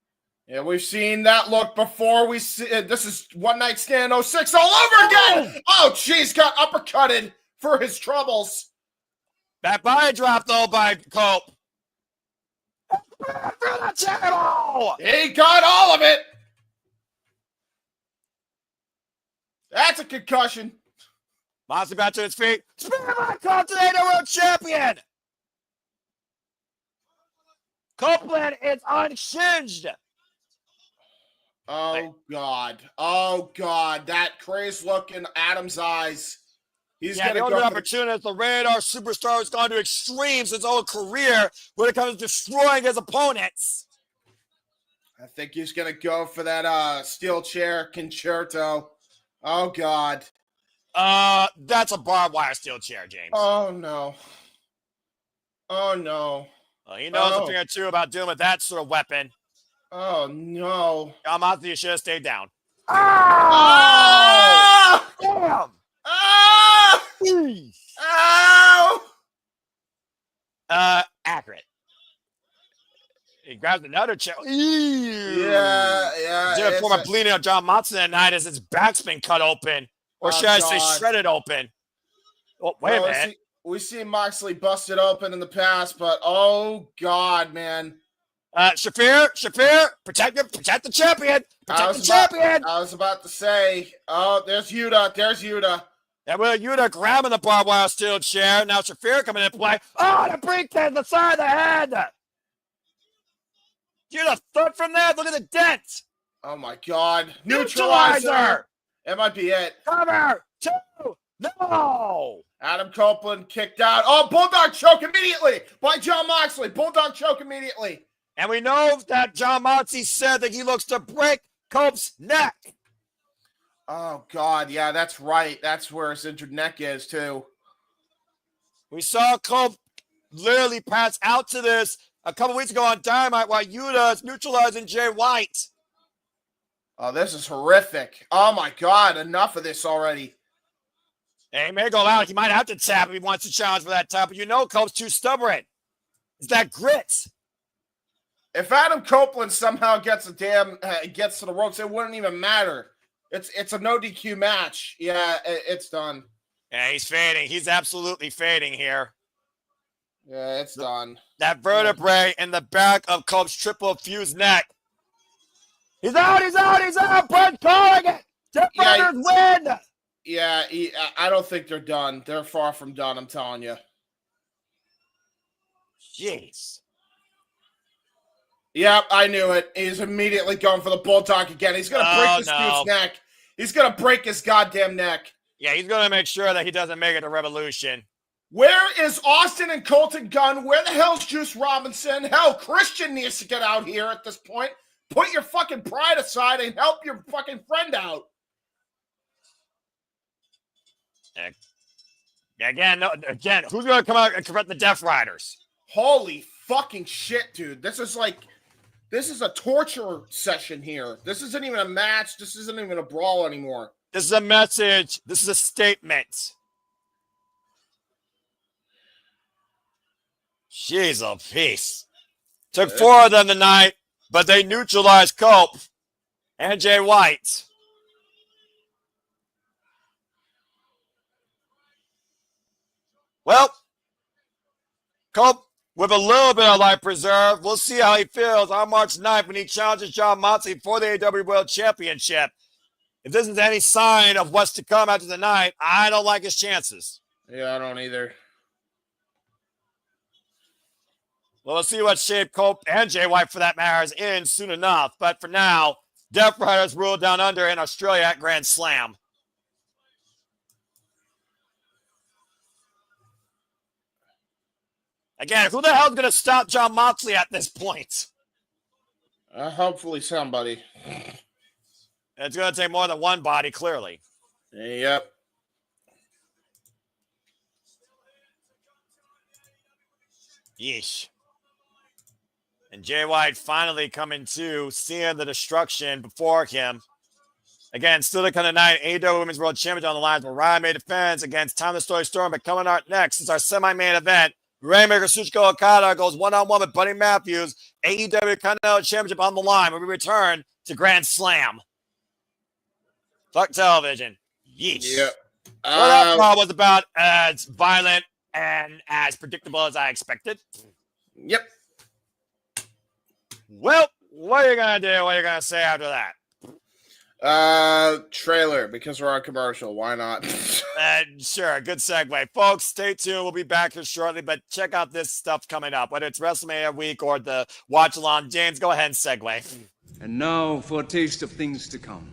Yeah, we've seen that look before. We see this is One Night Stand 06 all over again. Oh, jeez, got uppercutted for his troubles. That body drop though by Cope. Through the table. He got all of it. That's a concussion. Moxley back to his feet. Spear by Continental World Champion. Copeland is unhinged. Oh, God. Oh, God. That crazed look in Adam's eyes. He's going to go. The opportunity. The Radar superstar has gone to extremes his whole career when it comes to destroying his opponents. I think he's going to go for that steel chair concerto. Oh, God. That's a barbed wire steel chair, James. Oh, no. Oh, no. Well, he knows a thing or two about dealing with that sort of weapon. Oh, no. John Moxley should have stayed down. Oh! Damn! Oh! Oh! Accurate. He grabs another chair. Yeah. Did a form of bleeding on John Moxley that night as his back's been cut open. Or should I say shredded open? Oh, wait a minute. We've seen Moxley busted open in the past, but oh, God, man. Shafir, protect the champion. Protect the champion. I was about to say, oh, there's Yuta. And with Yuta grabbing the barbed wire steel chair, now Shafir coming into play. Oh, the briefcase, the side of the head. Yuta thud from there. Look at the dent. Oh, my God. Neutralizer. That might be it. Cover. 2. No. Adam Copeland kicked out. Oh, Bulldog choke immediately by John Moxley. Bulldog choke immediately. And we know that John Moxley said that he looks to break Cope's neck. Oh, God. Yeah, that's right. That's where his injured neck is, too. We saw Cope literally pass out to this a couple weeks ago on Dynamite while Yuta is neutralizing Jay White. Oh, this is horrific. Oh, my God. Enough of this already. And he may go out. He might have to tap if he wants to challenge for that tap. But you know Cope's too stubborn. It's that grit. If Adam Copeland somehow gets to the ropes, it wouldn't even matter. It's a no DQ match. Yeah, it's done. Yeah, he's fading. He's absolutely fading here. Yeah, it's done. That vertebrae in the back of Cope's triple fused neck. He's out. Brett calling it. Death Riders win. Yeah, I don't think they're done. They're far from done, I'm telling you. Jeez. Yep, I knew it. He's immediately going for the Bulldog again. He's going to break this dude's neck. He's going to break his goddamn neck. Yeah, he's going to make sure that he doesn't make it to Revolution. Where is Austin and Colton Gunn? Where the hell's Juice Robinson? Hell, Christian needs to get out here at this point. Put your fucking pride aside and help your fucking friend out. Again, who's going to come out and confront the Death Riders? Holy fucking shit, dude. This is a torture session here. This isn't even a match. This isn't even a brawl anymore. This is a message. This is a statement. Jeez, a piece. Took 4 of them tonight, but they neutralized Cope and Jay White. Well, Cope with a little bit of life preserved. We'll see how he feels on March 9th when he challenges John Moxley for the AEW World Championship. If this is any sign of what's to come after tonight, I don't like his chances. Yeah, I don't either. Well, let's see what shape Cope and Jay White, for that matter, is in soon enough. But for now, Death Riders ruled down under in Australia at Grand Slam. Again, who the hell's going to stop John Moxley at this point? Hopefully somebody. It's going to take more than one body, clearly. Yep. Yeesh. And Jay White finally coming to, seeing the destruction before him. Again, still the kind of night, AEW Women's World Championship on the line. Mariah may defends against Time the Story Storm. But coming out next is our semi-main event. Rainmaker Kazuchika Okada goes one-on-one with Buddy Matthews. AEW Continental Championship on the line when we return to Grand Slam. Fuck television. Yeesh. Yeah. What that Brawl was about as violent and as predictable as I expected. Yep. Well, what are you going to do? What are you going to say after that? Trailer, because we're on commercial. Why not? Sure. Good segue. Folks, stay tuned. We'll be back here shortly, but check out this stuff coming up, whether it's WrestleMania week or the watch along. James, go ahead and segue. And now for a taste of things to come.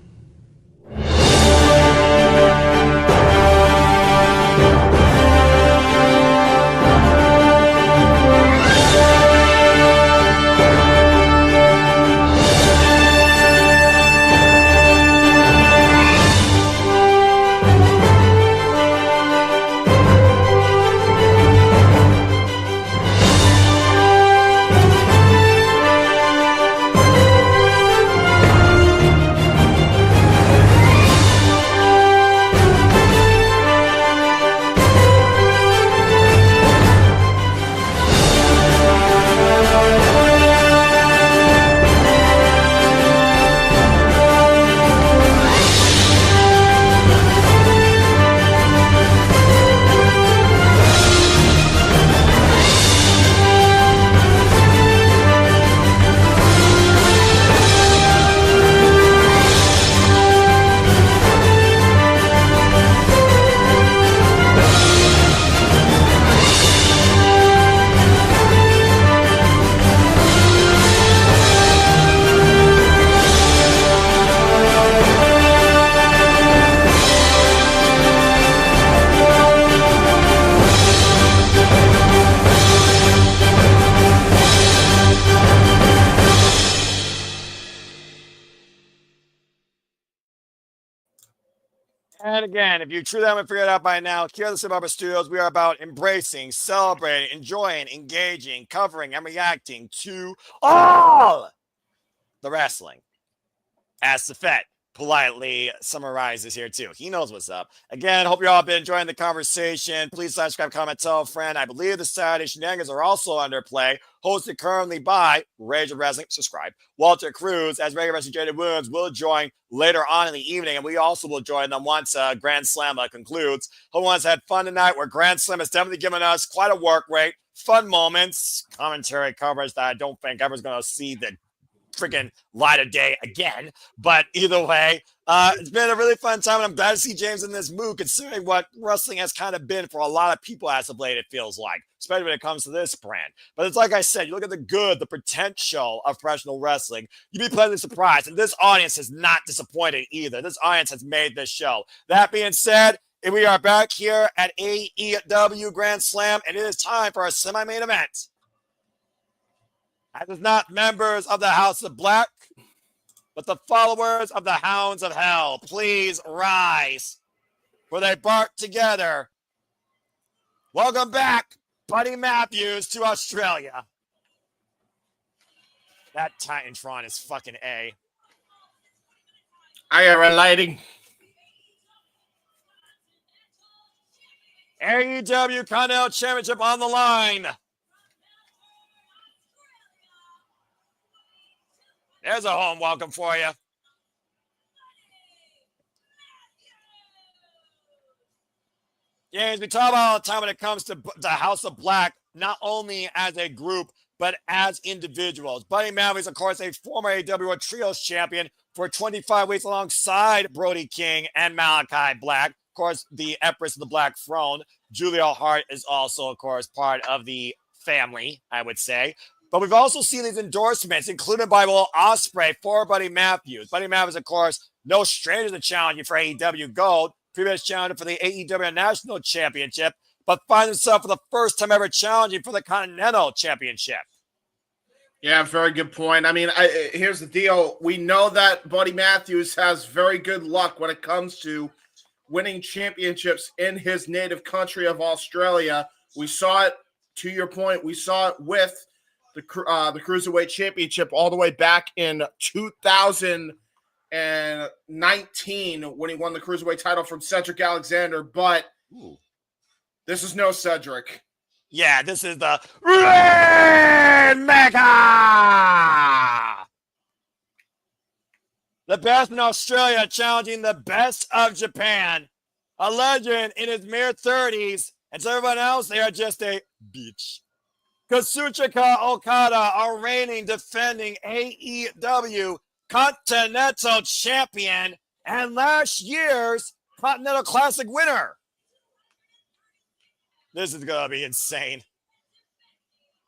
And again, if you truly haven't figured it out by now, here at the Slip Studios, we are about embracing, celebrating, enjoying, engaging, covering, and reacting to all the wrestling. As the Fett politely summarizes here too. He knows what's up. Again, hope you all been enjoying the conversation. Please subscribe, comment, tell a friend. I believe the Saturday shenanigans are also under play, hosted currently by Rage of Wrestling. Subscribe. Walter Cruz, as regular wrestling Jaded Wounds, will join later on in the evening, and we also will join them once Grand Slam concludes. Hope everyone's had fun tonight, where Grand Slam has definitely given us quite a work rate, fun moments, commentary coverage that I don't think everyone's going to see the freaking light of day again. But either way, it's been a really fun time, and I'm glad to see James in this mood, considering what wrestling has kind of been for a lot of people as of late, it feels like, especially when it comes to this brand. But it's like I said, you look at the good, the potential of professional wrestling, you'd be pleasantly surprised. And this audience has not disappointed either. This audience has made this show. That being said, we are back here at AEW Grand Slam, and it is time for our semi-main event. As is not members of the House of Black, but the followers of the Hounds of Hell, please rise, for they bark together. Welcome back, Buddy Matthews, to Australia. That Titantron is fucking A. I am relating. AEW Continental Championship on the line. There's a home welcome for you. James, we talk about all the time when it comes to the House of Black, not only as a group, but as individuals. Buddy Matthews, of course, a former AEW Trios champion for 25 weeks alongside Brody King and Malachi Black. Of course, the Empress of the Black Throne. Julia Hart is also, of course, part of the family, I would say. But we've also seen these endorsements, included by Ospreay for Buddy Matthews. Buddy Matthews, of course, no stranger to challenging for AEW Gold, previous challenger for the AEW National Championship, but finds himself for the first time ever challenging for the Continental Championship. Yeah, very good point. I mean, here's the deal. We know that Buddy Matthews has very good luck when it comes to winning championships in his native country of Australia. We saw it, to your point, we saw it with the Cruiserweight Championship all the way back in 2019 when he won the Cruiserweight title from Cedric Alexander, but this is no Cedric. Yeah, this is the Rainmaker! The best in Australia challenging the best of Japan. A legend in his mere 30s. And to everyone else, they are just a bitch. Kazuchika Okada, our reigning, defending AEW Continental Champion and last year's Continental Classic winner. This is going to be insane.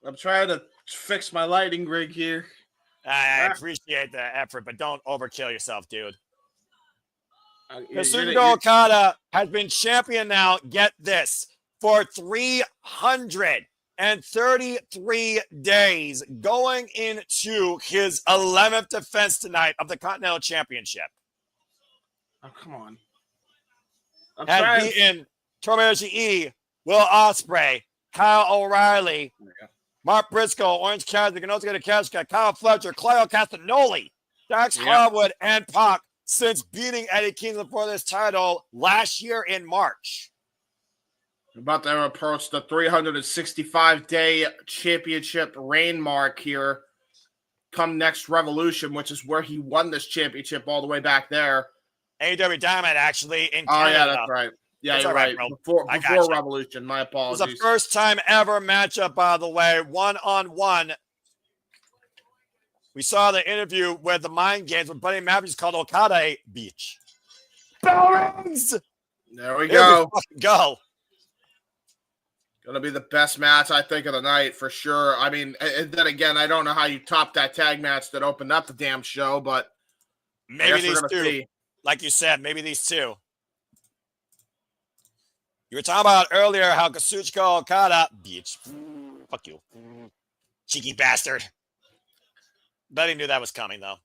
I'm trying to fix my lighting rig here. I appreciate the effort, but don't overkill yourself, dude. Kazuchika Okada has been champion now, get this, for 333 days, going into his 11th defense tonight of the Continental Championship. Oh, come on. Has beaten Tomoyoshi E, Will Ospreay, Kyle O'Reilly, Mark Briscoe, Orange Cassidy, Konosuke Takeshita, Kyle Fletcher, Claudio Castagnoli, Dax Harwood, and Pac since beating Eddie Kingston for this title last year in March. About to approach the 365-day championship reign mark here come next Revolution, which is where he won this championship all the way back there. AEW Diamond, actually, in Canada. Oh, yeah, that's right. Yeah, that's you're right. Before Revolution, my apologies. It was the first time ever matchup, by the way, one-on-one. We saw the interview with the Mind Games when Buddy Matthews called Okada a beach. Bell rings! There we go. Go. Gonna be the best match, I think, of the night for sure. I mean, and then again, I don't know how you top that tag match that opened up the damn show, but maybe these two. See. Like you said, maybe these two. You were talking about earlier how Kazuchika Okada, bitch, fuck you, cheeky bastard. Bet he knew that was coming, though.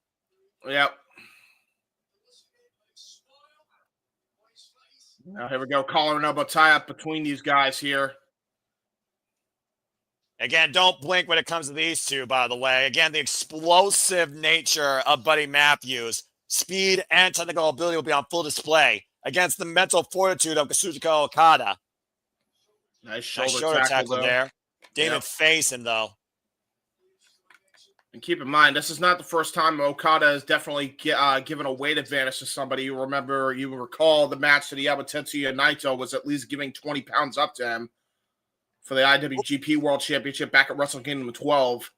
Yep. Now here we go, collar and elbow tie-up between these guys here. Again, don't blink when it comes to these two, by the way. Again, the explosive nature of Buddy Matthews, speed and technical ability will be on full display against the mental fortitude of Kazuchika Okada. Nice shoulder tackle there. Damon facing, though. And keep in mind, this is not the first time Okada has definitely given a weight advantage to somebody. You recall the match that he had with Tetsuya Naito was at least giving 20 pounds up to him for the IWGP World Championship back at Wrestle Kingdom 12.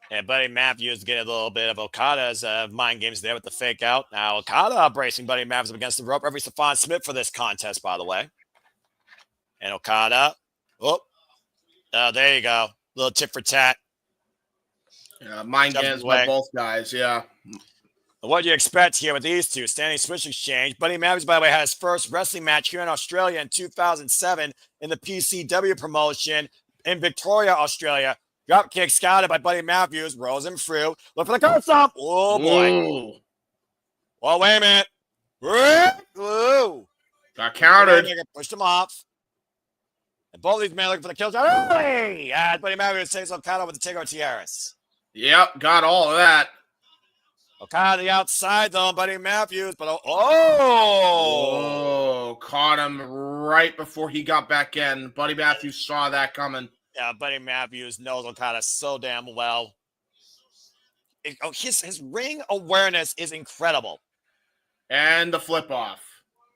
And Buddy Matthews getting a little bit of Okada's mind games there with the fake out. Now Okada bracing Buddy Matthews up against the rope. Every Stephon Smith for this contest, by the way. And Okada. Oh, there you go. Little tit for tat. Yeah, mind games by both guys, yeah. What do you expect here with these two? Standing switch exchange. Buddy Matthews, by the way, had his first wrestling match here in Australia in 2007 in the PCW promotion in Victoria, Australia. Dropkick scouted by Buddy Matthews. Rose him through. Look for the curse up. Oh, boy. Ooh. Well, wait a minute. Ooh. Got countered. Pushed him off. And both of these men looking for the kill shot. Early. As Buddy Matthews takes Okada with the Tigre Tiaras. Yep, got all of that. Okada the outside, though, Buddy Matthews. But caught him right before he got back in. Buddy Matthews saw that coming. Yeah, Buddy Matthews knows Okada so damn well. His ring awareness is incredible. And the flip off.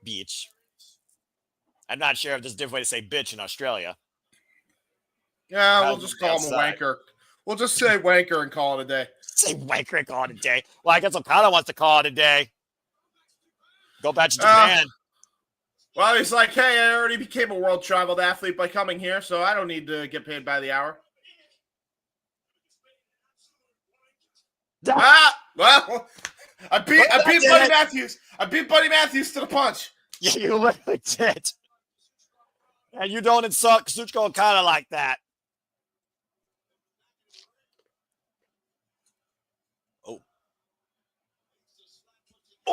Beach. I'm not sure if there's a different way to say bitch in Australia. Yeah, we'll just call him a wanker. We'll just say wanker and call it a day. Say wanker and call it a day. Well, I guess Okada wants to call it a day. Go back to Japan. Well, he's like, hey, I already became a world traveled athlete by coming here, so I don't need to get paid by the hour. Well, I beat Buddy Matthews. I beat Buddy Matthews to the punch. Yeah, you literally did. And you don't insult Kazuchika Okada like that.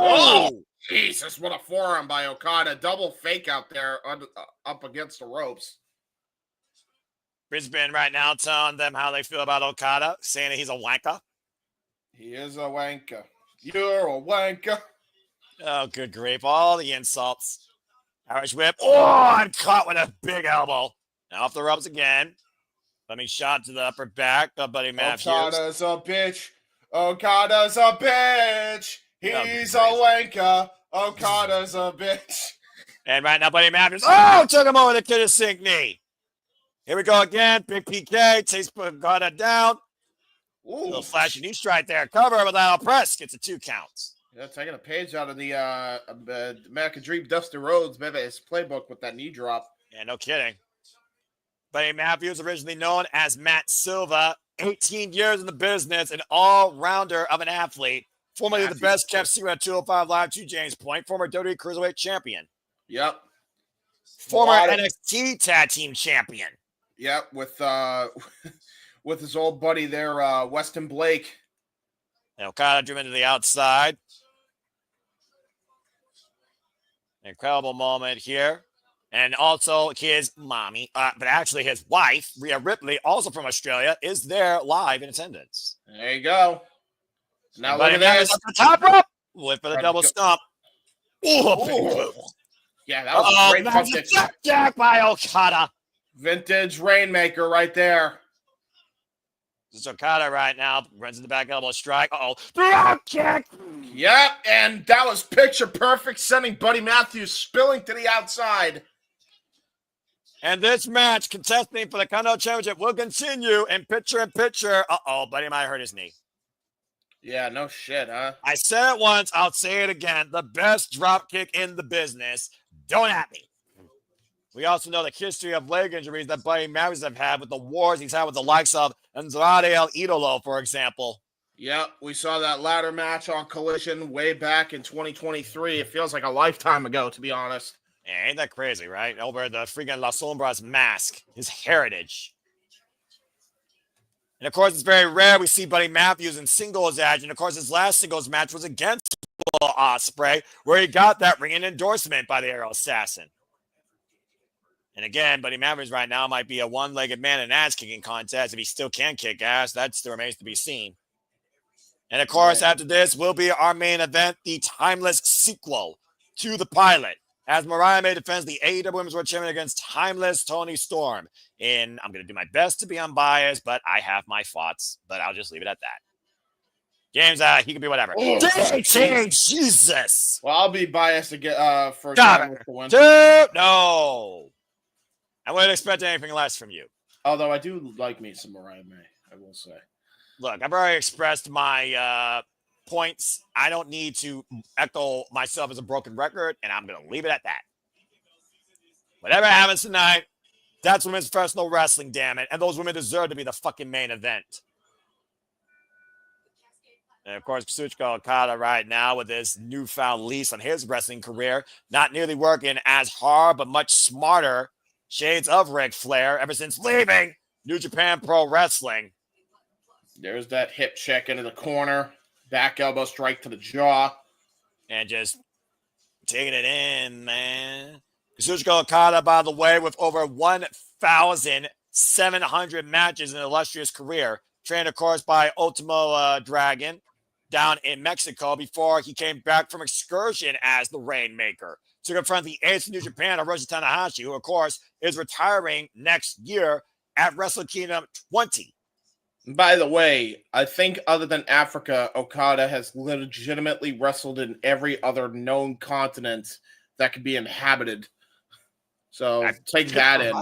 Oh, Jesus, what a forearm by Okada. Double fake out there up against the ropes. Brisbane right now telling them how they feel about Okada, saying that he's a wanker. He is a wanker. You're a wanker. Oh, good grief. All the insults. Irish whip. Oh, and caught with a big elbow. Now off the ropes again. Let me shot to the upper back of Buddy Matthews. Okada's a bitch. Okada's a bitch. He's a wanker. Okada's a bitch. And right now, Buddy Matthews. Oh, took him over the kid of sink knee. Here we go again. Big PK. Takes Okada down. Ooh. Little flashy knee strike there. Cover without a press. Gets a 2 counts. Yeah, taking a page out of the American Dream Dusty Rhodes, maybe his playbook with that knee drop. Yeah, no kidding. Buddy Matthews, originally known as Matt Silva, 18 years in the business, an all-rounder of an athlete, formerly the best kept secret at 205 Live to James Point, former WWE Cruiserweight champion. Yep. Former NXT Tag Team champion. Yep, with his old buddy there, Weston Blake. And Okada driven to the outside. Incredible moment here. And also his mommy, but actually his wife, Rhea Ripley, also from Australia, is there live in attendance. There you go. Now and look at this. The top rope. Whip for the double stomp. Ooh, yeah, that was a great pump jack by Okada. Vintage Rainmaker right there. This is Okada right now. Runs in the back elbow strike. Uh-oh. Drop kick. Yep, and that was picture perfect, sending Buddy Matthews spilling to the outside. And this match, contesting for the Continental Championship, will continue in picture. Uh-oh, Buddy might hurt his knee. Yeah, no shit, huh? I said it once, I'll say it again. The best drop kick in the business. Don't at me. We also know the history of leg injuries that Buddy Matthews have had with the wars he's had with the likes of Andrade El Idolo, for example. Yep, we saw that ladder match on Collision way back in 2023. It feels like a lifetime ago, to be honest. Yeah, ain't that crazy, right? Over the freaking La Sombra's mask, his heritage. And, of course, it's very rare we see Buddy Matthews in singles action. And, of course, his last singles match was against Ospreay, where he got that ringing endorsement by the Aero Assassin. And, again, Buddy Matthews right now might be a one-legged man in an ass-kicking contest. If he still can kick ass, that still remains to be seen. And, of course, after this will be our main event, the timeless sequel to the pilot, as Mariah May defends the AEW Women's World Championship against timeless Toni Storm. And I'm going to do my best to be unbiased, but I have my thoughts, but I'll just leave it at that. James, he can be whatever. Jesus. Well, I'll be biased to get for the win. No. I wouldn't expect anything less from you. Although I do like me some Mariah May, I will say. Look, I've already expressed my points. I don't need to echo myself as a broken record, and I'm going to leave it at that. Whatever happens tonight, that's women's professional wrestling, damn it. And those women deserve to be the fucking main event. And, of course, Kazuchika Okada right now with his newfound lease on his wrestling career, not nearly working as hard, but much smarter. Shades of Ric Flair ever since leaving New Japan Pro Wrestling. There's that hip check into the corner. Back elbow strike to the jaw. And just taking it in, man. Kazuchika Okada, by the way, with over 1,700 matches in an illustrious career. Trained, of course, by Ultimo Dragon down in Mexico before he came back from excursion as the Rainmaker to confront the ace of New Japan, Hiroshi Tanahashi, who, of course, is retiring next year at Wrestle Kingdom 20. By the way, I think other than Africa, Okada has legitimately wrestled in every other known continent that could be inhabited. So take that in.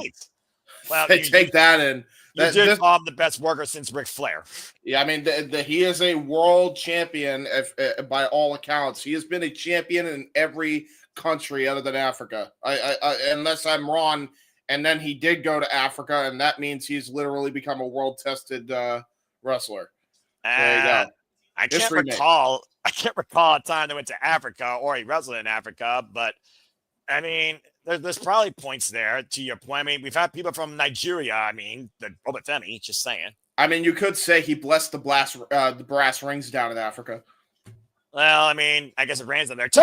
Well, take that in. You did call him the best worker since Ric Flair. Yeah, I mean, he is a world champion by all accounts. He has been a champion in every country other than Africa. Unless I'm wrong. And then he did go to Africa, and that means he's literally become a world-tested wrestler. There you go. I can't recall a time they went to Africa or he wrestled in Africa, but I mean, there's probably points there to your point. I mean, we've had people from Nigeria. I mean, the Obafemi, just saying. I mean, you could say he blessed the brass rings down in Africa. Well, I mean, I guess it rains in there too.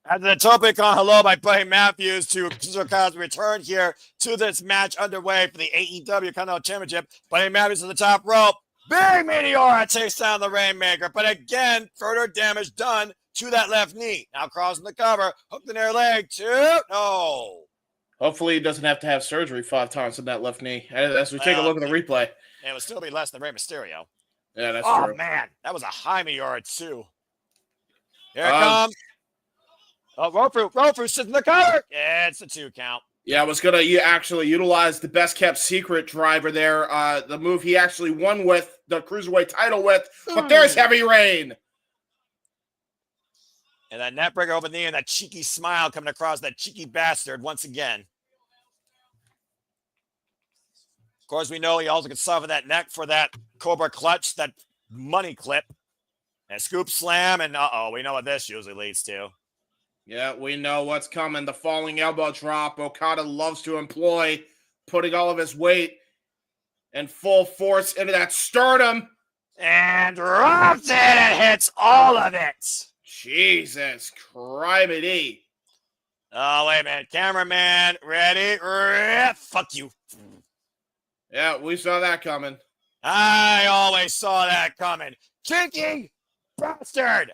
As the topic on hello by Buddy Matthews to Kazuchika's return here to this match underway for the AEW Continental Championship. Buddy Matthews to the top rope. Big Meteora takes down the Rainmaker, but again, further damage done to that left knee. Now crossing the cover, hooked in their leg, 2, no. Hopefully he doesn't have to have surgery 5 times in that left knee. As we take a look at the replay. It would still be less than Rey Mysterio. Yeah, that's true. Oh, man. That was a high Meteora, too. Here it comes. Oh, Rofu sits in the cover. Yeah, it's a 2 count. Yeah, I was going to actually utilize the best-kept secret driver there. The move he actually won with, the Cruiserweight title with. But there's Heavy Rain. And that neckbreaker over the knee and that cheeky smile coming across that cheeky bastard once again. Of course, we know he also can suffer that neck for that Cobra clutch, that money clip. And scoop slam, and we know what this usually leads to. Yeah, we know what's coming. The falling elbow drop. Okada loves to employ, putting all of his weight and full force into that sternum. And drops it and hits all of it. Jesus criminy. Oh, wait a minute. Cameraman, ready? Fuck you. Yeah, we saw that coming. I always saw that coming. Cheeky bastard.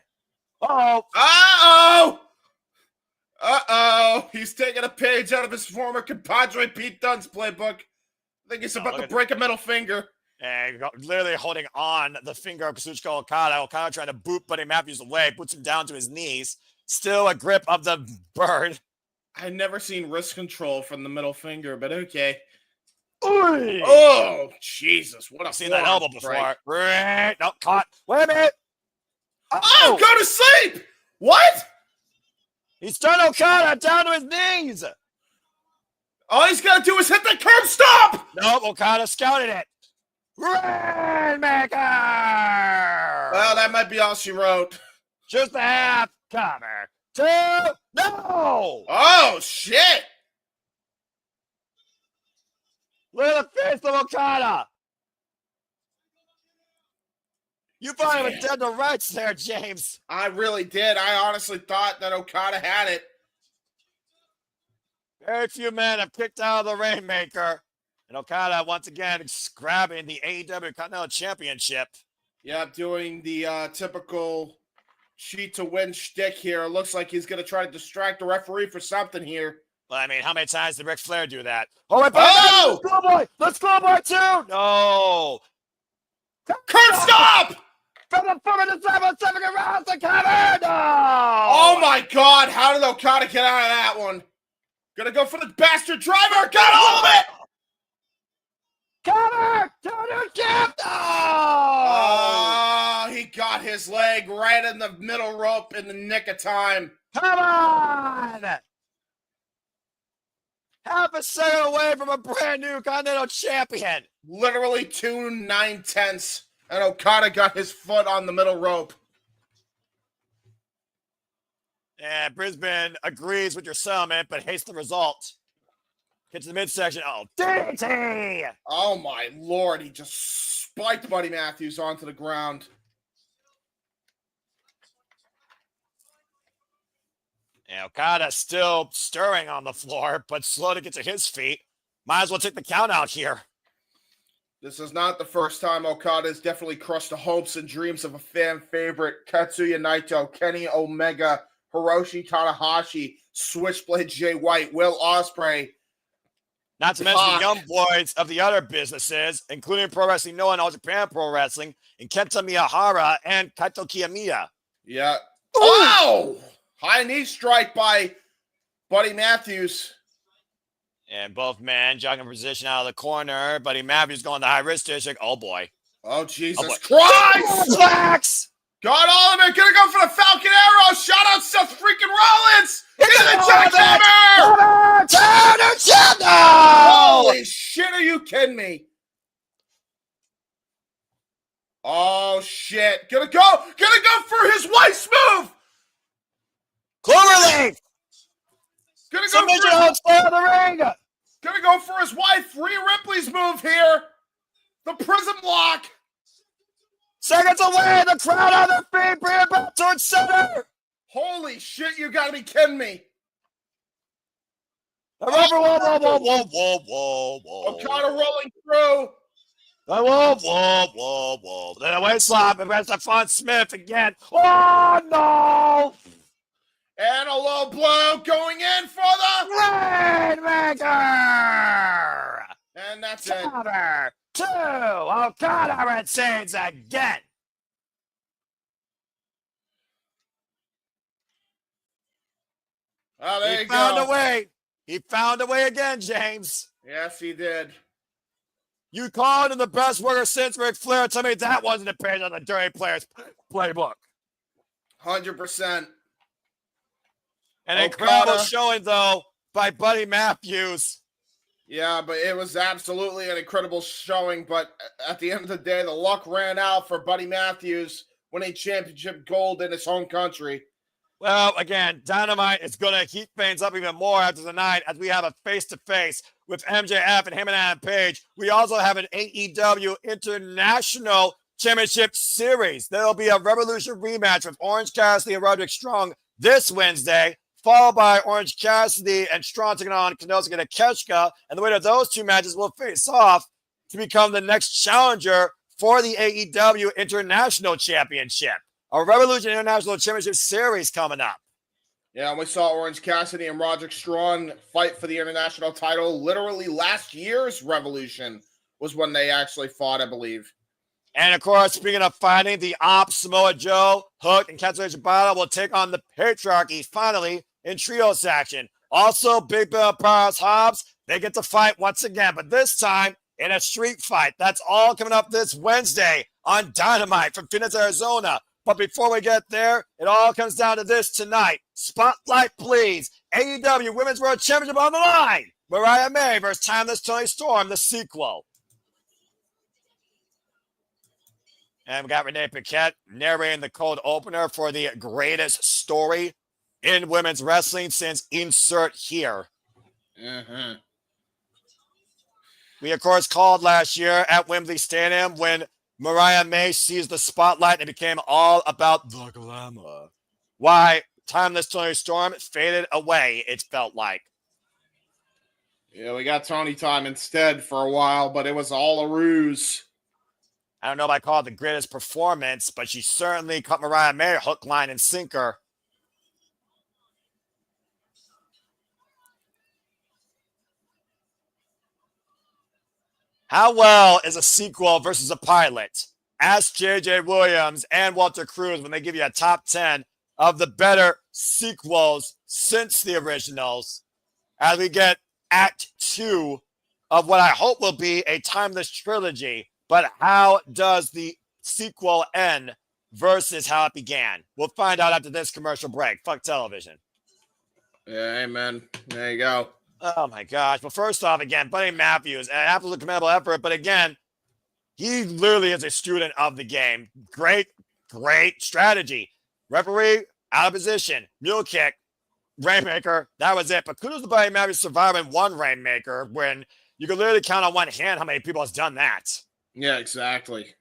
Uh-oh. Uh-oh. Uh-oh. He's taking a page out of his former compadre Pete Dunne's playbook. I think he's about to break a middle finger. And literally holding on the finger of Kazuchika Okada. Okada trying to boot Buddy Matthews away, puts him down to his knees. Still a grip of the bird. I've never seen wrist control from the middle finger, but okay. Oy. Oh, Jesus. What a seen that elbow before. Right. No, caught. Wait a minute. Oh, go to sleep. What? He's turned Okada down to his knees. All he's got to do is hit the curb stop. Nope, Okada scouted it. Rainmaker! Well, that might be all she wrote. Just a half cover. 2, no! Oh, shit. Look at the face of Okada. You thought he was dead to rights there, James. I really did. I honestly thought that Okada had it. Very few men have kicked out of the Rainmaker. And Okada, once again, grabbing the AEW Continental Championship. Yeah, doing the typical cheat to win shtick here. It looks like he's going to try to distract the referee for something here. Well, I mean, how many times did Ric Flair do that? Oh, wait, oh! The schoolboy too! No! Curb stop! From the foot of the 7 around the cover! No! Oh, my God. How did Okada get out of that one? Gonna go for the bastard driver. Got all of it! Cover! Total champ! Oh, he got his leg right in the middle rope in the nick of time. Come on! Half a second away from a brand new Continental Champion. Literally 2 9/10, and Okada got his foot on the middle rope. And Brisbane agrees with your settlement, but hates the result. Get to the midsection. Oh, DDT! Oh, my Lord. He just spiked Buddy Matthews onto the ground. And Okada still stirring on the floor, but slow to get to his feet. Might as well take the count out here. This is not the first time Okada has definitely crushed the hopes and dreams of a fan favorite. Katsuya Naito, Kenny Omega, Hiroshi Tanahashi, Switchblade Jay White, Will Ospreay. Not to mention the young boys of the other businesses, including Pro Wrestling Noah and All Japan Pro Wrestling, and Kenta Miyahara and Kaito Kiyomiya. Yeah. Ooh. Oh! High knee strike by Buddy Matthews. And both men jogging position out of the corner. Buddy Matthews going to high risk district. Oh, boy. Oh, Jesus Christ! Flex! Got all of it. Gonna go for the Falcon Arrow. Shout out Seth freaking Rollins. Into the jackhammer. Holy shit, are you kidding me? Oh, shit. Gonna go for his wife's move. Cloverleaf. Gonna go Submission holds for the ring. Gonna go for his wife, Rhea Ripley's move here. The Prism Lock. Seconds away, the crowd on their feet, bring it back towards center. Holy shit, you gotta be kidding me. Whoa. Okada rolling through. Whoa. Then a waist slap and rest Stephon Smith again. Oh, no. And a low blow going in for the Rainmaker. And that's Cover 2. Okada retains again. Oh, there He found a way. He found a way again, James. Yes, he did. You called him the best worker since Ric Flair. Tell me that wasn't a page on the Dirty Players playbook. 100%. An incredible showing, though, by Buddy Matthews. Yeah, but it was absolutely an incredible showing. But at the end of the day, the luck ran out for Buddy Matthews winning championship gold in his home country. Well, again, Dynamite is going to heat things up even more after the night as we have a face-to-face with MJF and him and Adam Page. We also have an AEW International Championship Series. There will be a Revolution rematch with Orange Cassidy and Roderick Strong this Wednesday, followed by Orange Cassidy and Strong taking on Konosuke and Takeshita. And the winner of those two matches will face off to become the next challenger for the AEW International Championship. A Revolution International Championship Series coming up. Yeah, we saw Orange Cassidy and Roderick Strong fight for the international title. Literally last year's Revolution was when they actually fought, I believe. And, of course, speaking of fighting, the Op, Samoa Joe, Hook, and Kazuchika Battle will take on the Patriarchy finally in trios action. Also, Big Bill and Powerhouse Hobbs, they get to fight once again, but this time in a street fight. That's all coming up this Wednesday on Dynamite from Phoenix, Arizona. But before we get there, it all comes down to this tonight. Spotlight, please. AEW Women's World Championship on the line. Mariah May versus Timeless Toni Storm, the sequel. And we got Renee Paquette narrating the cold opener for the greatest story in women's wrestling since insert here. We, of course, called last year at Wembley Stadium when Mariah May seized the spotlight and it became all about the glamour. Why Timeless Toni Storm faded away, it felt like. Yeah, we got Tony time instead for a while, but it was all a ruse. I don't know if I call it the greatest performance, but she certainly cut Mariah May hook, line, and sinker. How well is a sequel versus a pilot? Ask J.J. Williams and Walter Cruz when they give you a top 10 of the better sequels since the originals as we get Act 2 of what I hope will be a timeless trilogy. But how does the sequel end versus how it began? We'll find out after this commercial break. Fuck television. Yeah, amen. There you go. Oh, my gosh. Well, first off, again, Buddy Matthews, an absolute commendable effort. But again, he literally is a student of the game. Great strategy. Referee, out of position. Mule kick. Rainmaker. That was it. But kudos to Buddy Matthews surviving one Rainmaker when you can literally count on one hand how many people has done that. Yeah, exactly.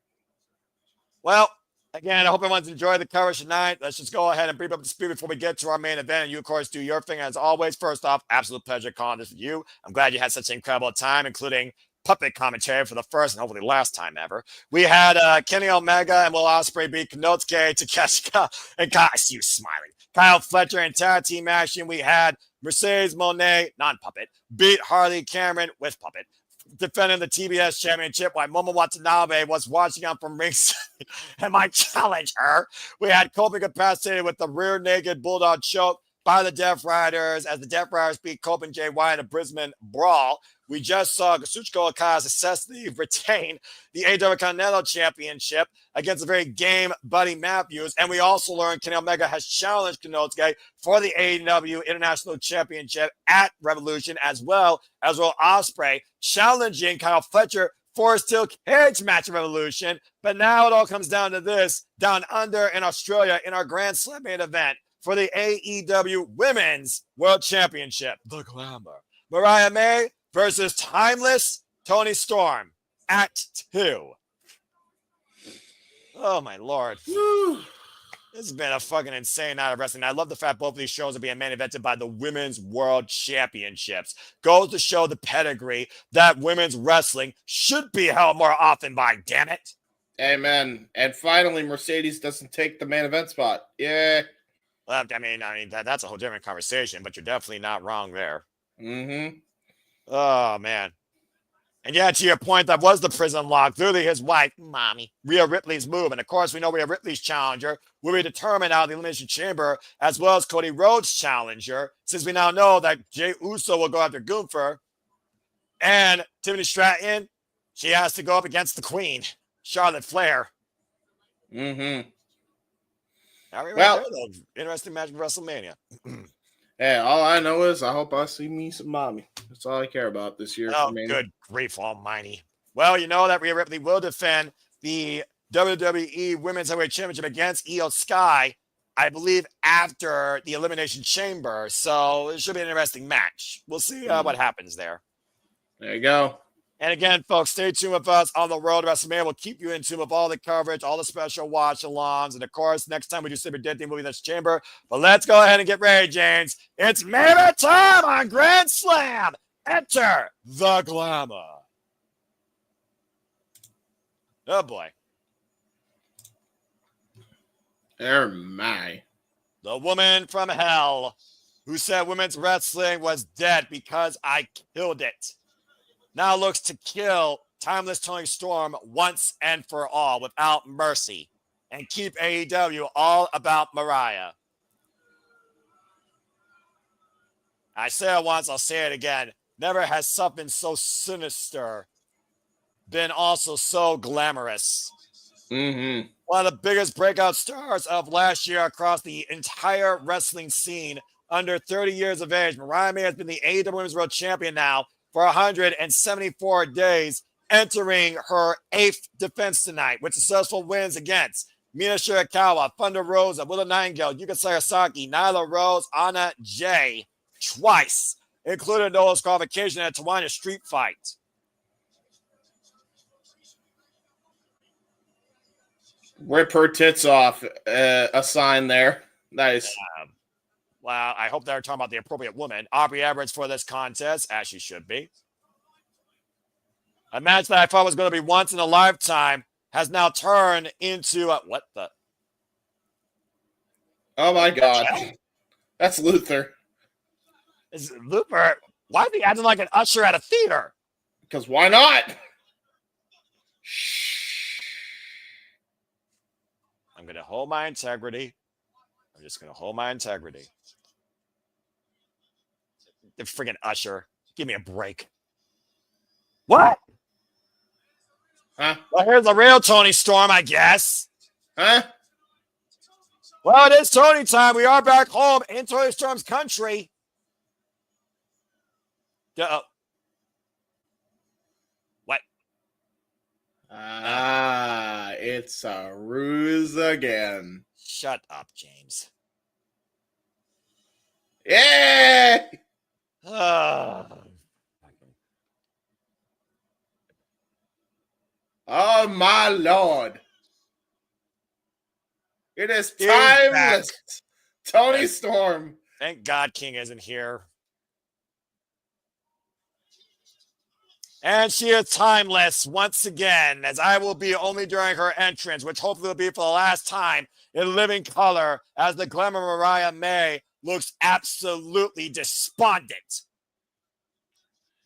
Well, again, I hope everyone's enjoyed the coverage tonight. Let's just go ahead and bring up the speed before we get to our main event. And you, of course, do your thing. As always, first off, absolute pleasure calling this with you. I'm glad you had such an incredible time, including puppet commentary for the first and hopefully last time ever. We had Kenny Omega and Will Ospreay beat Konosuke, Takeshita, and God, I see you smiling. Kyle Fletcher and tag team action. We had Mercedes Mone, non-puppet, beat Harley Cameron with puppet, defending the TBS championship while Momo Watanabe was watching on from ringside and might challenge her. We had Cope incapacitated with the rear naked bulldog choke by the Death Riders as the Death Riders beat Cope and Jay White in a Brisbane Brawl. We just saw Kazuchika Okada successfully retain the AEW Continental Championship against a very game Buddy Matthews. And we also learned Kenny Omega has challenged Konosuke for the AEW International Championship at Revolution, as well as Will Ospreay challenging Kyle Fletcher for a steel cage match at Revolution. But now it all comes down to this, down under in Australia in our Grand Slam main event for the AEW Women's World Championship. The glamour. Mariah May versus Timeless Toni Storm. Act 2. Oh, my Lord. This has been a fucking insane night of wrestling. I love the fact both of these shows are being main evented by the Women's World Championships. Goes to show the pedigree that women's wrestling should be held more often by, damn it. Amen. And finally, Mercedes doesn't take the main event spot. Yeah. Well, I mean that's a whole different conversation, but you're definitely not wrong there. Mm-hmm. Oh, man. And yeah, to your point, that was the prison lock. Literally his wife, mommy, Rhea Ripley's move. And of course, we know Rhea Ripley's challenger will be determined out of the Elimination Chamber, as well as Cody Rhodes' challenger, since we now know that Jey Uso will go after Gunther. And Tiffany Stratton, she has to go up against the Queen, Charlotte Flair. Mm-hmm. Well, interesting match of WrestleMania. Hey, all I know is I hope I see me some mommy. That's all I care about this year. Oh, good grief almighty. Well, you know that Rhea Ripley will defend the WWE Women's Heavyweight Championship against Io Sky, I believe, after the Elimination Chamber. So it should be an interesting match. We'll see what happens there. There you go. And again, folks, stay tuned with us on the road to WrestleMania. We'll keep you in tune with all the coverage, all the special watch-alongs. And, of course, next time we do Super Dead Theme Movie That's Chamber. But let's go ahead and get ready, James. It's main event time on Grand Slam. Enter the glamour. Oh, boy. Oh, my. The woman from hell who said women's wrestling was dead because I killed it. Now looks to kill Timeless Toni Storm once and for all without mercy and keep AEW all about Mariah. I said it once, I'll say it again. Never has something so sinister been also so glamorous. Mm-hmm. One of the biggest breakout stars of last year across the entire wrestling scene, under 30 years of age. Mariah May has been the AEW Women's World Champion now for 174 days, entering her 8th defense tonight with successful wins against Mina Shirakawa, Thunder Rosa, Willow Nightingale, Yuka Sakazaki, Nyla Rose, Anna Jay, twice, including no disqualification at Tawana Street Fight. Rip her tits off. A sign there. Nice. Well, I hope they're talking about the appropriate woman. Aubrey Edwards for this contest, as she should be. A match that I thought was going to be once in a lifetime has now turned into what the? Oh my God, that's Luther. Is Luther? Why is he acting like an usher at a theater? Because why not? Shh. I'm going to hold my integrity. I'm just going to hold my integrity. The friggin' usher. Give me a break. What? Huh? Well, here's the real Toni Storm, I guess. Huh? Well, it is Toni time. We are back home in Toni Storm's country. What? It's a ruse again. Shut up, James. Yeah! Oh, my Lord. It is timeless. Toni Storm. Thank God King isn't here. And she is timeless once again, as I will be only during her entrance, which hopefully will be for the last time in living color, as the glamour Mariah May looks absolutely despondent.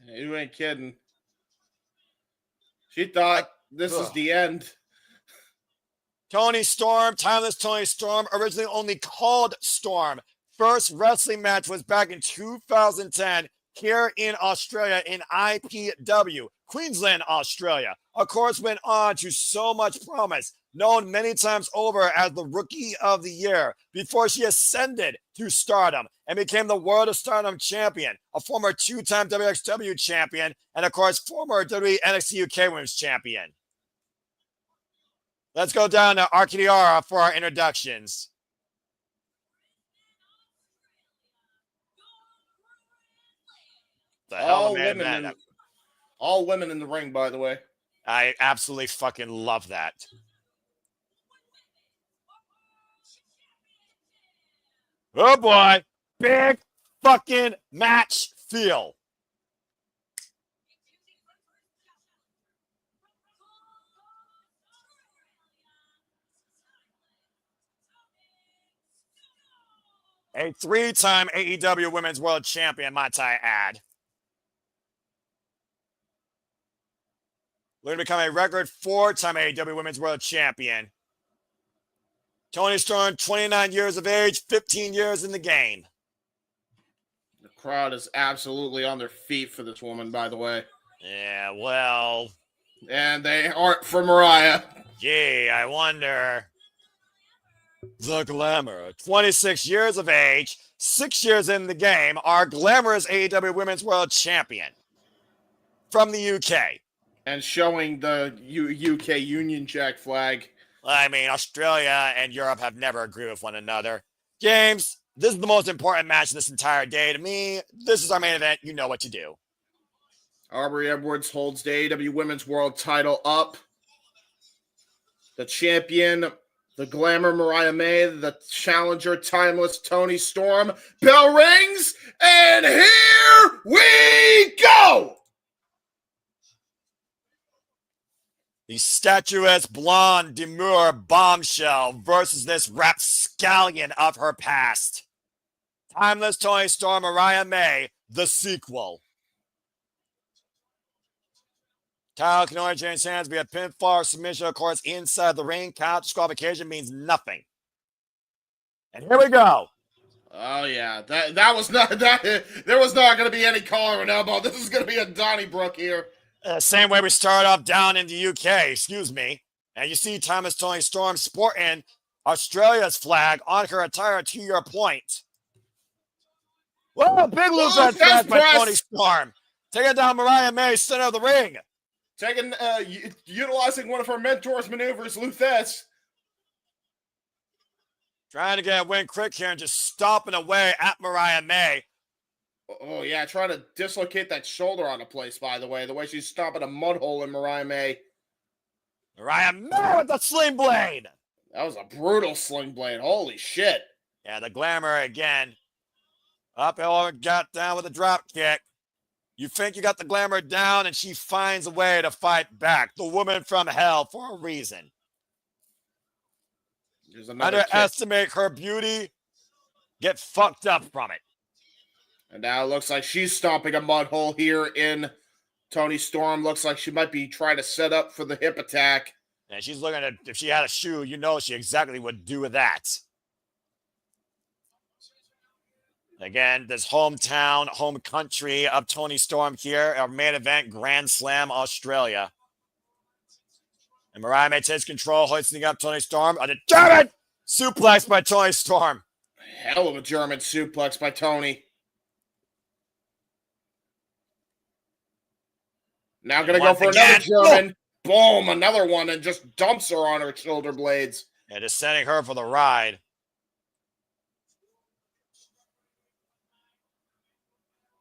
You ain't kidding. She thought this was the end. Toni Storm, timeless Toni Storm, originally only called Storm. First wrestling match was back in 2010 here in Australia in IPW, Queensland, Australia. Of course, went on to so much promise, known many times over as the Rookie of the Year, before she ascended to stardom and became the World of Stardom champion, a former 2-time WXW champion, and of course, former WWE NXT UK Women's champion. Let's go down to Arcadiara for our introductions. All women in the ring, by the way. I absolutely fucking love that. Oh boy. Big fucking match feel. A 3-time AEW Women's World Champion, might I add. Going to become a record 4-time AEW Women's World Champion. Toni Storm, 29 years of age, 15 years in the game. The crowd is absolutely on their feet for this woman, by the way. Yeah, well. And they aren't for Mariah. Gee, I wonder. The Glamour, 26 years of age, 6 years in the game, our glamorous AEW Women's World Champion from the UK. And showing the UK Union Jack flag. I mean, Australia and Europe have never agreed with one another. James, this is the most important match of this entire day. To me, this is our main event. You know what to do. Aubrey Edwards holds the AEW Women's World title up. The champion, the glamour Mariah May, the challenger, timeless Toni Storm. Bell rings, and here we go! The statuesque, blonde, demure bombshell versus this rapscallion of her past. Timeless Toni Storm, Mariah May, the sequel. Castagnoli change hands via pinfall or submission, of course, inside the ring. Count disqualification means nothing. And here we go. Oh yeah, that was not that. There was not going to be any collar and elbow. This is going to be a Donnybrook here. Same way we started off down in the UK, excuse me. And you see Timeless Toni Storm sporting Australia's flag on her attire, to your point. Whoa, big loose flag by Toni Storm. Taking down Mariah May, center of the ring. Utilizing one of her mentor's maneuvers, Luthes. Trying to get a win quick here and just stomping away at Mariah May. Oh, yeah, trying to dislocate that shoulder on the place, by the way she's stomping a mud hole in Mariah May. Mariah May with the sling blade. That was a brutal sling blade. Holy shit. Yeah, the glamour again. Up, got down with a drop kick. You think you got the glamour down, and she finds a way to fight back. The woman from hell for a reason. Underestimate her beauty. Get fucked up from it. And now it looks like she's stomping a mud hole here in Toni Storm. Looks like she might be trying to set up for the hip attack. And she's looking at, if she had a shoe, you know she exactly would do with that. Again, this hometown, home country of Toni Storm here. Our main event, Grand Slam, Australia. And Mariah May takes control, hoisting up Toni Storm. A determined suplex by Toni Storm. Hell of a German suplex by Toni. Now going to go for another German. Boom, another one, and just dumps her on her shoulder blades. Yeah, just sending her for the ride.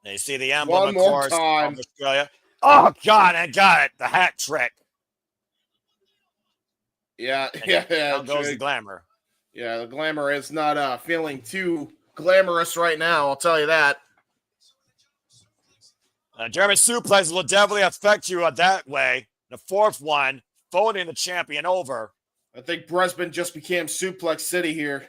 And you see the emblem, one of more course, time. of Australia. Oh, God, I got it. The hat trick. Yeah, And yeah. Down goes the glamour. Yeah, the glamour is not feeling too glamorous right now, I'll tell you that. German suplexes will definitely affect you that way. The fourth one, folding the champion over. I think Brisbane just became Suplex City here.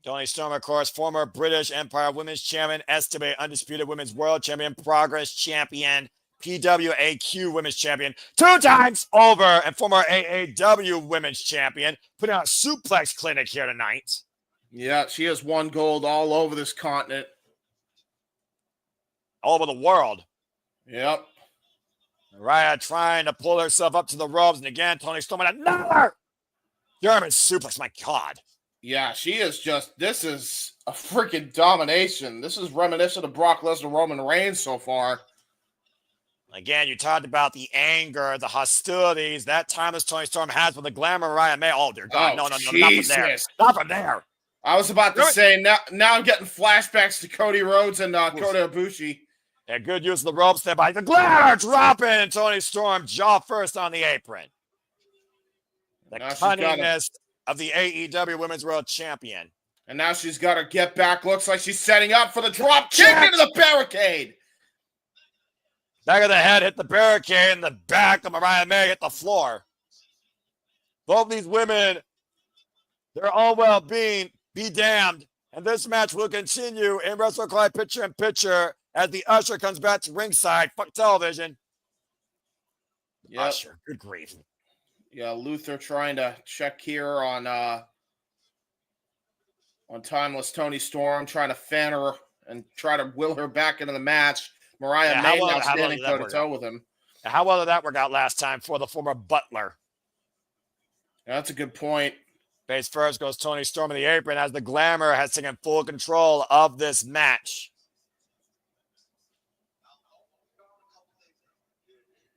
Toni Storm, of course, former British Empire Women's Champion, Estimate Undisputed Women's World Champion, Progress Champion, PWAQ Women's Champion, 2 times over, and former AAW Women's Champion, putting on a suplex clinic here tonight. Yeah, she has won gold all over this continent. All over the world. Yep. Mariah trying to pull herself up to the ropes, and again, Toni Storm with another German suplex. My God. Yeah, she is just, this is a freaking domination. This is reminiscent of Brock Lesnar, Roman Reigns so far. Again, you talked about the anger, the hostilities that timeless Toni Storm has with the glamour Mariah May. Oh, dear God. No, not from there. Not from there. I was about to say, now I'm getting flashbacks to Cody Rhodes and Kota Ibushi. Yeah, good use of the ropes there by the glamour dropping, and Toni Storm jaw first on the apron. The cunningness of the AEW Women's World Champion. And now she's got her get back. Looks like she's setting up for the drop kick into the barricade. Back of the head hit the barricade, and the back of Mariah May hit the floor. Both these women, their own well-being, be damned. And this match will continue in WrestleCry picture-in-picture as the usher comes back to ringside. Fuck television. Yep. Usher, good grief. Yeah, Luther trying to check here on timeless Toni Storm, trying to fan her and try to will her back into the match. Mariah May now standing toe-to-toe with him. How well did that work out last time for the former Butler? Yeah, that's a good point. Face first goes Toni Storm in the apron as the Glamour has taken full control of this match.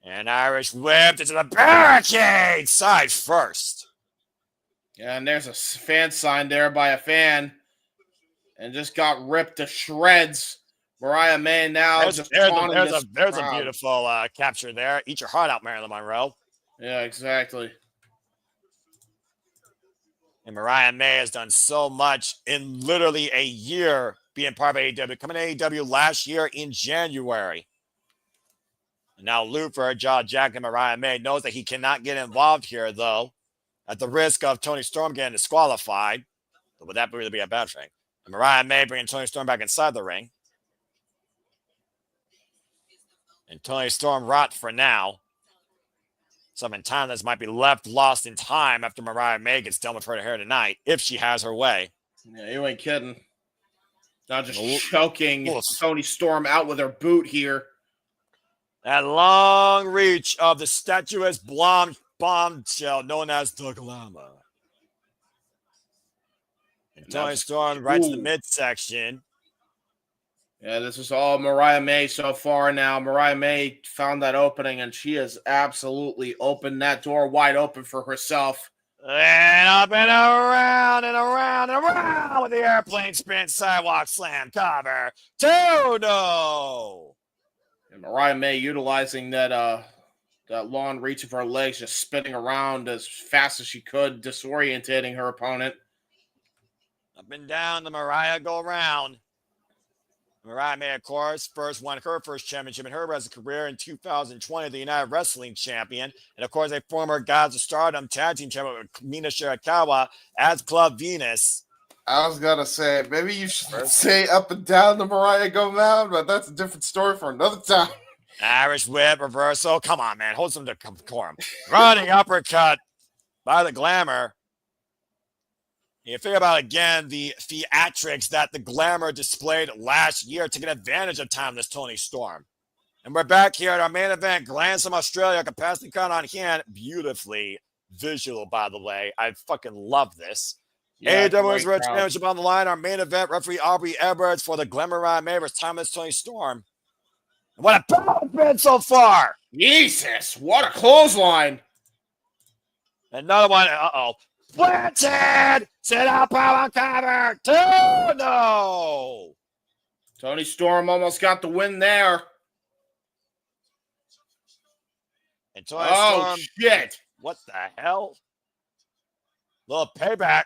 And Irish whipped into the barricade, side first. Yeah, and there's a fan sign there by a fan. And just got ripped to shreds. Mariah May now there's a beautiful capture there. Eat your heart out, Marilyn Monroe. Yeah, exactly. And Mariah May has done so much in literally a year being part of AEW. Coming to AEW last year in January. And now Luther, Jack, and Mariah May knows that he cannot get involved here, though, at the risk of Toni Storm getting disqualified. But would that really be a bad thing? And Mariah May bringing Toni Storm back inside the ring. And Toni Storm rot for now. Something timeless might be left lost in time after Mariah May gets done with her hair tonight, if she has her way. Yeah, you ain't kidding. Now just choking Toni Storm out with her boot here. That long reach of the statuesque bombshell known as the Glamour. And Toni Storm right to the midsection. Yeah, this is all Mariah May so far now. Mariah May found that opening, and she has absolutely opened that door wide open for herself. And up and around and around and around with the airplane spin, sidewalk slam, cover. 2-0. And Mariah May utilizing that long reach of her legs, just spinning around as fast as she could, disorientating her opponent. Up and down, the Mariah go round. Mariah May, of course, won her first championship in her wrestling career in 2020, the United Wrestling Champion. And, of course, a former Gods of Stardom tag team champion with Mina Shirakawa as Club Venus. I was going to say, maybe you should say up and down the Mariah go round, but that's a different story for another time. Irish whip, reversal. Come on, man. Hold some decorum. Running uppercut by the Glamour. You think about, again, the theatrics that the Glamour displayed last year, taking advantage of timeless Toni Storm. And we're back here at our main event, Glance from Australia, capacity count on hand. Beautifully visual, by the way. I fucking love this. Yeah, AEW World Championship on the line. Our main event, referee Aubrey Edwards for the Glamour Mariah May versus timeless Toni Storm. And what a power been so far. Jesus, what a clothesline. Another one. Uh-oh. Planted! Sit out, power cover! 2-0! Toni Storm almost got the win there. And Toni Storm, shit! What the hell? Little payback.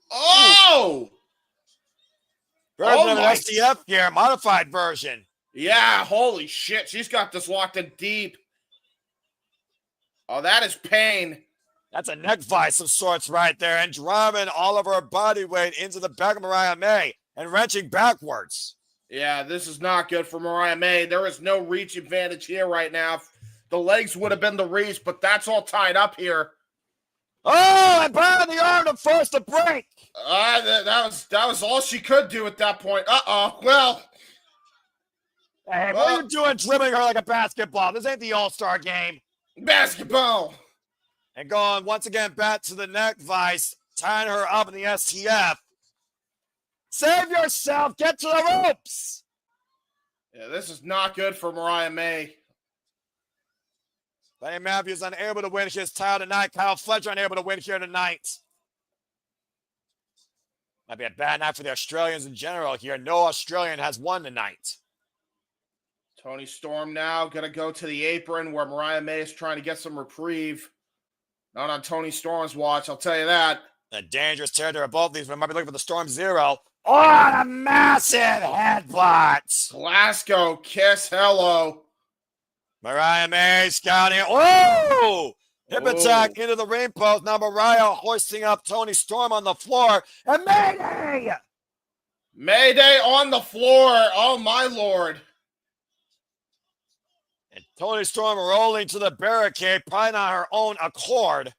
Oh! Version of an STF here, modified version. Yeah, holy shit. She's got this locked in deep. Oh, that is pain. That's a neck vice of sorts right there, and driving all of her body weight into the back of Mariah May and wrenching backwards. Yeah, this is not good for Mariah May. There is no reach advantage here right now. The legs would have been the reach, but that's all tied up here. Oh, and behind the arm to force the break. That was all she could do at that point. Uh-oh. Well. Hey, what are you doing dribbling her like a basketball? This ain't the All-Star game. Basketball. And going once again back to the neck vice, tying her up in the STF. Save yourself. Get to the ropes. Yeah, this is not good for Mariah May. Buddy Matthews unable to win his title tonight. Kyle Fletcher unable to win here tonight. Might be a bad night for the Australians in general here. No Australian has won tonight. Toni Storm now going to go to the apron where Mariah May is trying to get some reprieve. Not on Toni Storm's watch, I'll tell you that. The dangerous territory of both these. We might be looking for the Storm Zero. Oh, a massive headbutt. Glasgow kiss. Hello. Mariah May scouting. Oh! Hip attack into the ring post. Now Mariah hoisting up Toni Storm on the floor. And Mayday! Mayday on the floor. Oh, my Lord. And Toni Storm rolling to the barricade, probably on her own accord.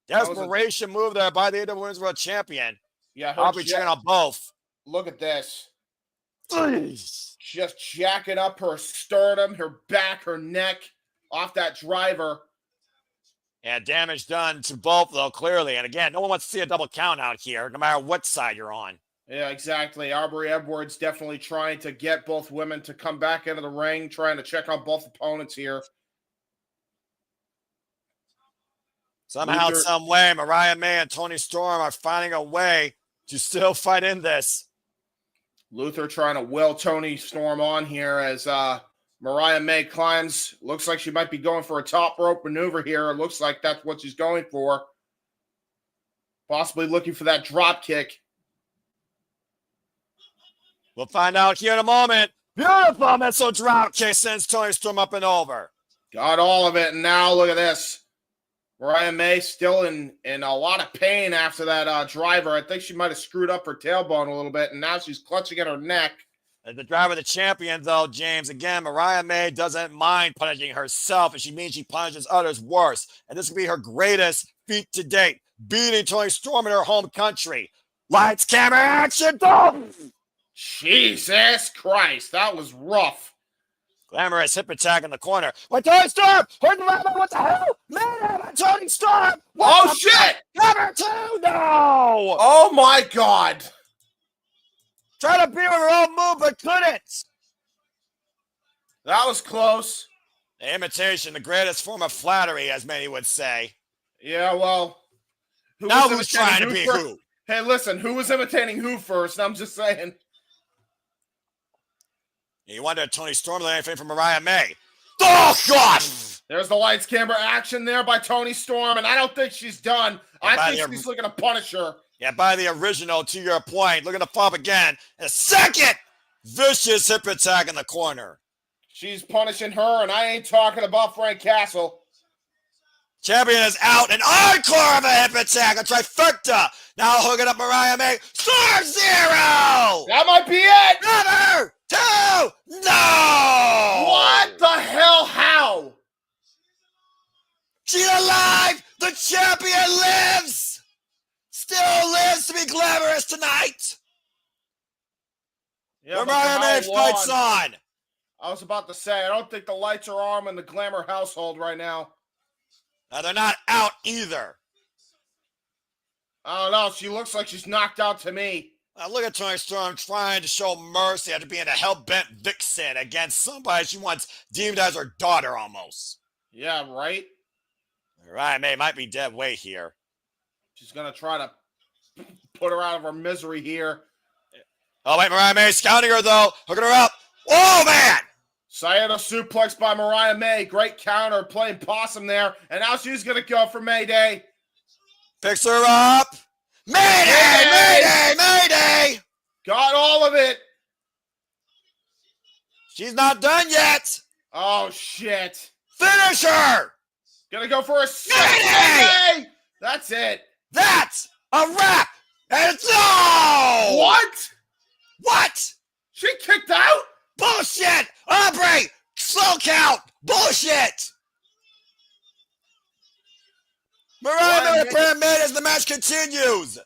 Desperation move there by the AEW Women's World Champion. Yeah, I'll be checking out both. Look at this. Please. Just jacking up her sternum, her back, her neck off that driver. Yeah, damage done to both, though, clearly. And again, no one wants to see a double count out here, no matter what side you're on. Yeah, exactly. Aubrey Edwards definitely trying to get both women to come back into the ring, trying to check on both opponents here. Somehow, some way, Mariah May and Toni Storm are finding a way to still fight in this. Luther trying to will Toni Storm on here as Mariah May climbs. Looks like she might be going for a top rope maneuver here. It looks like that's what she's going for. Possibly looking for that drop kick. We'll find out here in a moment. Beautiful missile drop kick sends Toni Storm up and over. Got all of it, and now look at this. Mariah May still in a lot of pain after that driver. I think she might have screwed up her tailbone a little bit, and now she's clutching at her neck. As the driver, the champion, though, James, again, Mariah May doesn't mind punishing herself, and she means she punishes others worse. And this will be her greatest feat to date, beating Toni Storm in her home country. Lights, camera, action, go! Jesus Christ, that was rough. Glamorous hip attack in the corner. What, Toni Storm? What the hell? Man, Toni Storm! Oh, shit! Cover two! No! Oh, my God. Try to beat her with her own move, but couldn't. That was close. The imitation, the greatest form of flattery, as many would say. Yeah, well. Now who's trying to be who? Hey, listen, who was imitating who first? I'm just saying. You wonder if Toni Storm learned anything from Mariah May. Oh, God! There's the lights, camera, action there by Toni Storm, and I don't think she's done. I think she's looking to punish her. Yeah, by the original, to your point. Looking to pop again. A second vicious hip attack in the corner. She's punishing her, and I ain't talking about Frank Castle. Champion is out. An encore of a hip attack. A trifecta. Now hooking up Mariah May. Storm Zero! That might be it! Number 2! No! What the hell? How? She's alive! The champion lives! Still lives to be glamorous tonight! Yeah, Mariah May fights on! I was about to say, I don't think the lights are on in the Glamour household right now. Now, they're not out either. I don't know. She looks like she's knocked out to me. Now, look at Toni Storm trying to show mercy after being a hell-bent vixen against somebody she once deemed as her daughter almost. Yeah, right? Mariah May might be dead weight here. She's going to try to put her out of her misery here. Oh, wait, Mariah May scouting her, though. Hooking her up. Oh, man! Saito suplex by Mariah May. Great counter, playing possum there. And now she's going to go for Mayday. Picks her up. Mayday! Mayday! Mayday! Got all of it. She's not done yet. Oh, shit. Finish her! Gonna go for a second. That's it. That's a wrap. And it's no! What? What? She kicked out? Bullshit! Osperay! Slow count! Bullshit! Mariah May as the match continues.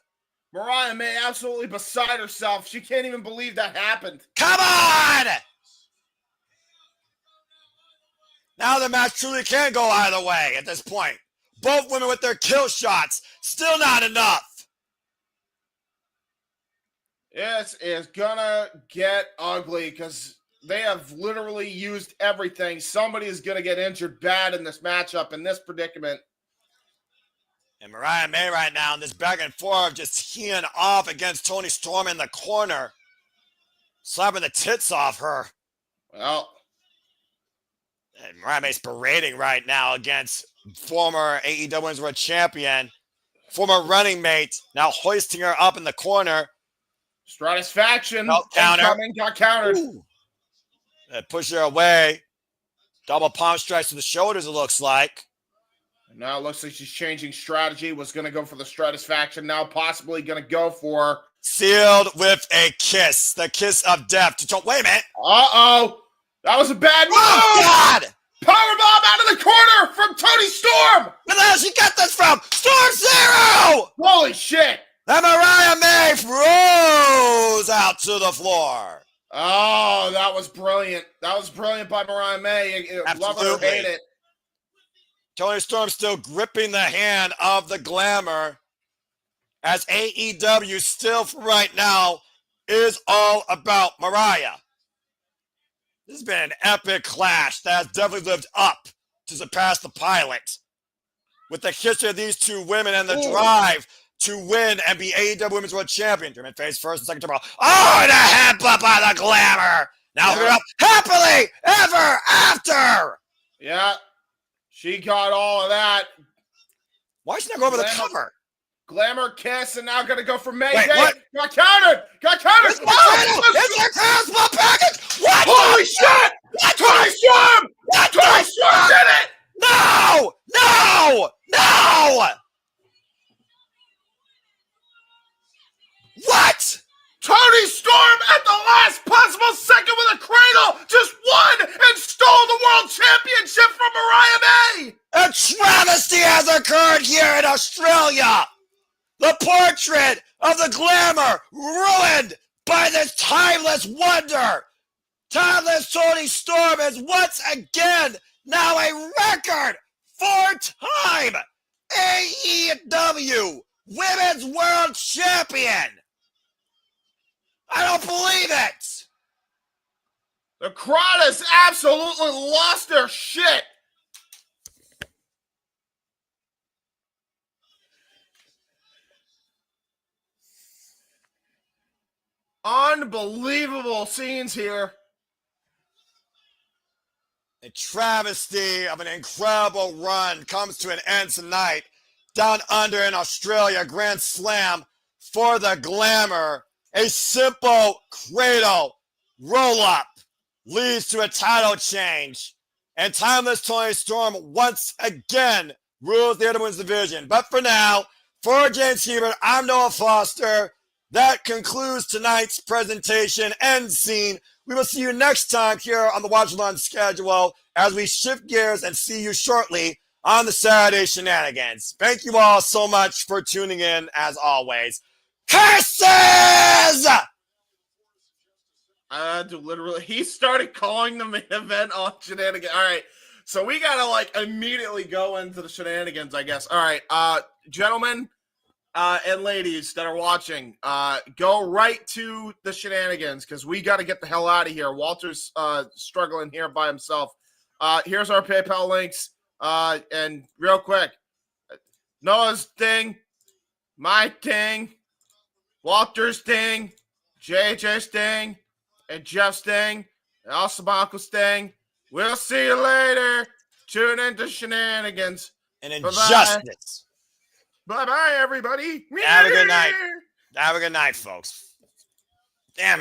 Mariah May absolutely beside herself. She can't even believe that happened. Come on! Now the match truly can go either way at this point. Both women with their kill shots. Still not enough. It is gonna get ugly because they have literally used everything. Somebody is gonna get injured bad in this matchup, in this predicament. And Mariah May right now in this back and forth just teeing off against Toni Storm in the corner. Slapping the tits off her. Well. And Mariah May's parading right now against former AEW Women's World Champion. former running mate, now hoisting her up in the corner. Stratisfaction. No, counter. Incoming, got countered. Push her away. Double palm strikes to the shoulders, it looks like. And now it looks like she's changing strategy. Was going to go for the Stratisfaction. Now possibly going to go for... Sealed with a kiss. The kiss of death. Wait a minute. Uh-oh. That was a bad move. Oh, God. Powerbomb out of the corner from Toni Storm. Where the hell she got this from? Storm Zero. Holy shit. And Mariah May throws out to the floor. Oh, that was brilliant. That was brilliant by Mariah May. Love it or hate it. Toni Storm still gripping the hand of the Glamour, as AEW still for right now is all about Mariah. This has been an epic clash that has definitely lived up to surpass the pilot. With the history of these two women and the drive to win and be AEW Women's World Champion. German face first and second to Brawl. Oh, and a headbutt by the Glamour. Now they're up happily ever after. Yeah, she got all of that. Why is she not going for the cover? Glamour kiss, and now gonna go for May. Wait, what? Got countered. Got countered. It's their crossbow package. What? Holy shit! Toni Storm! Toni Storm did it! No! No! No! What? Toni Storm at the last possible second with a cradle just won and stole the world championship from Mariah May! A travesty has occurred here in Australia! The portrait of the Glamour ruined by this timeless wonder! Timeless Toni Storm is once again now a record four-time AEW Women's World Champion! I don't believe it! The crowd has absolutely lost their shit! Unbelievable scenes here. A travesty of an incredible run comes to an end tonight. Down under in Australia, Grand Slam for the Glamour. A simple cradle roll-up leads to a title change. And Timeless Toni Storm once again rules the Women's division. But for now, for James Hebert, I'm Noah Foster. That concludes tonight's presentation and scene. We will see you next time here on the Watch Along schedule as we shift gears and see you shortly on the Saturday Shenanigans. Thank you all so much for tuning in as always. Curses! He started calling the main event on Shenanigans. All right, so we gotta immediately go into the Shenanigans, I guess. All right, gentlemen and ladies that are watching, go right to the Shenanigans because we got to get the hell out of here. Walter's struggling here by himself. Here's our PayPal links, and real quick, Noah's thing, my thing, Walter's thing, JJ's thing, and Jeff's thing, and also Michael's thing. We'll see you later. Tune into Shenanigans. And injustice. Bye-bye, everybody. Have a good night. Have a good night, folks.